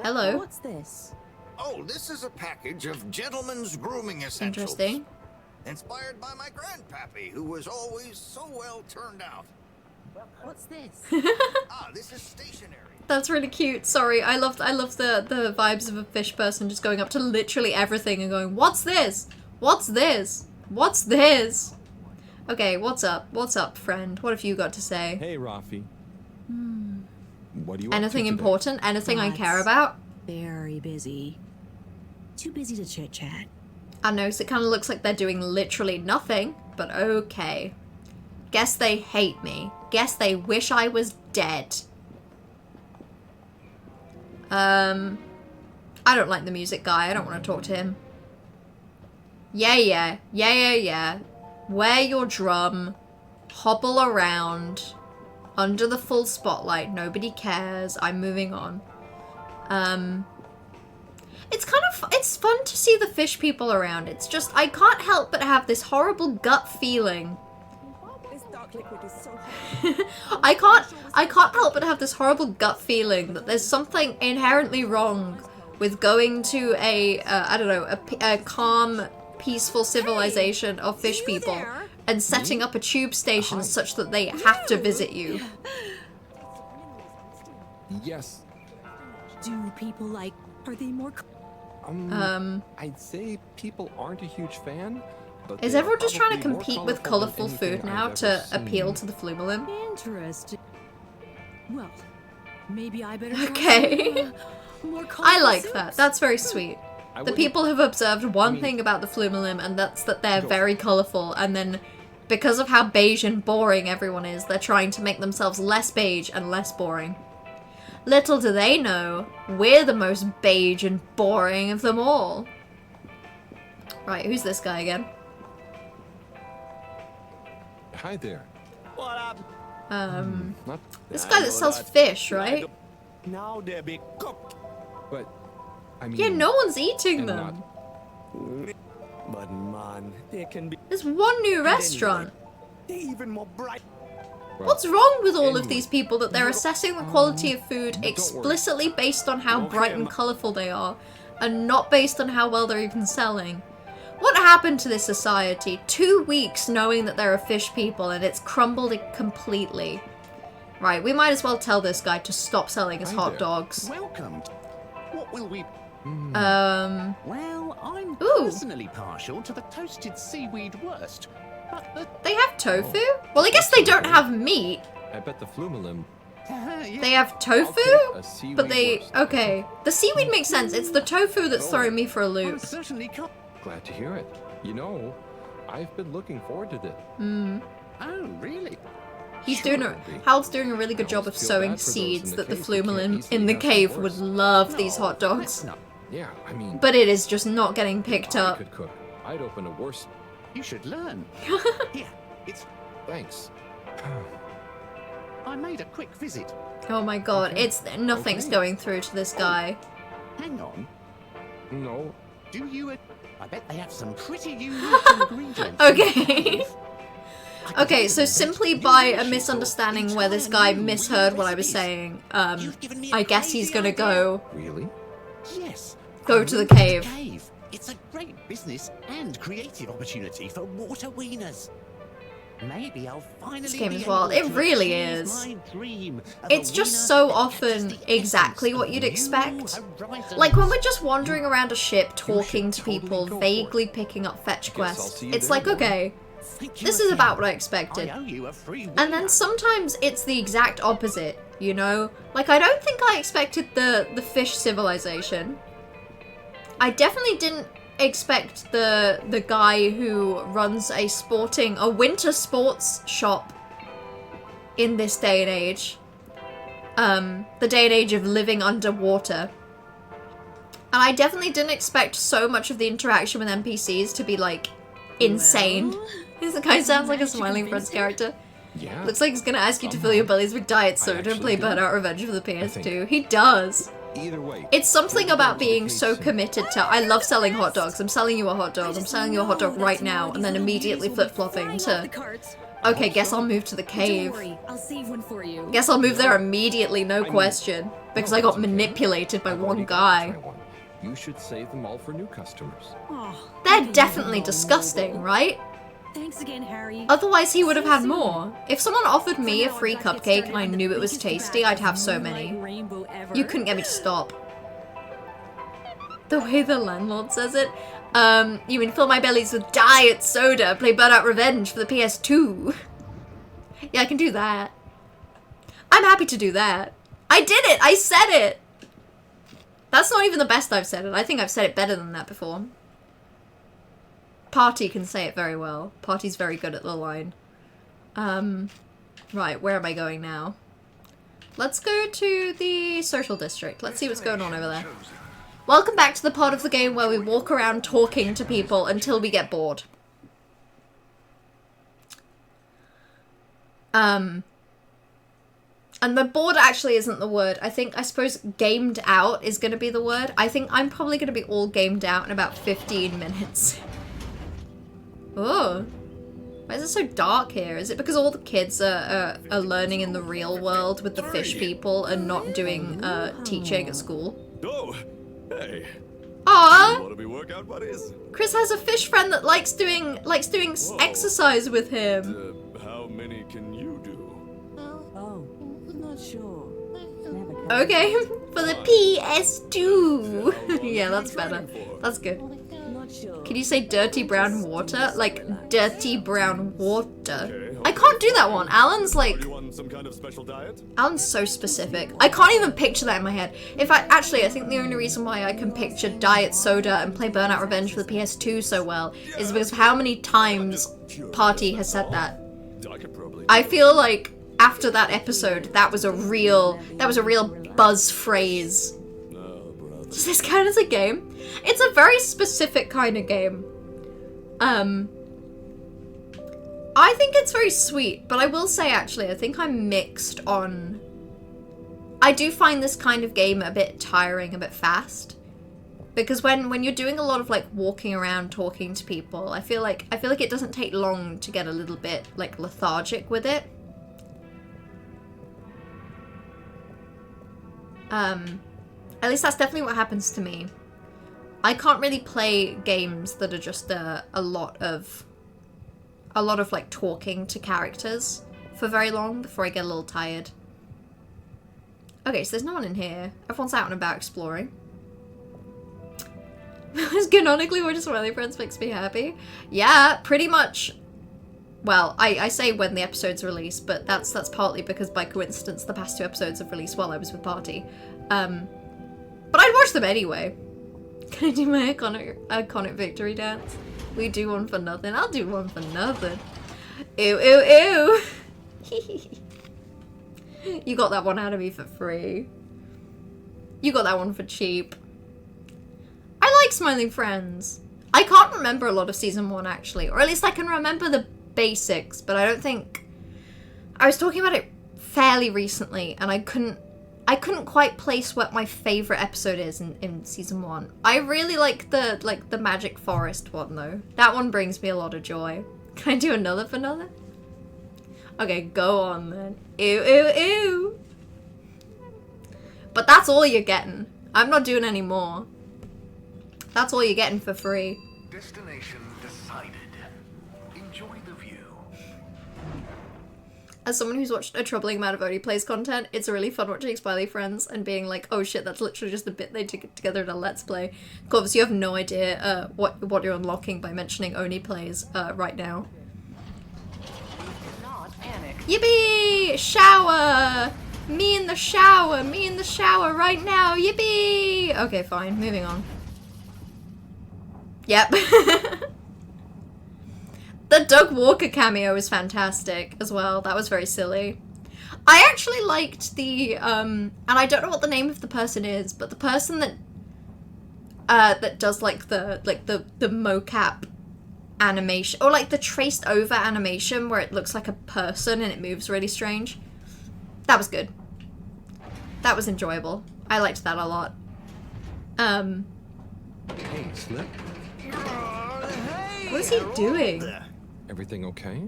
A: Hello.
B: What's this?
I: Oh, this is a package of gentlemen's grooming essentials.
A: Interesting.
I: Inspired by my grandpappy, who was always so well turned out.
B: What's this?
I: This is stationery.
A: That's really cute. Sorry, I love the vibes of a fish person just going up to literally everything and going, "What's this? What's this? What's this?" Okay, what's up? What's up, friend? What have you got to say?
C: Hey, Rafi. What do you
A: Anything
C: up to today?
A: important? Anything I care about?
L: Very busy. Too busy to chit-chat.
A: I know, so it kind of looks like they're doing literally nothing, but okay. Guess they hate me. Guess they wish I was dead. I don't like the music guy. I don't want to talk to him. Yeah. Wear your drum. Hobble around. Under the full spotlight. Nobody cares. I'm moving on. It's fun to see the fish people around. It's just, I can't help but have this horrible gut feeling.
B: This dark liquid is so
A: I can't help but have this horrible gut feeling that there's something inherently wrong with going to a calm, peaceful civilization of fish people and setting up a tube station such that they have to visit you.
C: Yes.
L: Do people like... Are they more...
C: I'd say people aren't a huge fan. But
A: Is
C: they are
A: everyone just trying to
C: probably more
A: compete with
C: colorful
A: colourful
C: than anything
A: food now
C: I've
A: to
C: ever seen.
A: appeal to the Flumilim?
L: Interesting. Well, maybe I better...
A: Okay.
L: More
A: I like
L: suits.
A: that. That's very sweet. The
C: wouldn't-
A: people have observed one thing about the Flumilim, and that's that they're very colourful, and then because of how beige and boring everyone is, they're trying to make themselves less beige and less boring. Little do they know, we're the most beige and boring of them all. Right, who's this guy again?
C: Hi there.
H: What up?
C: Not
A: This
C: that,
A: guy that sells fish, right?
H: Now they're being cooked.
C: but I mean.
A: Yeah, no one's eating
C: I'm
A: them.
H: But man, they can be
A: There's one new restaurant.
H: they're even more bright.
C: Well,
A: What's wrong with all of
C: anyway.
A: these people that they're assessing the quality of food
C: worry.
A: explicitly based on how
H: Okay,
A: bright and colourful they are, and not based on how well they're even selling? What happened to this society? 2 weeks knowing that there are fish people and it's crumbled it completely. Right, we might as well tell this guy to stop selling his
C: Hi
A: hot
C: there.
A: dogs.
I: Welcome. What will we...
M: Well, I'm
A: Ooh.
M: personally partial to the toasted seaweed wurst. But the...
A: They have tofu? Well, I guess they don't have meat.
C: I bet the Flumilim.
A: They have tofu?
C: A seaweed
A: But they...
C: wurst.
A: Okay. The seaweed makes sense. It's the tofu that's
C: Oh.
A: throwing me for a
M: I
A: loop.
M: certainly can't...
C: Glad to hear it. You know, I've been looking forward to this.
M: Oh, really?
A: He's
C: Sure,
A: doing
C: Andy.
A: Hal's doing a really good
C: I
A: job of
C: almost feel
A: sowing
C: bad for those
A: seeds
C: in
A: that
C: the
A: the
C: cave who can't
A: Flumilim
C: easily
A: in the
C: have
A: cave
C: some
A: would
C: wurst.
A: love these hot
M: let's
A: dogs.
M: not.
C: Yeah, I mean.
A: But it is just not getting picked
C: I
A: up.
C: could cook. I'd open a worse.
M: You should learn. Here, it's...
C: Thanks.
M: I made a quick visit.
A: Oh my god, nothing's going through to this guy.
M: Hang on.
C: No.
M: Do you... I bet they have some pretty unique ingredients.
A: Okay. Okay, so simply by a misunderstanding where this guy misheard what I was saying, I guess he's gonna go...
C: Really?
M: Yes.
A: Go to the cave.
M: It's a great business and creative opportunity for water wieners. Maybe I'll finally
A: This game
M: be
A: is wild.
M: able
A: It
M: to
A: really
M: achieve
A: is.
M: my dream of
A: It's
M: a
A: just
M: wiener
A: so
M: that
A: often
M: touches the
A: exactly
M: essence
A: what
M: of
A: you'd
M: new
A: expect.
M: horizons.
A: Like when we're just wandering around a ship, talking to people, vaguely picking up fetch quests, it's like, okay, this is about what I expected.
M: I owe you a free
A: And then sometimes it's the exact opposite, you know? Like, I don't think I expected the fish civilization. I definitely didn't expect the guy who runs a winter sports shop in this day and age. The day and age of living underwater. And I definitely didn't expect so much of the interaction with NPCs to be, like, insane. This guy sounds like a Smiling Friends character.
C: Yeah.
A: Looks like he's gonna ask you to fill your bellies with diet soda and play Burnout Revenge for the PS2. He does.
C: Either way.
A: It's something about being so committed to, I love selling hot dogs, I'm selling you a hot dog, I'm selling you a hot dog right now, and then immediately flip-flopping to, okay, guess I'll move to the cave.
L: Don't worry, I'll save one for you.
A: Guess I'll move there immediately, no question. Because I got manipulated by one guy.
C: You should save them all for new customers.
A: They're definitely disgusting, right?
L: Thanks again, Harry.
A: Otherwise he would have had more. If someone offered me a free cupcake and I knew it was tasty, I'd have so many. You couldn't get me to stop. The way the landlord says it. You mean fill my bellies with diet soda, play Burnout Revenge for the PS2. Yeah, I can do that. I'm happy to do that. I did it! I said it! That's not even the best I've said it. I think I've said it better than that before. Party can say it very well. Party's very good at the line. Right, where am I going now? Let's go to the social district. Let's see what's going on over there. Welcome back to the part of the game where we walk around talking to people until we get bored. And the bored actually isn't the word. I suppose gamed out is going to be the word. I think I'm probably going to be all gamed out in about 15 minutes. Oh, why is it so dark here? Is it because all the kids are learning in the real world with the fish people and not doing teaching at school?
E: Oh, hey.
A: Aww!
E: Want to be workout buddies?
A: Chris has a fish friend that likes doing exercise with him.
E: How many can you do?
B: Oh, not sure. Never
A: Okay, for the PS2. Yeah, that's better. That's good.
B: Not sure.
A: Can you say dirty brown water? Like, dirty brown water. I can't do that one. Alan's like...
E: Are you on some kind of special diet?
A: Alan's so specific. I can't even picture that in my head. In fact, actually, I think the only reason why I can picture diet soda and play Burnout Revenge for the PS2 so well is because of how many times Party has said that. I feel like after that episode, that was a real buzz phrase. Does this count as a game? It's a very specific kind of game. I think it's very sweet, but I will say actually, I think I'm mixed on... I do find this kind of game a bit tiring, a bit fast. Because when you're doing a lot of like walking around talking to people, I feel like it doesn't take long to get a little bit like lethargic with it. At least that's definitely what happens to me. I can't really play games that are just a lot of like talking to characters for very long before I get a little tired. Okay, so there's no one in here. Everyone's out and about exploring. Because canonically, we're just Smiley Friends makes me happy. Yeah, pretty much. Well, I say when the episodes release, but that's partly because by coincidence the past 2 episodes have released while I was with Party. But I'd watch them anyway. Can I do my iconic victory dance? We do one for nothing. I'll do one for nothing. Ew, ew, ew. You got that one out of me for free. You got that one for cheap. I like Smiling Friends. I can't remember a lot of season 1 actually, or at least I can remember the basics, but I don't think... I was talking about it fairly recently, and I couldn't quite place what my favorite episode is in season 1. I really like the Magic Forest one though. That one brings me a lot of joy. Can I do another vanilla? Okay, go on then. Ew, ew, ew. But that's all you're getting. I'm not doing any more. That's all you're getting for free.
N: Destination decided. Enjoy the view.
A: As someone who's watched a troubling amount of Oni Plays content, it's really fun watching Smiley Friends and being like, oh shit, that's literally just a bit they took together in a Let's Play. Of course, you have no idea what you're unlocking by mentioning Oni Plays right now. Yippee! Shower! Me in the shower! Me in the shower right now! Yippee! Okay, fine. Moving on. Yep. The Doug Walker cameo was fantastic as well. That was very silly. I actually liked the, and I don't know what the name of the person is, but the person that, that does like the mocap animation, or like the traced over animation where it looks like a person and it moves really strange. That was good. That was enjoyable. I liked that a lot.
C: Hey, Slip.
A: What is he doing?
C: Everything okay?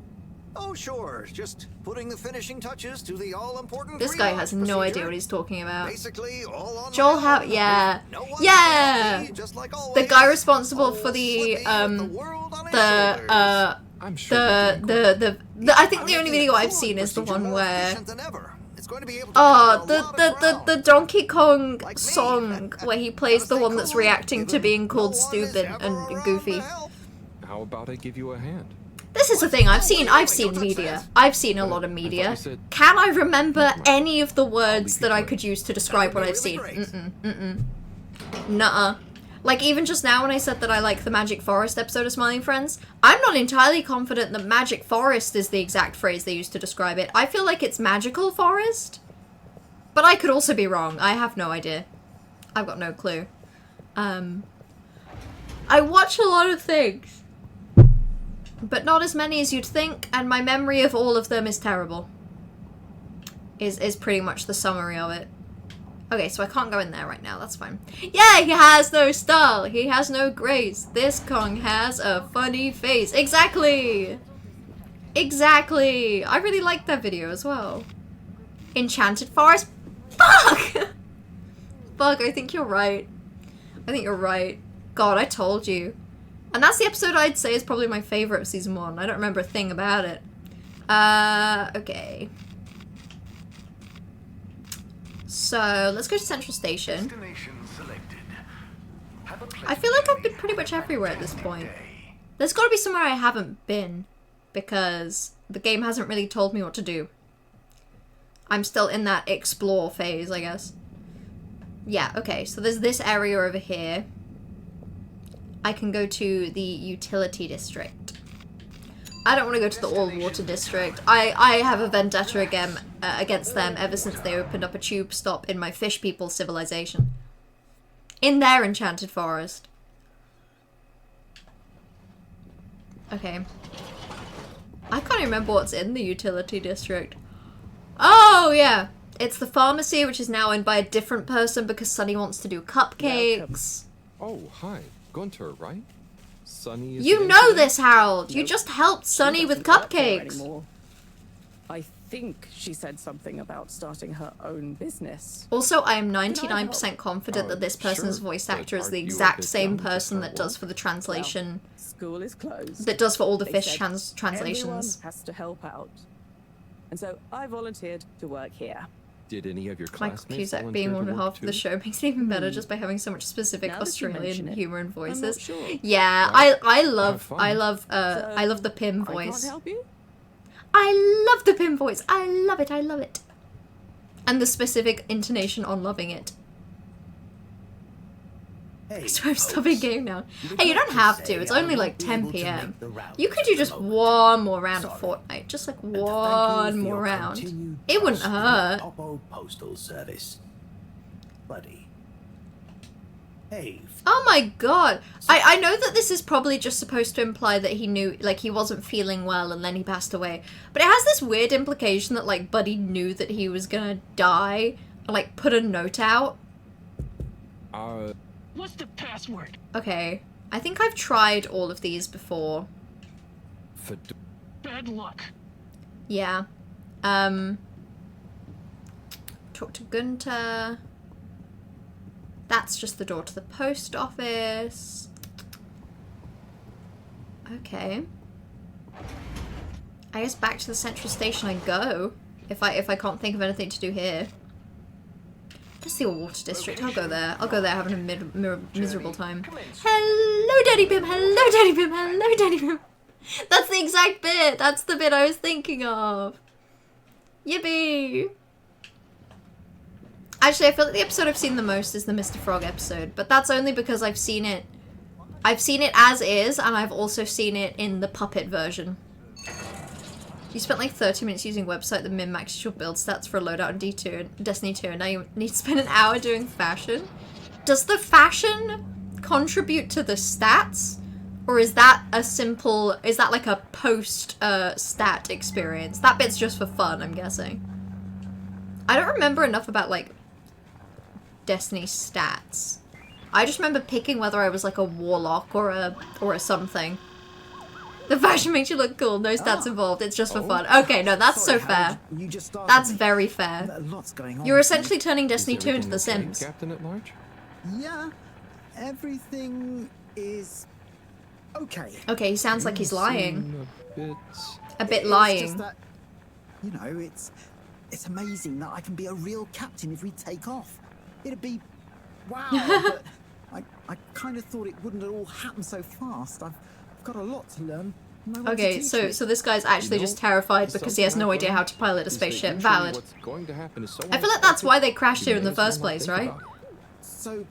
I: Oh, sure. Just putting the finishing touches to the all-important.
A: This guy has no idea what he's talking about.
I: Basically, all on
A: Joel How? Yeah, yeah. The guy responsible for the I think the only video I've seen is the one where the Donkey Kong song where he plays the one that's reacting to being called stupid and goofy.
C: How about I give you a hand?
A: This is the thing, I've seen media. I've seen a lot of media. Can I remember any of the words that I could use to describe what I've seen? Nuh-uh. Like, even just now when I said that I like the Magic Forest episode of Smiling Friends, I'm not entirely confident that Magic Forest is the exact phrase they used to describe it. I feel like it's Magical Forest. But I could also be wrong. I have no idea. I've got no clue. I watch a lot of things, but not as many as you'd think, and my memory of all of them is terrible. Is pretty much the summary of it. Okay, so I can't go in there right now, that's fine. Yeah, he has no style, he has no grace. This Kong has a funny face. Exactly! Exactly! I really liked that video as well. Enchanted Forest? Fuck! Fuck, I think you're right. I think you're right. God, I told you. And that's the episode I'd say is probably my favorite of season 1. I don't remember a thing about it. Okay. So, let's go to Central Station. I feel like I've been pretty much everywhere at this point. There's gotta be somewhere I haven't been, because the game hasn't really told me what to do. I'm still in that explore phase, I guess. Yeah, okay, so there's this area over here. I can go to the utility district. I don't want to go to the all-water district. I have a vendetta against them ever since they opened up a tube stop in my fish people civilization. In their enchanted forest. Okay. I can't remember what's in the utility district. Oh, yeah. It's the pharmacy, which is now owned by a different person because Sunny wants to do cupcakes.
C: Oh, hi. Gunter, right? Sunny is
A: You know this, Harold. You just helped Sunny with cupcakes.
B: I think she said something about starting her own business.
A: Also, I am 99% confident that this person's voice actor is the exact same person that does for the translation.
B: School is closed.
A: That does for all the
B: They
A: fish
B: said
A: translations.
B: Everyone has to help out. And so I volunteered to work here.
C: Did any of your
A: Michael
C: classmates
A: Cusack being one and a half of the show makes it even better just by having so much specific
B: Now that you
A: Australian
B: mention it,
A: humor and
B: I'm not
A: voices.
B: sure.
A: Yeah,
C: Well,
A: I love
C: have fun.
A: I love the Pim
B: I
A: voice.
B: can't help you?
A: I love the Pim voice. I love it. I love it. And the specific intonation on loving it.
H: Hey,
A: So I'm stopping game now.
H: you
A: Hey, you don't
H: don't
A: have
H: say
A: to. It's
H: I
A: only
H: won't
A: like
H: be
A: 10
H: able to
A: p.m.
H: make the round
A: You could
H: this
A: do just
H: moment.
A: one more round of
H: Sorry.
A: Fortnite. Just like
H: And to thank you
A: one
H: for
A: more
H: your
A: round.
H: continued
A: It wouldn't
H: trust in the
A: hurt.
H: Oppo Postal Service. Buddy. Hey.
A: Oh my god. I know that this is probably just supposed to imply that he knew, like, he wasn't feeling well and then he passed away. But it has this weird implication that, like, Buddy knew that he was gonna die and, like, put a note out.
O: What's the password?
A: Okay. I think I've tried all of these before.
O: Bad luck.
A: Yeah. Talk to Gunter. That's just the door to the post office. Okay. I guess back to the central station I go. If I can't think of anything to do here. Let's see a water district. I'll go there. I'll go there having a miserable time. Hello, Daddy Bim. Hello, Daddy Bim. Hello, Daddy Bim. That's the exact bit. That's the bit I was thinking of. Yippee. Actually, I feel like the episode I've seen the most is the Mr. Frog episode, but that's only because I've seen it as is, and I've also seen it in the puppet version. You spent like 30 minutes using a website that min-maxes your build stats for a loadout in D2 and Destiny 2, and now you need to spend an hour doing fashion? Does the fashion contribute to the stats? Or is that a simple, is that like a post-stat experience? That bit's just for fun, I'm guessing. I don't remember enough about, like, Destiny stats. I just remember picking whether I was, like, a warlock or a something. The fashion makes you look cool, no stats involved, it's just for fun. Okay, no, that's so fair. That's very fair. You're essentially turning Destiny 2 into The Sims.
C: Captain at large?
P: Yeah, everything is okay.
A: Okay, he sounds like he's lying. A bit
P: It's
A: lying.
P: just that, you know, it's amazing that I can be a real captain if we take off. It'd be wow, but I kind of thought it wouldn't all happen so fast. I've got a lot to learn. No one to
A: Okay,
P: teach
A: so
P: me.
A: this guy's actually just terrified because he has no idea how to pilot a spaceship. Valid. I feel like that's why they crashed here in the first place, right?
P: So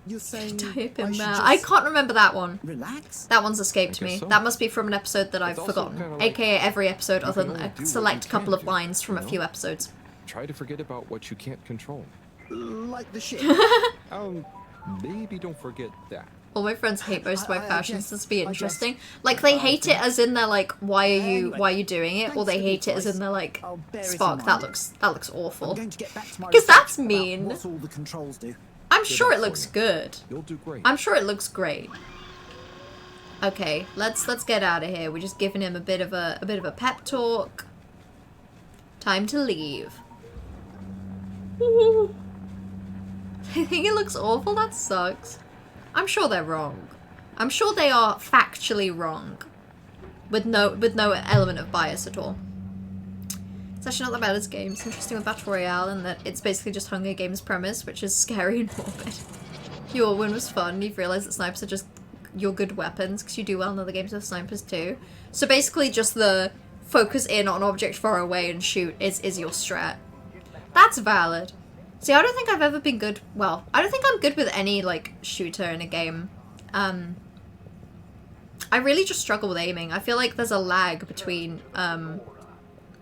P: you're saying
A: Type
P: I
A: in
P: should
A: there.
P: just
A: I can't remember that one.
P: relax?
A: That one's escaped me.
C: so.
A: That must be from an episode that I've
C: It's also
A: forgotten.
C: kinda like,
A: AKA every episode other
C: can
A: than
C: only do
A: a
C: what
A: select
C: you
A: couple
C: can
A: of
C: do,
A: lines from a
C: you know?
A: few episodes.
C: Try to forget about what you can't control.
P: Like the ship.
C: Maybe don't forget that.
A: All my friends hate most of my
P: I
A: fashions.
P: guess-
A: This would be
P: I guess-
A: interesting. Like they hate it as in they're like, why are you doing it? Or they hate it as in they're like,
P: I'll bear it in
A: Spark,
P: mind.
A: that looks awful.
P: I'm going to get back to my
A: Because that's
P: research about
A: mean.
P: What all the controls do.
A: I'm sure it looks good.
C: You'll do great.
A: I'm sure it looks great. Okay, let's get out of here. We're just giving him a bit of a pep talk. Time to leave. I think it looks awful. That sucks. I'm sure they're wrong. I'm sure they are factually wrong, with no element of bias at all. It's actually not that bad as a game. It's interesting with Battle Royale in that it's basically just Hunger Games premise, which is scary and morbid. Your win was fun. You've realised that snipers are just your good weapons, because you do well in other games with snipers too. So basically just the focus in on object far away and shoot is your strat. That's valid. See, I don't think I've ever been good, well, I don't think I'm good with any, like, shooter in a game. I really just struggle with aiming. I feel like there's a lag between,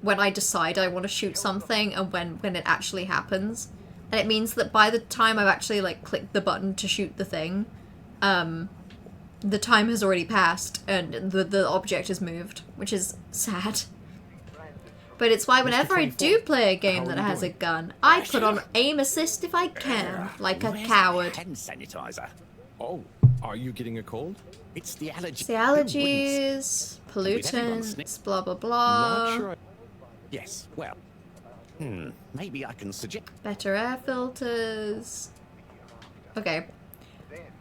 A: when I decide I want to shoot something and when it actually happens. And it means that by the time I've actually, like, clicked the button to shoot the thing, the time has already passed and the object has moved, which is sad. But it's why whenever I do play a game that has a gun, I put on aim assist if I can, like a coward.
M: Hand sanitizer.
C: Oh, are you getting a cold?
M: It's the allergy.
A: It's the allergies, pollutants, blah blah blah.
C: Not sure.
M: Yes, well. Maybe I can suggest.
A: Better air filters. Okay.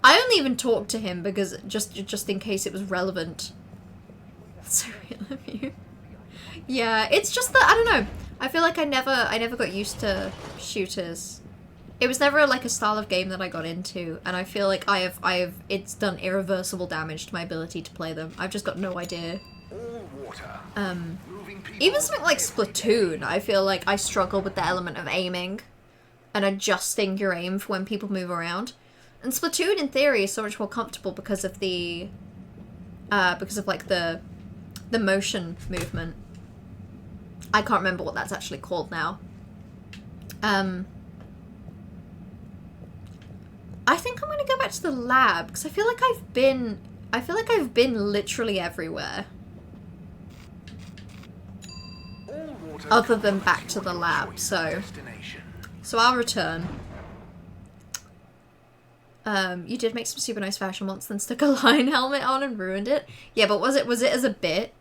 A: I only even talked to him because just in case it was relevant. That's so real of you. Yeah, it's just that I don't know. I feel like I never got used to shooters. It was never like a style of game that I got into, and I feel like it's done irreversible damage to my ability to play them. I've just got no idea. Even something like Splatoon, I feel like I struggle with the element of aiming and adjusting your aim for when people move around. And Splatoon, in theory, is so much more comfortable because of the like the motion movement. I can't remember what that's actually called now. I think I'm gonna go back to the lab because I feel like I've been literally everywhere. Other than back to the lab, so I'll return. You did make some super nice fashion once, then stuck a lion helmet on and ruined it. Yeah, but was it as a bit?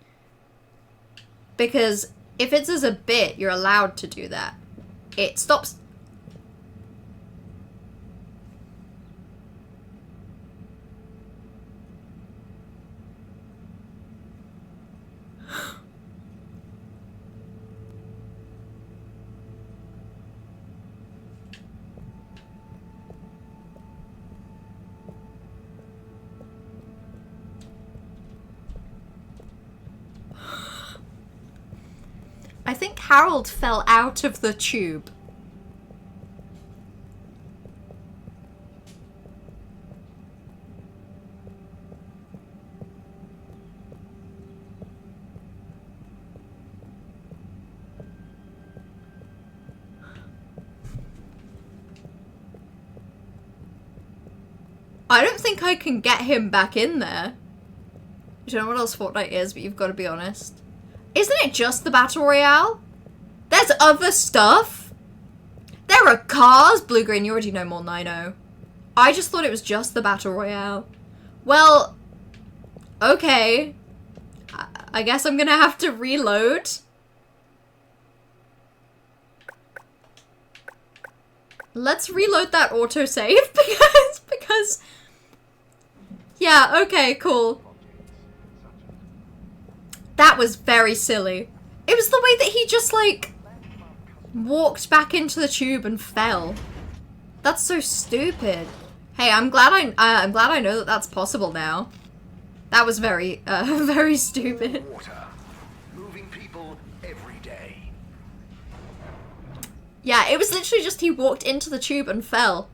A: Because if it's as a bit, you're allowed to do that. It stops. I think Harold fell out of the tube. I don't think I can get him back in there. I don't know what else Fortnite is, but you've got to be honest. Isn't it just the Battle Royale? There's other stuff. There are cars. Blue-green, you already know more than I know. I just thought it was just the Battle Royale. Well, okay. I guess I'm gonna have to reload. Let's reload that autosave because yeah, okay, cool. That was very silly. It was the way that he just, like, walked back into the tube and fell. That's so stupid. Hey, I'm glad I know that that's possible now. That was very, very stupid.
N: Moving people every day.
A: Yeah, it was literally just he walked into the tube and fell.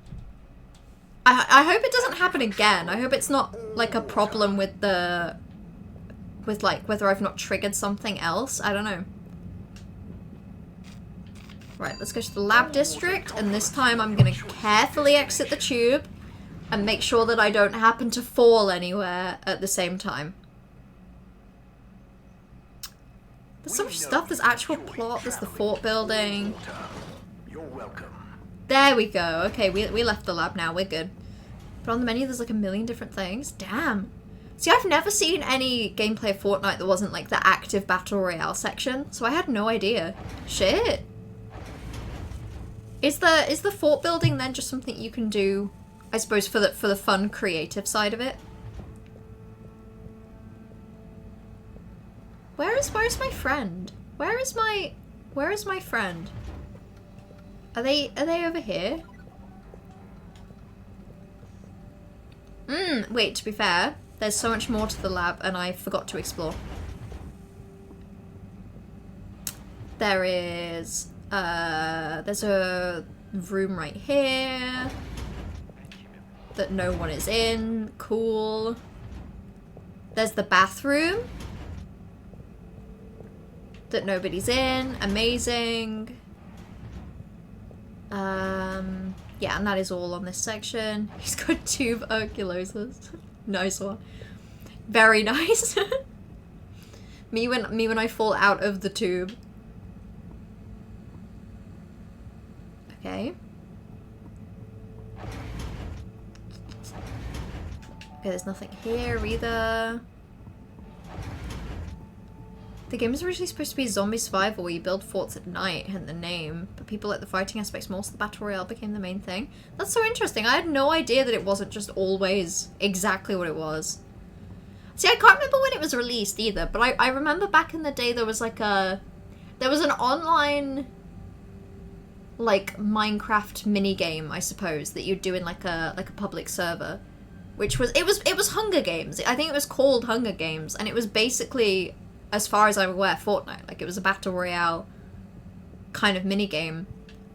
A: I hope it doesn't happen again. I hope it's not, like, a problem with the... with, like, whether I've not triggered something else. I don't know. Right, let's go to the lab district, and this time I'm gonna carefully exit the tube and make sure that I don't happen to fall anywhere at the same time. There's so much stuff. There's actual plot. There's the fort building.
N: You're welcome.
A: There we go. Okay, we left the lab now. We're good. But on the menu, there's like a million different things. Damn. See, I've never seen any gameplay of Fortnite that wasn't like the active Battle Royale section, so I had no idea. Shit. Is the fort building then just something you can do, I suppose, for the fun creative side of it? Where's my friend? Where is my friend? Are they over here? Wait, to be fair, there's so much more to the lab and I forgot to explore. There is, there's a room right here that no one is in. Cool. There's the bathroom that nobody's in. Amazing. Yeah, and that is all on this section. He's got tuberculosis. Nice one. Very nice. me when I fall out of the tube. Okay. Okay, there's nothing here either. The game was originally supposed to be zombie survival where you build forts at night, hence the name, but people like the fighting aspects more, so the Battle Royale became the main thing. That's so interesting. I had no idea that it wasn't just always exactly what it was. See, I can't remember when it was released either, but I remember back in the day there was like there was an online, like, Minecraft minigame, I suppose, that you'd do in like a public server, which was, it was Hunger Games. I think it was called Hunger Games, and it was basically, as far as I'm aware, Fortnite. Like, it was a Battle Royale kind of minigame.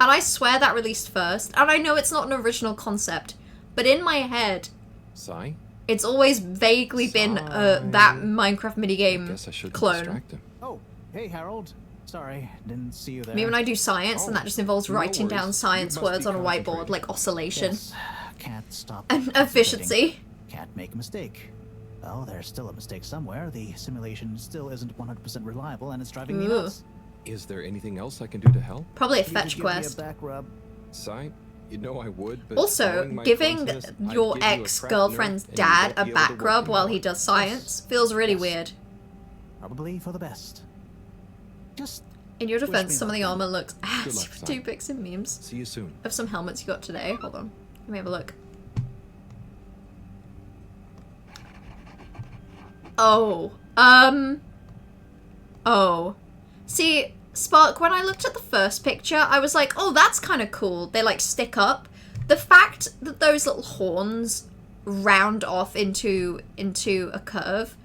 A: And I swear that released first. And I know it's not an original concept, but in my head,
C: Sigh?
A: It's always vaguely been that Minecraft minigame clone.
O: Oh, hey Harold. Sorry, didn't see you there.
A: Me when I do science, and that just involves writing down science words on a whiteboard, like oscillation.
O: Yes. can't stop.
A: Efficiency.
O: Can't make a mistake. Well, there's still a mistake somewhere. The simulation still isn't 100% reliable, and it's driving me nuts.
C: Is there anything else I can do to help?
A: Probably a
O: You
A: fetch
O: could give me a
A: quest.
O: back rub.
C: Sigh? You know I would, but
A: Also,
C: knowing my
A: giving
C: clumsiness, I'd
A: your
C: give you a
A: ex-girlfriend's
C: crack nerve,
A: dad
C: and
A: a
C: you won't be able to
A: back
C: work
A: rub while he
C: anymore.
A: does science feels really weird.
O: Probably for the best. Just
A: In your
O: wish
A: defense,
O: me
A: some of
O: luck,
A: the
O: then.
A: armor looks
C: Good
A: ass
C: luck,
A: with
C: son.
A: 2 pics and memes
C: See you soon.
A: of some helmets you got today. Hold on. Let me have a look. Oh. Oh. See, Spark, when I looked at the first picture, I was like, oh, that's kind of cool. They, like, stick up. The fact that those little horns round off into a curve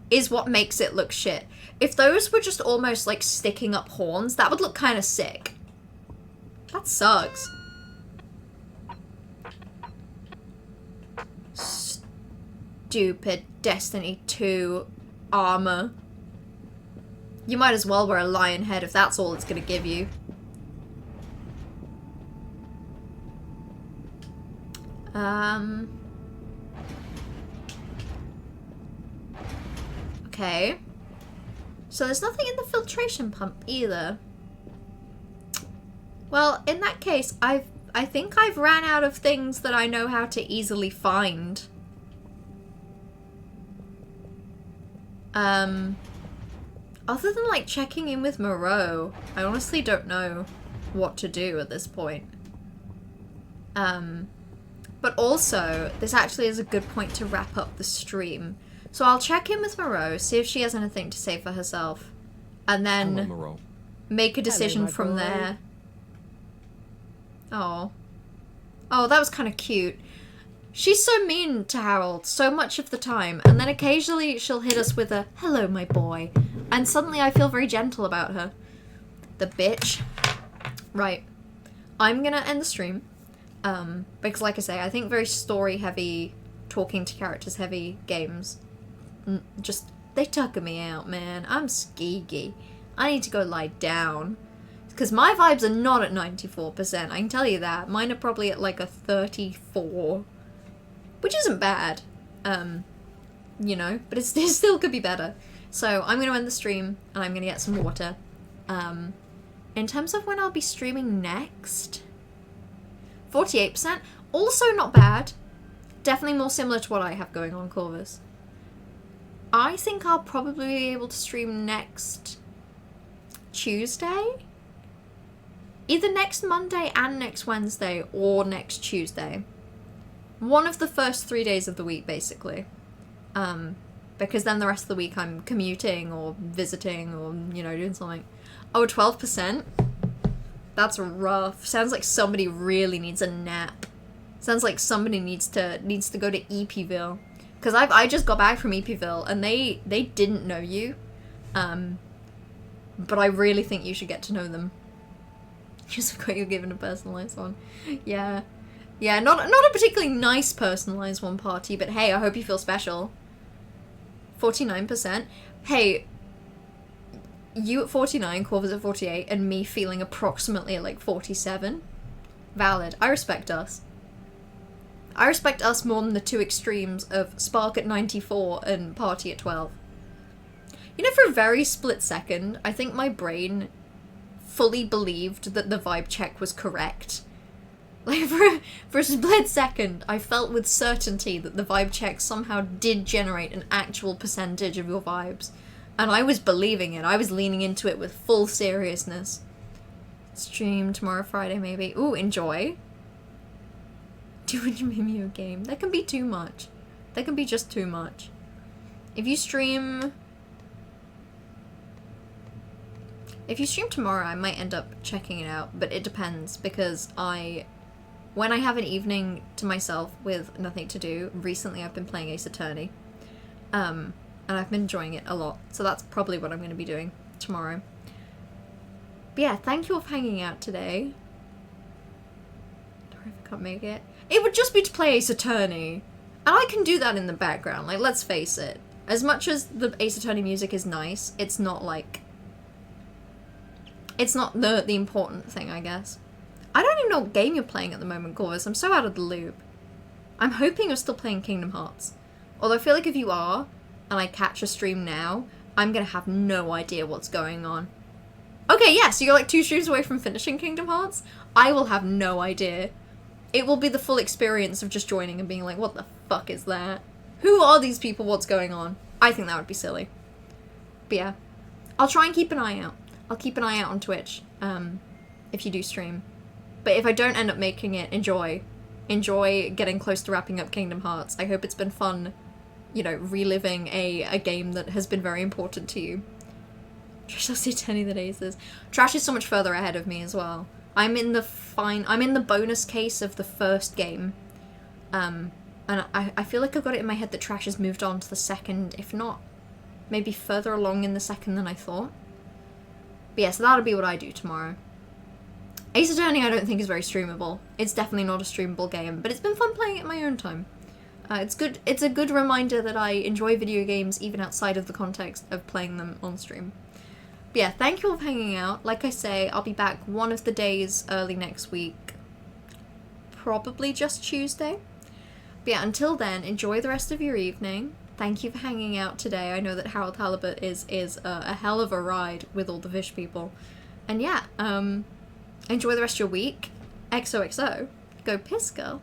A: is what makes it look shit. If those were just almost, like, sticking up horns, that would look kind of sick. That sucks. Stupid Destiny 2 armor. You might as well wear a lion head if that's all it's gonna give you. Okay. So there's nothing in the filtration pump either. Well, in that case, I think I've ran out of things that I know how to easily find. Other than like checking in with Moreau, I honestly don't know what to do at this point. But also, this actually is a good point to wrap up the stream. So I'll check in with Moreau, see if she has anything to say for herself, and
C: Hello,
A: then
C: Moreau.
A: make a decision
F: my
A: from
F: boy.
A: there. Oh. Oh, that was kind of cute. She's so mean to Harold so much of the time, and then occasionally she'll hit us with a, hello, my boy. And suddenly I feel very gentle about her. The bitch. Right. I'm gonna end the stream. Because like I say, I think very story-heavy, talking to characters-heavy games, just, they tucker me out, man. I'm skeegy. I need to go lie down. Because my vibes are not at 94%, I can tell you that. Mine are probably at like a 34. Which isn't bad. You know, but it still could be better. So I'm going to end the stream, and I'm going to get some water. In terms of when I'll be streaming next, 48%. Also not bad. Definitely more similar to what I have going on, Corvus. I think I'll probably be able to stream next Tuesday? Either next Monday and next Wednesday, or next Tuesday. One of the first 3 days of the week, basically. Because then the rest of the week I'm commuting, or visiting, or, you know, doing something. Oh, 12%? That's rough. Sounds like somebody really needs a nap. Sounds like somebody needs to go to Epyville. Because I just got back from Epyville, and they didn't know you. But I really think you should get to know them. Just because you're given a personalized one. Yeah. Yeah, not a particularly nice personalized one, party, but hey, I hope you feel special. 49%. Hey, you at 49, Corvus at 48, and me feeling approximately at like 47. Valid. I respect us. I respect us more than the two extremes of Spark at 94 and Party at 12. You know, for a very split second, I think my brain fully believed that the vibe check was correct. Like, for a split second, I felt with certainty that the vibe check somehow did generate an actual percentage of your vibes. And I was believing it. I was leaning into it with full seriousness. Stream tomorrow, Friday, maybe. Ooh, enjoy. 200 Mimeo game. That can be too much. That can be just too much. If you stream tomorrow, I might end up checking it out, but it depends, because when I have an evening to myself with nothing to do, recently I've been playing Ace Attorney, and I've been enjoying it a lot, so that's probably what I'm going to be doing tomorrow. But yeah, thank you all for hanging out today. Sorry if I can't make it. It would just be to play Ace Attorney, and I can do that in the background, like, let's face it. As much as the Ace Attorney music is nice, it's not like... It's not the important thing, I guess. I don't even know what game you're playing at the moment, Corvus. I'm so out of the loop. I'm hoping you're still playing Kingdom Hearts. Although I feel like if you are, and I catch a stream now, I'm gonna have no idea what's going on. Okay, yeah, so you're like 2 streams away from finishing Kingdom Hearts? I will have no idea. It will be the full experience of just joining and being like, what the fuck is that? Who are these people? What's going on? I think that would be silly. But yeah, I'll try and keep an eye out. I'll keep an eye out on Twitch, if you do stream. But if I don't end up making it, enjoy. Enjoy getting close to wrapping up Kingdom Hearts. I hope it's been fun, you know, reliving a game that has been very important to you. Trash will see Tenny the Aces. Trash is so much further ahead of me as well. I'm in the bonus case of the first game. And I feel like I've got it in my head that Trash has moved on to the second, if not maybe further along in the second than I thought. But yeah, so that'll be what I do tomorrow. Ace Attorney I don't think is very streamable. It's definitely not a streamable game, but it's been fun playing it in my own time. It's good. It's a good reminder that I enjoy video games even outside of the context of playing them on stream. But yeah, thank you all for hanging out. Like I say, I'll be back one of the days early next week. Probably just Tuesday. But yeah, until then, enjoy the rest of your evening. Thank you for hanging out today. I know that Harold Halibut is a hell of a ride with all the fish people. And yeah, enjoy the rest of your week. XOXO. Go piss, girl.